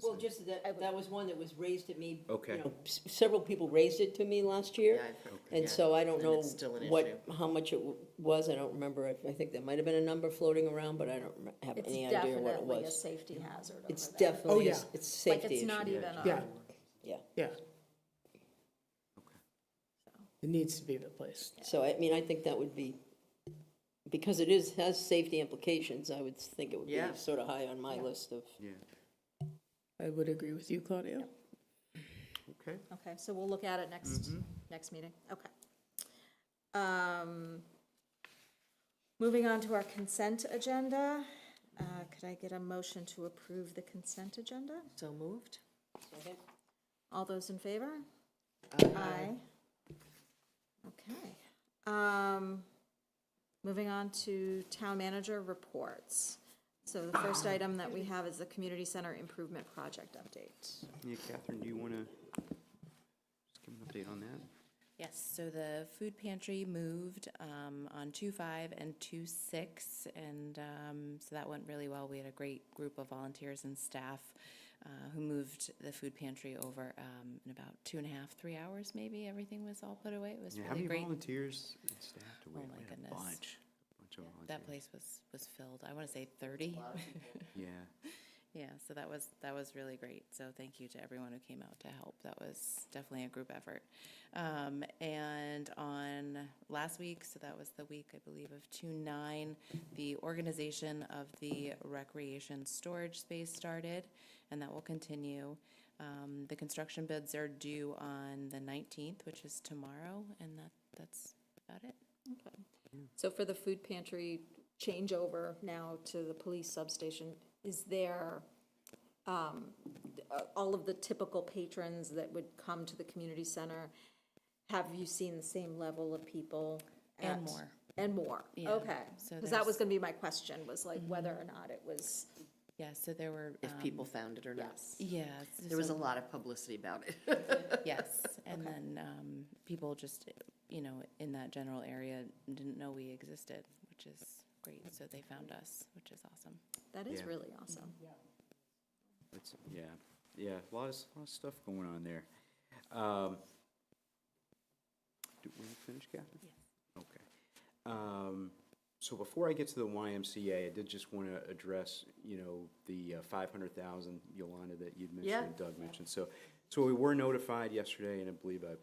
Well, just that was one that was raised at me. Okay. Several people raised it to me last year. Yeah, And so I don't And know it's still an issue. how much it was. I don't remember. I think there might have been a number floating around, but I don't have it's any idea what it definitely a was. safety hazard over It's there. definitely, yeah. it's Like, safety it's not issue. even Yeah, Yeah. it needs to be replaced. So, I think that would be, because it has safety implications, I would think it would be Yeah. sort of high on my list of. Yeah, I would agree with you, Claudia. okay. Okay, so we'll look at it next meeting, okay. Moving on to our consent agenda, could I get a motion to approve the consent agenda? So moved? All those in favor? Aye. Okay. Moving on to town manager reports. So the first item that we have is the community center improvement project update. Yeah, Catherine, do you want to just give an update on that? Yes, so the food pantry moved on 2/5 and 2/6, and so that went really well. We had a great group of volunteers and staff who moved the food pantry over in about 2.5, 3 hours, maybe. Everything was all put away. It was Yeah, how really many great. volunteers and staff do we Oh have? my We had a goodness. bunch of volunteers. That place was filled. I want to say 30. Yeah. Yeah, so that was really great. So thank you to everyone who came out to help. That was definitely a group effort. And on last week, so that was the week, I believe, of 2/9, the organization of the recreation storage space started, and that will continue. The construction bids are due on the 19th, which is tomorrow, and that's about it. So for the food pantry changeover now to the police substation, is there all of the typical patrons that would come to the community center? Have you seen the same level of people? And more. And more, Yeah, okay. so Because that was there's- gonna be my question, was like whether or not it was, Yeah, so there were. If people found it or not. yes. Yeah. There was so- a lot of publicity about it. Yes, and then people just, in that general area didn't know we existed, which is great. So they found us, which is awesome. That is Yeah. really awesome. Yeah, a lot of stuff going on there. Did we finish, Catherine? Yes. Okay. So before I get to the YMCA, I did just want to address, the 500,000, Yolanda, that you'd mentioned Yeah. and Doug mentioned. So we were notified yesterday, and I believe I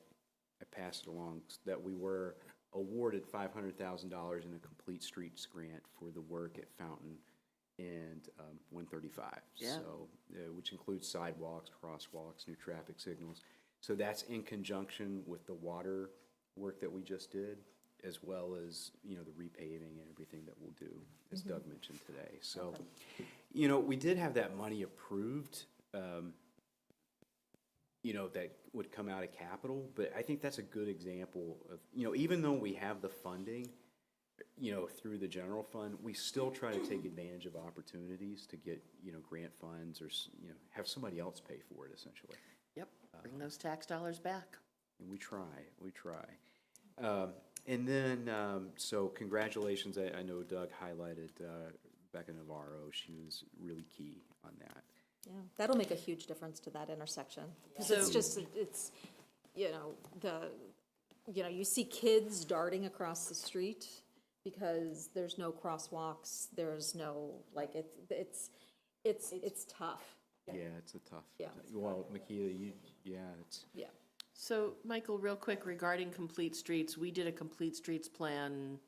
passed it along, that we were awarded $500,000 in a complete streets grant for the work at Fountain and 135. Yeah. So, which includes sidewalks, crosswalks, new traffic signals. So that's in conjunction with the water work that we just did, as well as, the repaving and everything that we'll do, as Doug mentioned today. So, we did have that money approved, that would come out of capital, but I think that's a good example of, even though we have the funding, through the general fund, we still try to take advantage of opportunities to get, grant funds or, have somebody else pay for it, essentially. Yep, bring those tax dollars back. And we try. And then, so congratulations, I know Doug highlighted Becca Navarro. She was really key on that. Yeah, that'll make a huge difference to that intersection. Because it's just, it's, you see kids darting across the street because there's no crosswalks, there's no, like, it's tough. Yeah, it's a tough. Yeah. Well, Makila, it's. Yeah. So, Michael, real quick, regarding complete streets, we did a complete streets plan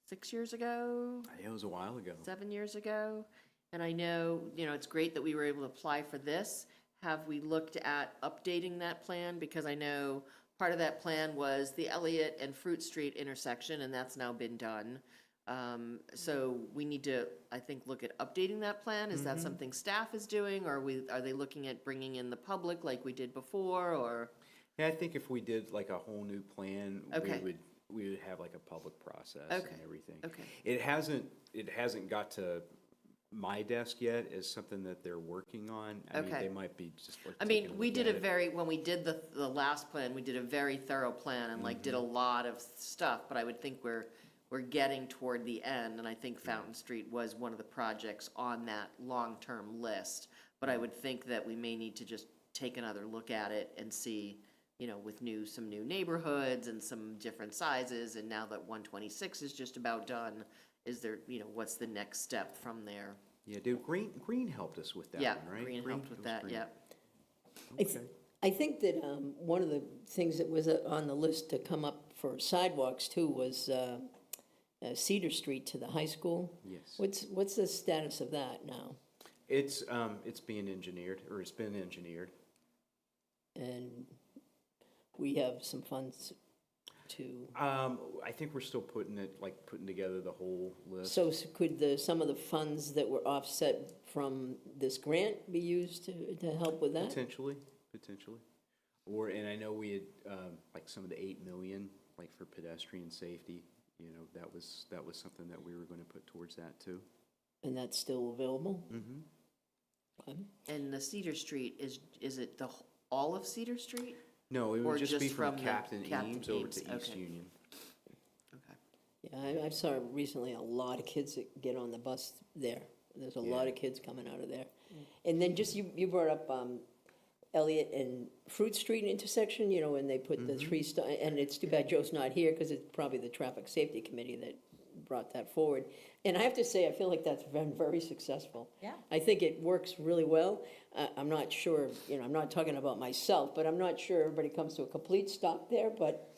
6 years ago, It was a while ago. 7 years ago. And I know, it's great that we were able to apply for this. Have we looked at updating that plan? Because I know part of that plan was the Elliott and Fruit Street intersection, and that's now been done. So we need to, I think, look at updating that plan. Is that something staff is doing, or are they looking at bringing in the public like we did before, or? Yeah, I think if we did like a whole new plan, Okay. we would have like a public process Okay. and everything. Okay. It hasn't got to my desk yet as something that they're working on. I mean, Okay. they might be just like. I taking mean, a we look did at a it. very, when we did the last plan, we did a very thorough plan and like did a lot of stuff, but I would think we're getting toward the end, and I think Fountain Street was one of the projects on that long-term list. But I would think that we may need to just take another look at it and see, with some new neighborhoods and some different sizes, and now that 126 is just about done, is there, what's the next step from there? Yeah, dude, Green helped us with that Yeah, one, right? Green helped it with was that, Green. yeah. I think that one of the things that was on the list to come up for sidewalks too was Cedar Street to the high school. Yes. What's the status of that now? It's being engineered, or it's been engineered. And we have some funds to, I think we're still putting together the whole list. so could some of the funds that were offset from this grant be used to help with that? Potentially. And I know we had, like some of the 8 million, like for pedestrian safety, that was something that we were gonna put towards that too. And that's still available? Mm-hmm. Okay. And the Cedar Street, is it all of Cedar Street? No, it Or would just be just from from the Captain Captain Eames over Eames, to East okay. Union. Okay. Yeah, I saw recently a lot of kids that get on the bus there. There's a lot of kids coming out of there. And then just, you brought up Elliott and Fruit Street intersection, you know, when they put the and it's too bad Joe's not here, because it's probably the Traffic Safety Committee that brought that forward. And I have to say, I feel like that's been very successful. Yeah. I think it works really well. I'm not sure, you know, I'm not talking about myself, but I'm not sure everybody comes to a complete stop there, but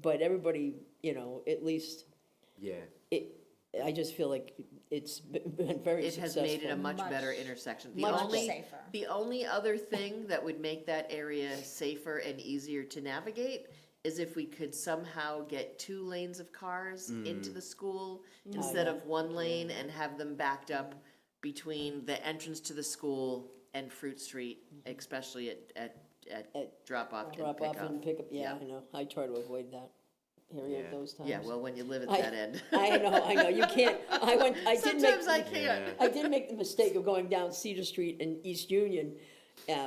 everybody, you know, at least, Yeah. I just feel like it's been very It has successful. made it a much better intersection. Much safer. The only other thing that would make that area safer and easier to navigate is if we could somehow get 2 lanes of cars into the school instead of 1 lane, and have them backed up between the entrance to the school and Fruit Street, especially at drop-off and Drop off pickup. and pick up, yeah, I know, I try to avoid that area at those times. Yeah, well, when you live at I- that end. I know, you can't, Sometimes I can't. I did make the mistake of going down Cedar Street in East Union,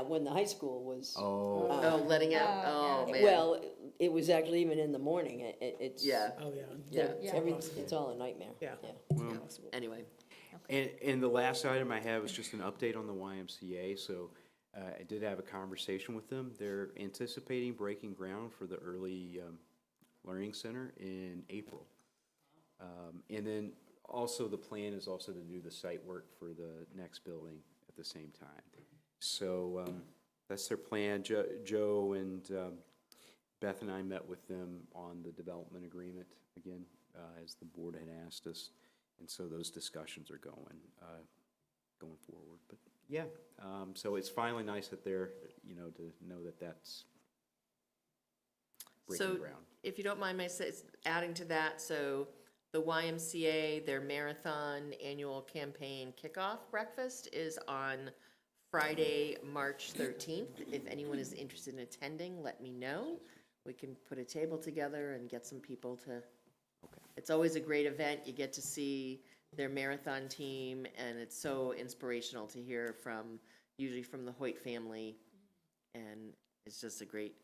when the high school was. Oh, letting out, oh, man. Well, it was actually even in the morning, it's. Yeah, Oh, yeah. yeah, It's all a nightmare. Yeah. anyway. And the last item I have is just an update on the YMCA. So I did have a conversation with them. They're anticipating breaking ground for the early learning center in April. And then also the plan is also to do the site work for the next building at the same time. So that's their plan. Joe and Beth and I met with them on the development agreement again, as the board had asked us. And so those discussions are going forward. But yeah, so it's finally nice that they're, you know, to know that that's breaking So, ground. if you don't mind my adding to that, so the YMCA, their marathon annual campaign kickoff breakfast is on Friday, March 13th. If anyone is interested in attending, let me know. We can put a table together and get some people to. It's always a great event. You get to see their marathon team, and it's so inspirational to hear usually from the Hoyt family, and it's just a great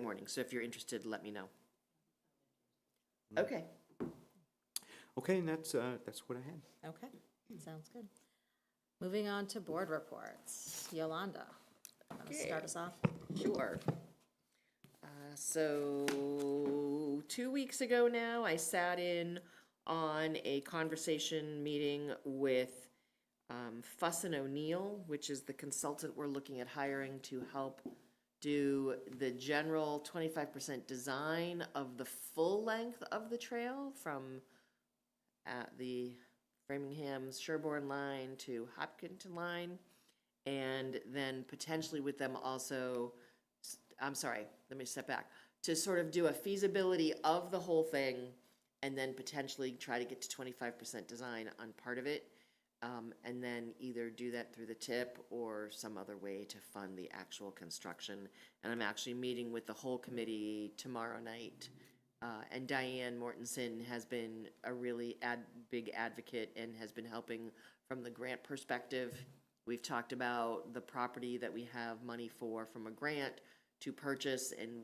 morning. So if you're interested, let me know. Okay. Okay, and that's what I had. Okay, sounds good. Moving on to board reports. Yolanda, want to start us off? Sure. So 2 weeks ago now, I sat in on a conversation meeting with Fuss & O'Neill, which is the consultant we're looking at hiring to help do the general 25% design of the full length of the trail from the Framingham-Sherborne line to Hopkinton line, and then potentially with them also, I'm sorry, let me step back, to sort of do a feasibility of the whole thing, and then potentially try to get to 25% design on part of it, and then either do that through the tip or some other way to fund the actual construction. And I'm actually meeting with the whole committee tomorrow night. And Diane Mortensen has been a really big advocate and has been helping from the grant perspective. We've talked about the property that we have money for from a grant to purchase and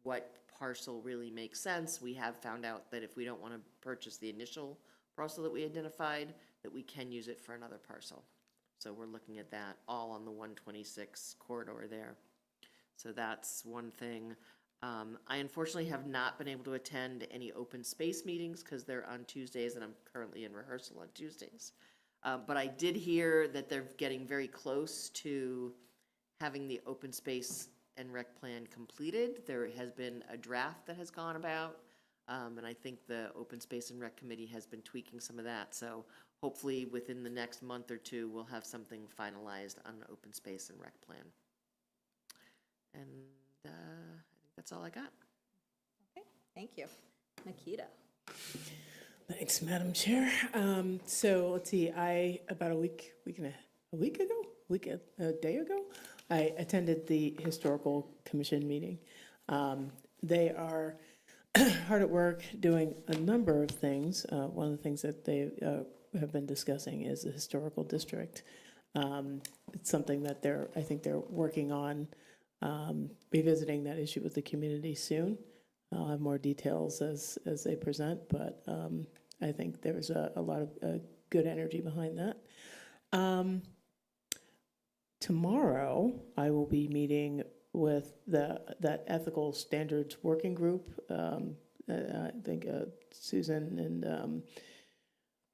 what parcel really makes sense. We have found out that if we don't want to purchase the initial parcel that we identified, that we can use it for another parcel. So we're looking at that all on the 126 corridor there. So that's one thing. I unfortunately have not been able to attend any open space meetings because they're on Tuesdays, and I'm currently in rehearsal on Tuesdays. But I did hear that they're getting very close to having the open space and rec plan completed. There has been a draft that has gone about, and I think the open space and rec committee has been tweaking some of that. So hopefully within the next month or two, we'll have something finalized on an open space and rec plan. And I think that's all I got. Okay, thank you. Nikita. Thanks, Madam Chair. So let's see, about a day ago, I attended the Historical Commission meeting. They are hard at work doing a number of things. One of the things that they have been discussing is the historical district. It's something that I think they're working on revisiting that issue with the community soon. I'll have more details as they present, but I think there's a lot of good energy behind that. Tomorrow, I will be meeting with that ethical standards working group. I think Susan and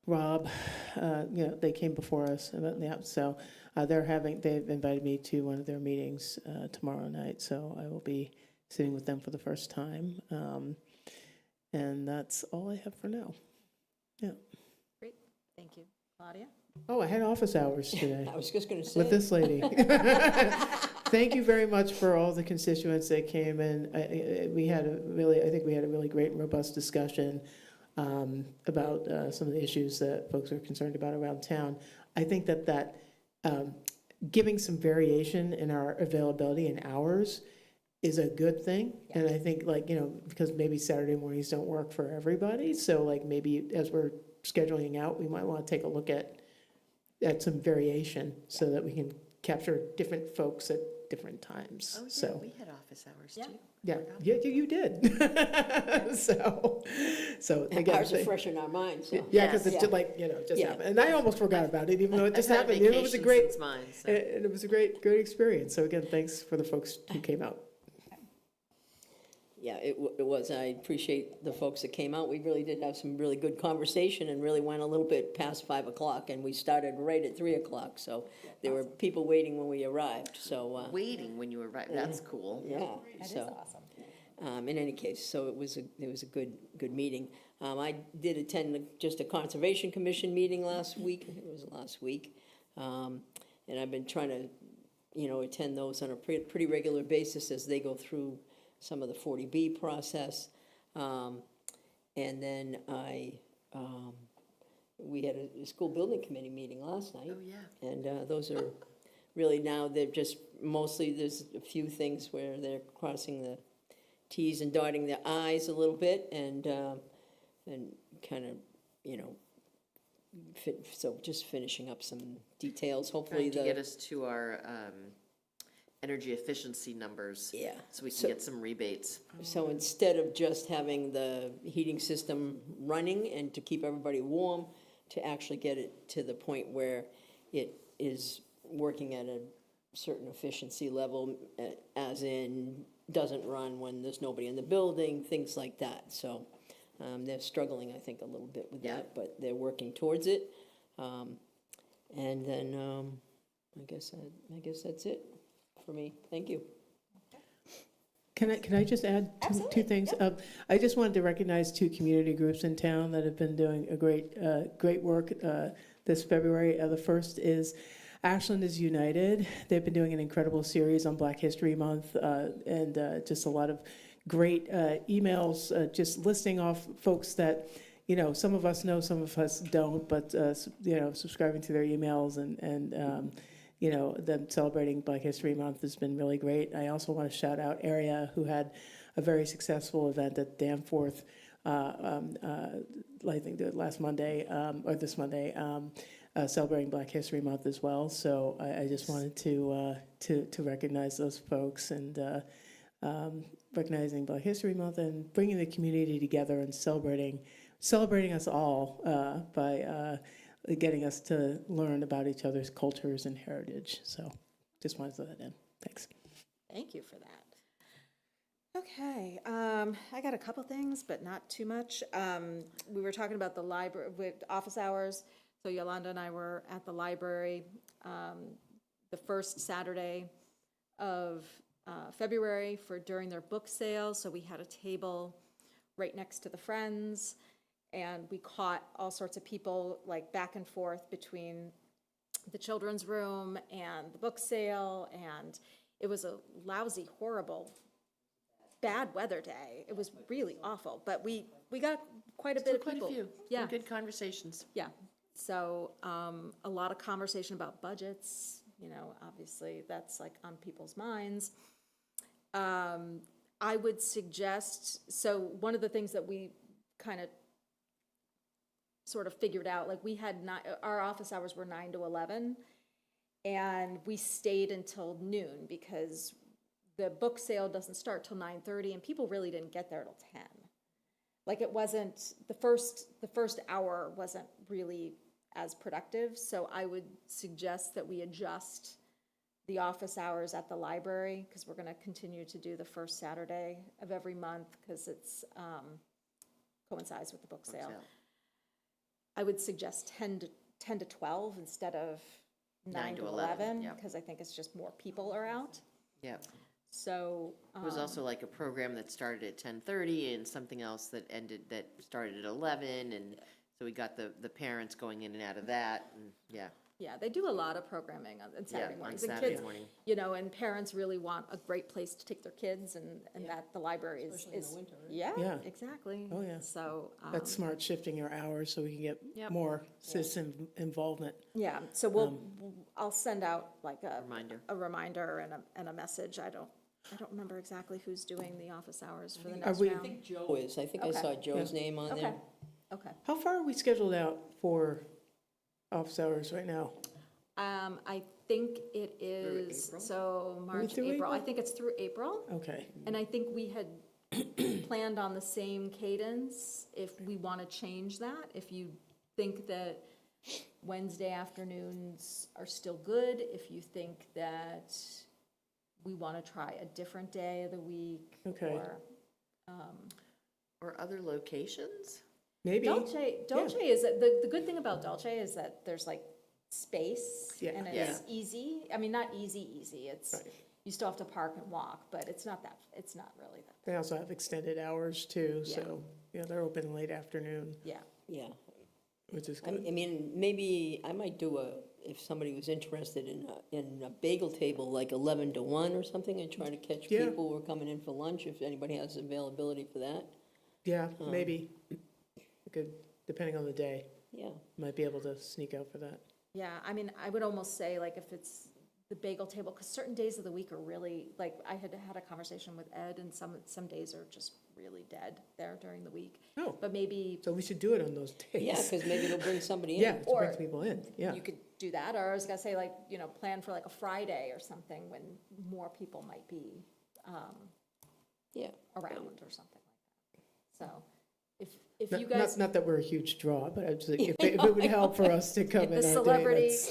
Rob, they came before us about that. So they've invited me to one of their meetings tomorrow night. So I will be sitting with them for the first time. And that's all I have for now. Yeah. Great, thank you. Claudia? Oh, I had office hours today. I was just going to say. With this lady. Thank you very much for all the constituents that came in. I think we had a really great and robust discussion about some of the issues that folks are concerned about around town. I think that giving some variation in our availability and hours is a good thing. Yeah. And I think because maybe Saturday mornings don't work for everybody. So maybe as we're scheduling out, we might want to take a look at some variation so that we can capture different folks at different times. Oh, yeah, so we had office hours too. yeah, you did. so again, Ours are fresh in our minds. So. Yeah, because it just happened, and I almost forgot about it, even though it just happened. It was a great, and it was a great experience. So again, thanks for the folks who came out. Yeah, it was. I appreciate the folks that came out. We really did have some really good conversation and really went a little bit past 5 o'clock, and we started right at 3 o'clock. So there were people waiting when we arrived. So waiting when you arrived. That's cool. Yeah, That is awesome. in any case, so it was a good meeting. I did attend just a Conservation Commission meeting last week. It was last week, and I've been trying to, attend those on a pretty regular basis as they go through some of the 40B process. And then we had a school building committee meeting last night. Oh, yeah. And those are really now, they're just mostly, there's a few things where they're crossing the Ts and dotting the Is a little bit and kind of, so just finishing up some details, hopefully. Trying to get us to our energy efficiency numbers. Yeah. So we can get some rebates. So instead of just having the heating system running and to keep everybody warm, to actually get it to the point where it is working at a certain efficiency level, as in doesn't run when there's nobody in the building, things like that. So they're struggling, I think, a little bit with that, but they're working towards it. And then I guess that's it for me. Thank you. Can I just add two things? Yep. I just wanted to recognize 2 community groups in town that have been doing a great work this February. The first is Ashland is United. They've been doing an incredible series on Black History Month and just a lot of great emails just listing off folks that, some of us know, some of us don't, but, subscribing to their emails and them celebrating Black History Month has been really great. I also want to shout out Area, who had a very successful event at Danforth, I think last Monday, or this Monday, celebrating Black History Month as well. So I just wanted to recognize those folks and recognizing Black History Month and bringing the community together and celebrating us all by getting us to learn about each other's cultures and heritage. So just wanted to throw that in. Thanks. Thank you for that. Okay, I got a couple things, but not too much. We were talking about the library with office hours. So Yolanda and I were at the library the first Saturday of February during their book sale. So we had a table right next to the Friends, and we caught all sorts of people back and forth between the children's room and the book sale, and it was a lousy, horrible, bad weather day. It was really awful, but we got quite a bit of people. Quite a few. Yeah. Good conversations. Yeah. So a lot of conversation about budgets, obviously that's on people's minds. I would suggest, so one of the things that we kind of sort of figured out, we had our office hours were 9 to 11, and we stayed until noon because the book sale doesn't start till 9:30, and people really didn't get there till 10. Like, it wasn't, the first hour wasn't really as productive, so I would suggest that we adjust the office hours at the library, because we're gonna continue to do the first Saturday of every month, because it's, coincides with the book sale. I would suggest 10 to 12 instead of 9 to 11, yeah. because I think it's just more people are out. Yeah. So, It was also like a program that started at 10:30 and something else that started at 11, and so we got the parents going in and out of that, and, yeah. yeah, they do a lot of programming on Saturday on mornings. And Saturday kids, morning. you know, and parents really want a great place to take their kids, and that the library is. Especially in the winter, right? Yeah, Yeah. exactly. Oh, yeah. So. That's smart, shifting your hours so we can get Yep. more citizen involvement. Yeah, so I'll send out like a reminder and a message. I don't remember exactly who's doing the office hours for the next we- I round. think Joe is. I think I Okay. saw Joe's name on Okay, there. okay. How far are we scheduled out for office hours right now? I think it is, April? so March, through April. I April? think it's through April. Okay, And I think we had planned on the same cadence. If we want to change that, if you think that Wednesday afternoons are still good, if you think that we want to try a different day of the week. Okay. Or other locations? maybe. Dolce is, the good thing about Dolce is that there's like space Yeah. and it's easy. I mean, not easy, it's, Right. you still have to park and walk, but it's not really that, They also have extended hours too, so, they're open late afternoon, yeah. Yeah. which is I good. mean, maybe I might do if somebody was interested in a bagel table, like 11 to 1 or something, and try to catch Yeah. people who are coming in for lunch, if anybody has availability for that. Yeah, maybe. Good, depending on the day, Yeah. might be able to sneak out for that. Yeah, I mean, I would almost say, like, if it's the bagel table, because certain days of the week are really, like, I had a conversation with Ed, and some days are just really dead there during the week. Oh, But maybe so we should do it on those days. Yeah, because maybe it'll bring somebody in. Yeah, to Or bring people in, yeah. you could do that, or I was gonna say, like, plan for like a Friday or something when more people might be Yeah. around or something like that. So, if Not- you guys, Not that we're a huge draw, but I'm just like, if it would help for us to come in the on a day celebrity, that's,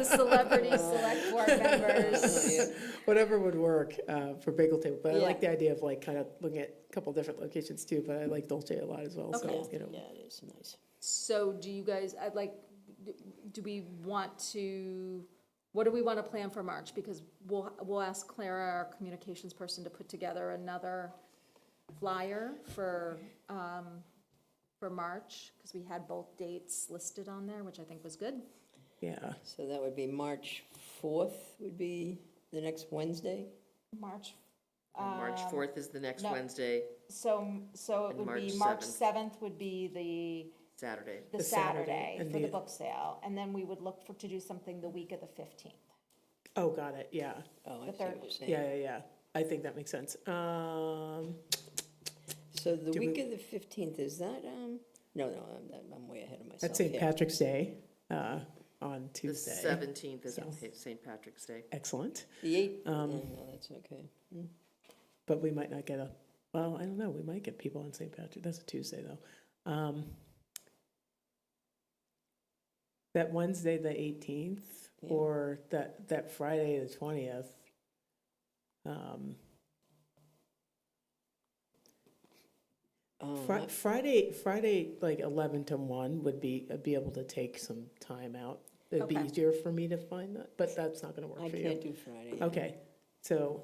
the celebrity select board members. whatever would work for bagel table. But I like Yeah. the idea of like kind of looking at a couple different locations too, but I like Dolce a lot as well, so, Okay. Yeah, it is nice. So do you guys, do we want to, what do we want to plan for March? Because we'll ask Clara, our communications person, to put together another flyer for March, because we had both dates listed on there, which I think was good. yeah. So that would be March 4th would be the next Wednesday? March, March 4th is the next no. Wednesday, so it And would be, March March 7th would be Saturday. the The Saturday, Saturday and for the the- book sale, and then we would look to do something the week of the 15th. Oh, got it, yeah. Oh, I The see third what you're saying. Yeah. I think that makes sense. So the Do week we- of the 15th, is that, no, I'm way ahead of myself. That's St. here. Patrick's Day on The Tuesday. 17th is So- St. Patrick's Day. Excellent. The 8th, no, that's okay. But we might not get well, I don't know, we might get people on St. Patrick, that's a Tuesday though. That Wednesday, the 18th, Yeah. or that Friday, the 20th. Friday, like 11 to 1 would be, I'd be able to take some time out. It'd be Okay. easier for me to find that, but that's not gonna work I for you. can't do Friday. Okay, so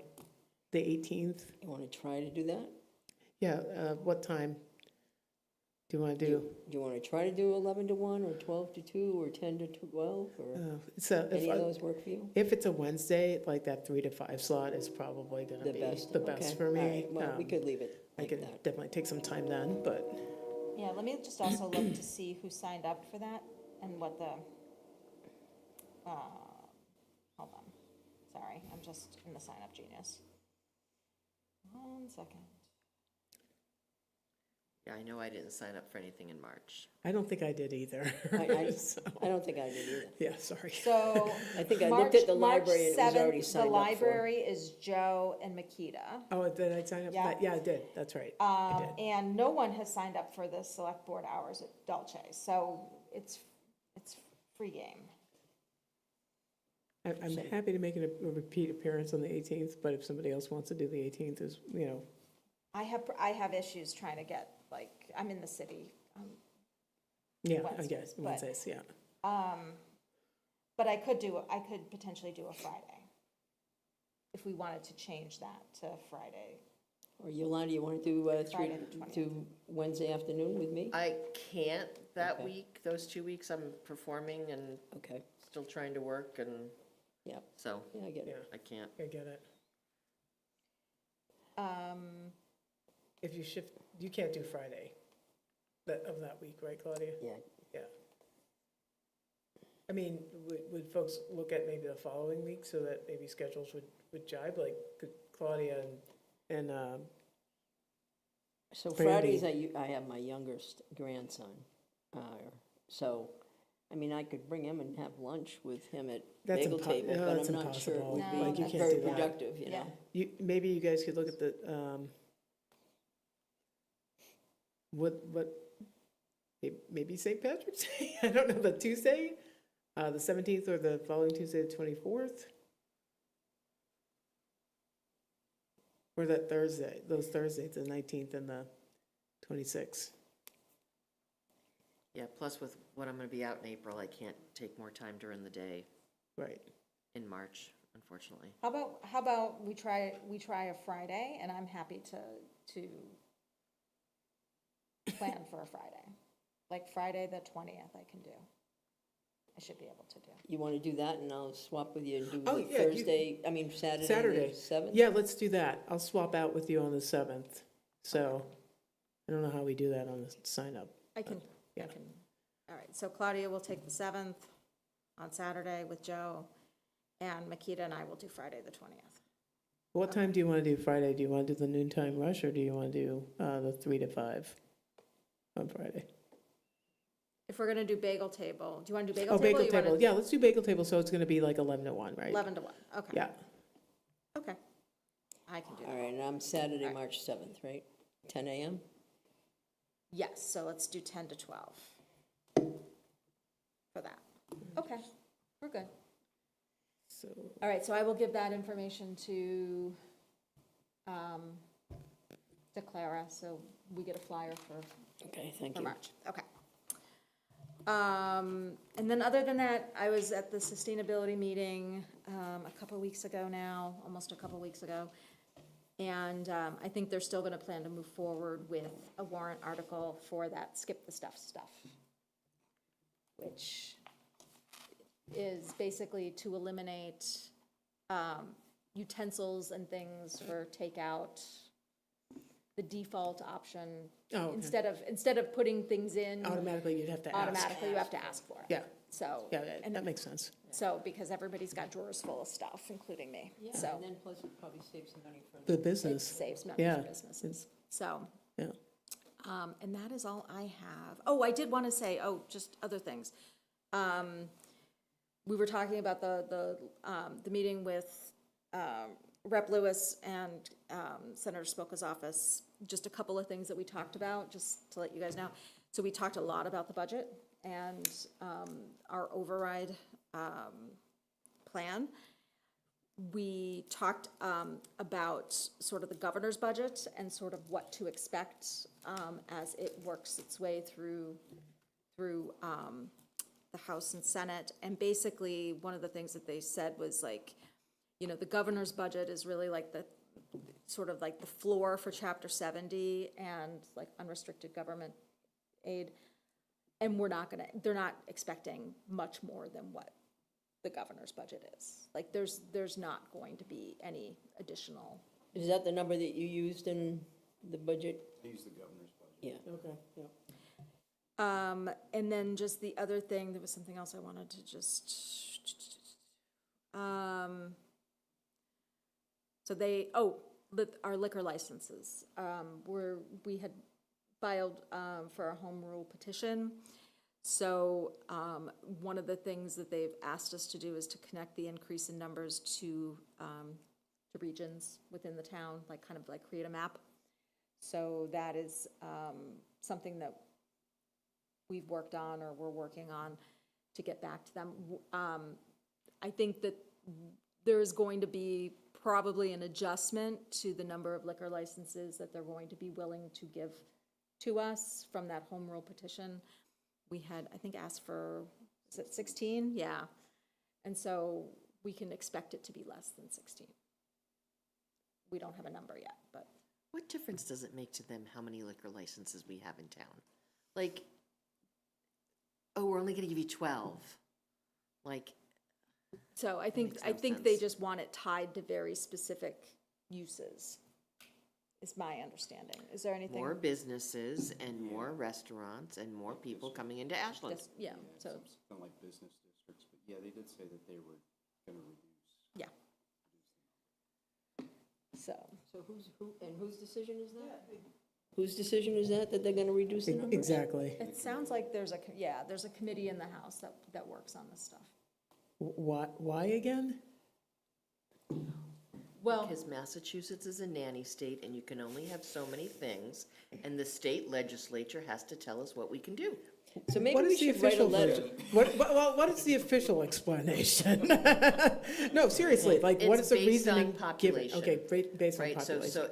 the 18th, You want to try to do that? yeah, what time do you want to do? Do you want to try to do 11 to 1, or 12 to 2, or 10 to 12, or So any of those work for you? if it's a Wednesday, like that 3 to 5 slot is probably gonna The be best? the best Okay. for All me. right, well, we could leave it I like can that. definitely take some time then, but, Yeah, let me just also look to see who signed up for that and what the, hold on, sorry, I'm just in the sign up genius. 1 second. Yeah, I know I didn't sign up for anything in March. I don't think I did either. So, I don't think I did either. yeah, sorry. So. I think I looked at the March library and it was already 7th, signed up The for. library is Joe and Makita. Oh, did I sign up for Yeah. that? Yeah, I did. That's right. I did. And no one has signed up for the select board hours at Dolce, so it's free game. I'm happy to make a repeat appearance on the 18th, but if somebody else wants to do the 18th, is, you know, I have issues trying to get, like, I'm in the city, yeah, I Wednesdays, guess, but- Wednesdays, yeah. but I could potentially do a Friday. If we wanted to change that to Friday. Or Yolanda, you want to do Friday the 20th. do Wednesday afternoon with me? I can't that Okay. week, those 2 weeks I'm performing and Okay, still trying to work, and yeah, so yeah, I get it. I can't. I get it. If you shift, you can't do Friday of that week, right, Claudia? Yeah, Yeah. I mean, would folks look at maybe the following week so that maybe schedules would jibe, like could Claudia and so Brandy. Fridays, I have my youngest grandson. So, I mean, I could bring him and have lunch with him at That's bagel table, no, but that's I'm not sure it impossible. would No, be like, you can't very do that. productive, you Yeah. know? maybe you guys could look at the, maybe St. Patrick's Day? I don't know, the Tuesday, the 17th or the following Tuesday, the 24th? Or that Thursday, those Thursdays, the 19th and the 26th. Yeah, plus with when I'm gonna be out in April, I can't take more time during the day Right. in March, unfortunately. How about we try a Friday, and I'm happy to plan for a Friday. Like Friday the 20th I can do. I should be able to do. You want to do that, and I'll swap with you and do Oh, the yeah, Thursday, I mean, Saturday, Saturday. the 7th? Yeah, let's do that. I'll swap out with you on the 7th. So, I don't know how we do that on the sign-up. I can. All right, so Claudia will take the 7th on Saturday with Joe, and Makita and I will do Friday the 20th. What time do you want to do Friday? Do you want to do the noontime rush, or do you want to do the 3 to 5 on Friday? If we're gonna do bagel table, do you wanna do bagel Oh, table? or bagel you wanna table. Yeah, let's do bagel table, so it's going to be like 11 to 1, right? 11 to 1, okay. Yeah. Okay. I can do All that. right, and I'm Saturday, All right. March 7th, right? 10 a.m.? Yes, so let's do 10 to 12 for that. Okay, we're good. So, All right, so I will give that information to Clara, so we get a flyer for Okay, thank you. March. Okay. And then other than that, I was at the sustainability meeting a couple weeks ago now, almost a couple weeks ago. And I think they're still gonna plan to move forward with a warrant article for that skip the stuff, which is basically to eliminate utensils and things for takeout. The default option, Oh, okay. instead of putting things in automatically, you'd have to ask. automatically, you have to ask for it. Yeah, So, yeah, and that makes sense. so, because everybody's got drawers full of stuff, including me, Yeah, so and then plus it probably saves some money for The it business, saves money Yeah. for businesses, so. yeah. And that is all I have. Oh, I did want to say, just other things. We were talking about the meeting with Rep. Lewis and Senator Spilka's office, just a couple of things that we talked about, just to let you guys know. So we talked a lot about the budget and our override plan. We talked about sort of the governor's budget and sort of what to expect as it works its way through the House and Senate. And basically, one of the things that they said was like, you know, the governor's budget is really like the, sort of like the floor for Chapter 70 and like unrestricted government aid. And they're not expecting much more than what the governor's budget is. Like, there's not going to be any additional. Is that the number that you used in the budget? I use the governor's budget. Yeah. Okay, yeah. And then just the other thing, there was something else I wanted to just, so our liquor licenses, we had filed for a home rule petition. So one of the things that they've asked us to do is to connect the increase in numbers to regions within the town, like kind of like create a map. So that is something that we've worked on or we're working on to get back to them. I think that there's going to be probably an adjustment to the number of liquor licenses that they're going to be willing to give to us from that home rule petition. We had, I think, asked for, is it 16? Yeah. And so we can expect it to be less than 16. We don't have a number yet, but. What difference does it make to them how many liquor licenses we have in town? Like, oh, we're only gonna give you 12. Like, So I think, makes no they sense. just want it tied to very specific uses, is my understanding. Is there anything? more businesses and more restaurants and more people coming into Ashland. Just- Yeah, so, Something like business districts, but yeah, they did say that they were gonna reduce. yeah. So, So whose decision is that? Whose decision is that they're gonna reduce the numbers? Exactly. it sounds like there's a committee in the House that works on this stuff. Why again? Well, Because Massachusetts is a nanny state and you can only have so many things, and the state legislature has to tell us what we can do. So maybe What we is the should write a official letter. version? What is the official explanation? No, seriously, like, what is It's the based on reasoning given? population. Okay, based on Right, so, population.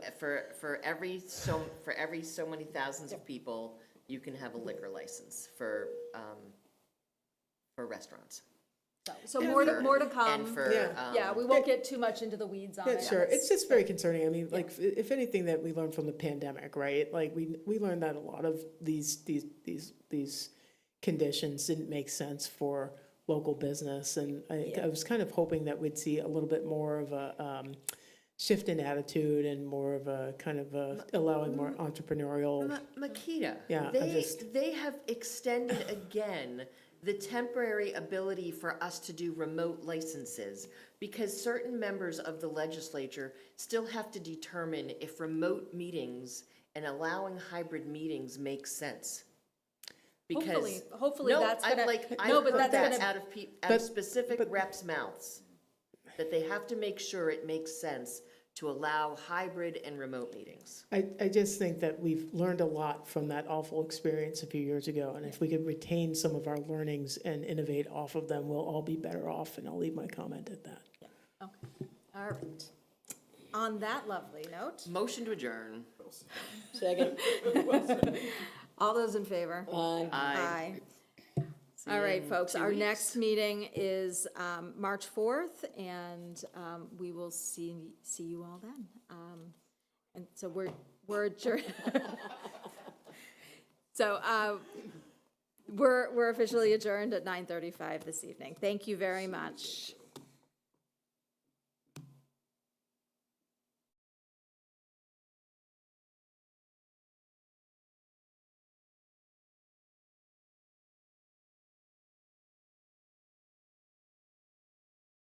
for every so many thousands of people, you can have a liquor license for restaurants. so more to come. And for, Yeah. Yeah, we won't get too much into the weeds on Yeah, it. sure, it's just very concerning, I mean, like, if anything that we learned from the pandemic, right? Like, we learned that a lot of these conditions didn't make sense for local business, and I was kind of hoping that we'd see a little bit more of a shift in attitude and more of a kind of allowing more entrepreneurial. Makita, Yeah, I'm just- they have extended again the temporary ability for us to do remote licenses, because certain members of the legislature still have to determine if remote meetings and allowing hybrid meetings make sense. Because Hopefully no, that's I've gonna, like no, I've but heard that's that gonna, out of specific reps' mouths, that they have to make sure it makes sense to allow hybrid and remote meetings. I just think that we've learned a lot from that awful experience a few years ago, and if we could retain some of our learnings and innovate off of them, we'll all be better off, and I'll leave my comment at that. okay, all right. On that lovely note, Motion to adjourn. Second. all those in favor? Aye. Aye. See All you right, in folks, 2 our weeks. next meeting is March 4th, and we will see you all then. And so we're adjourned. So we're officially adjourned at 9:35 this evening. Thank you very much.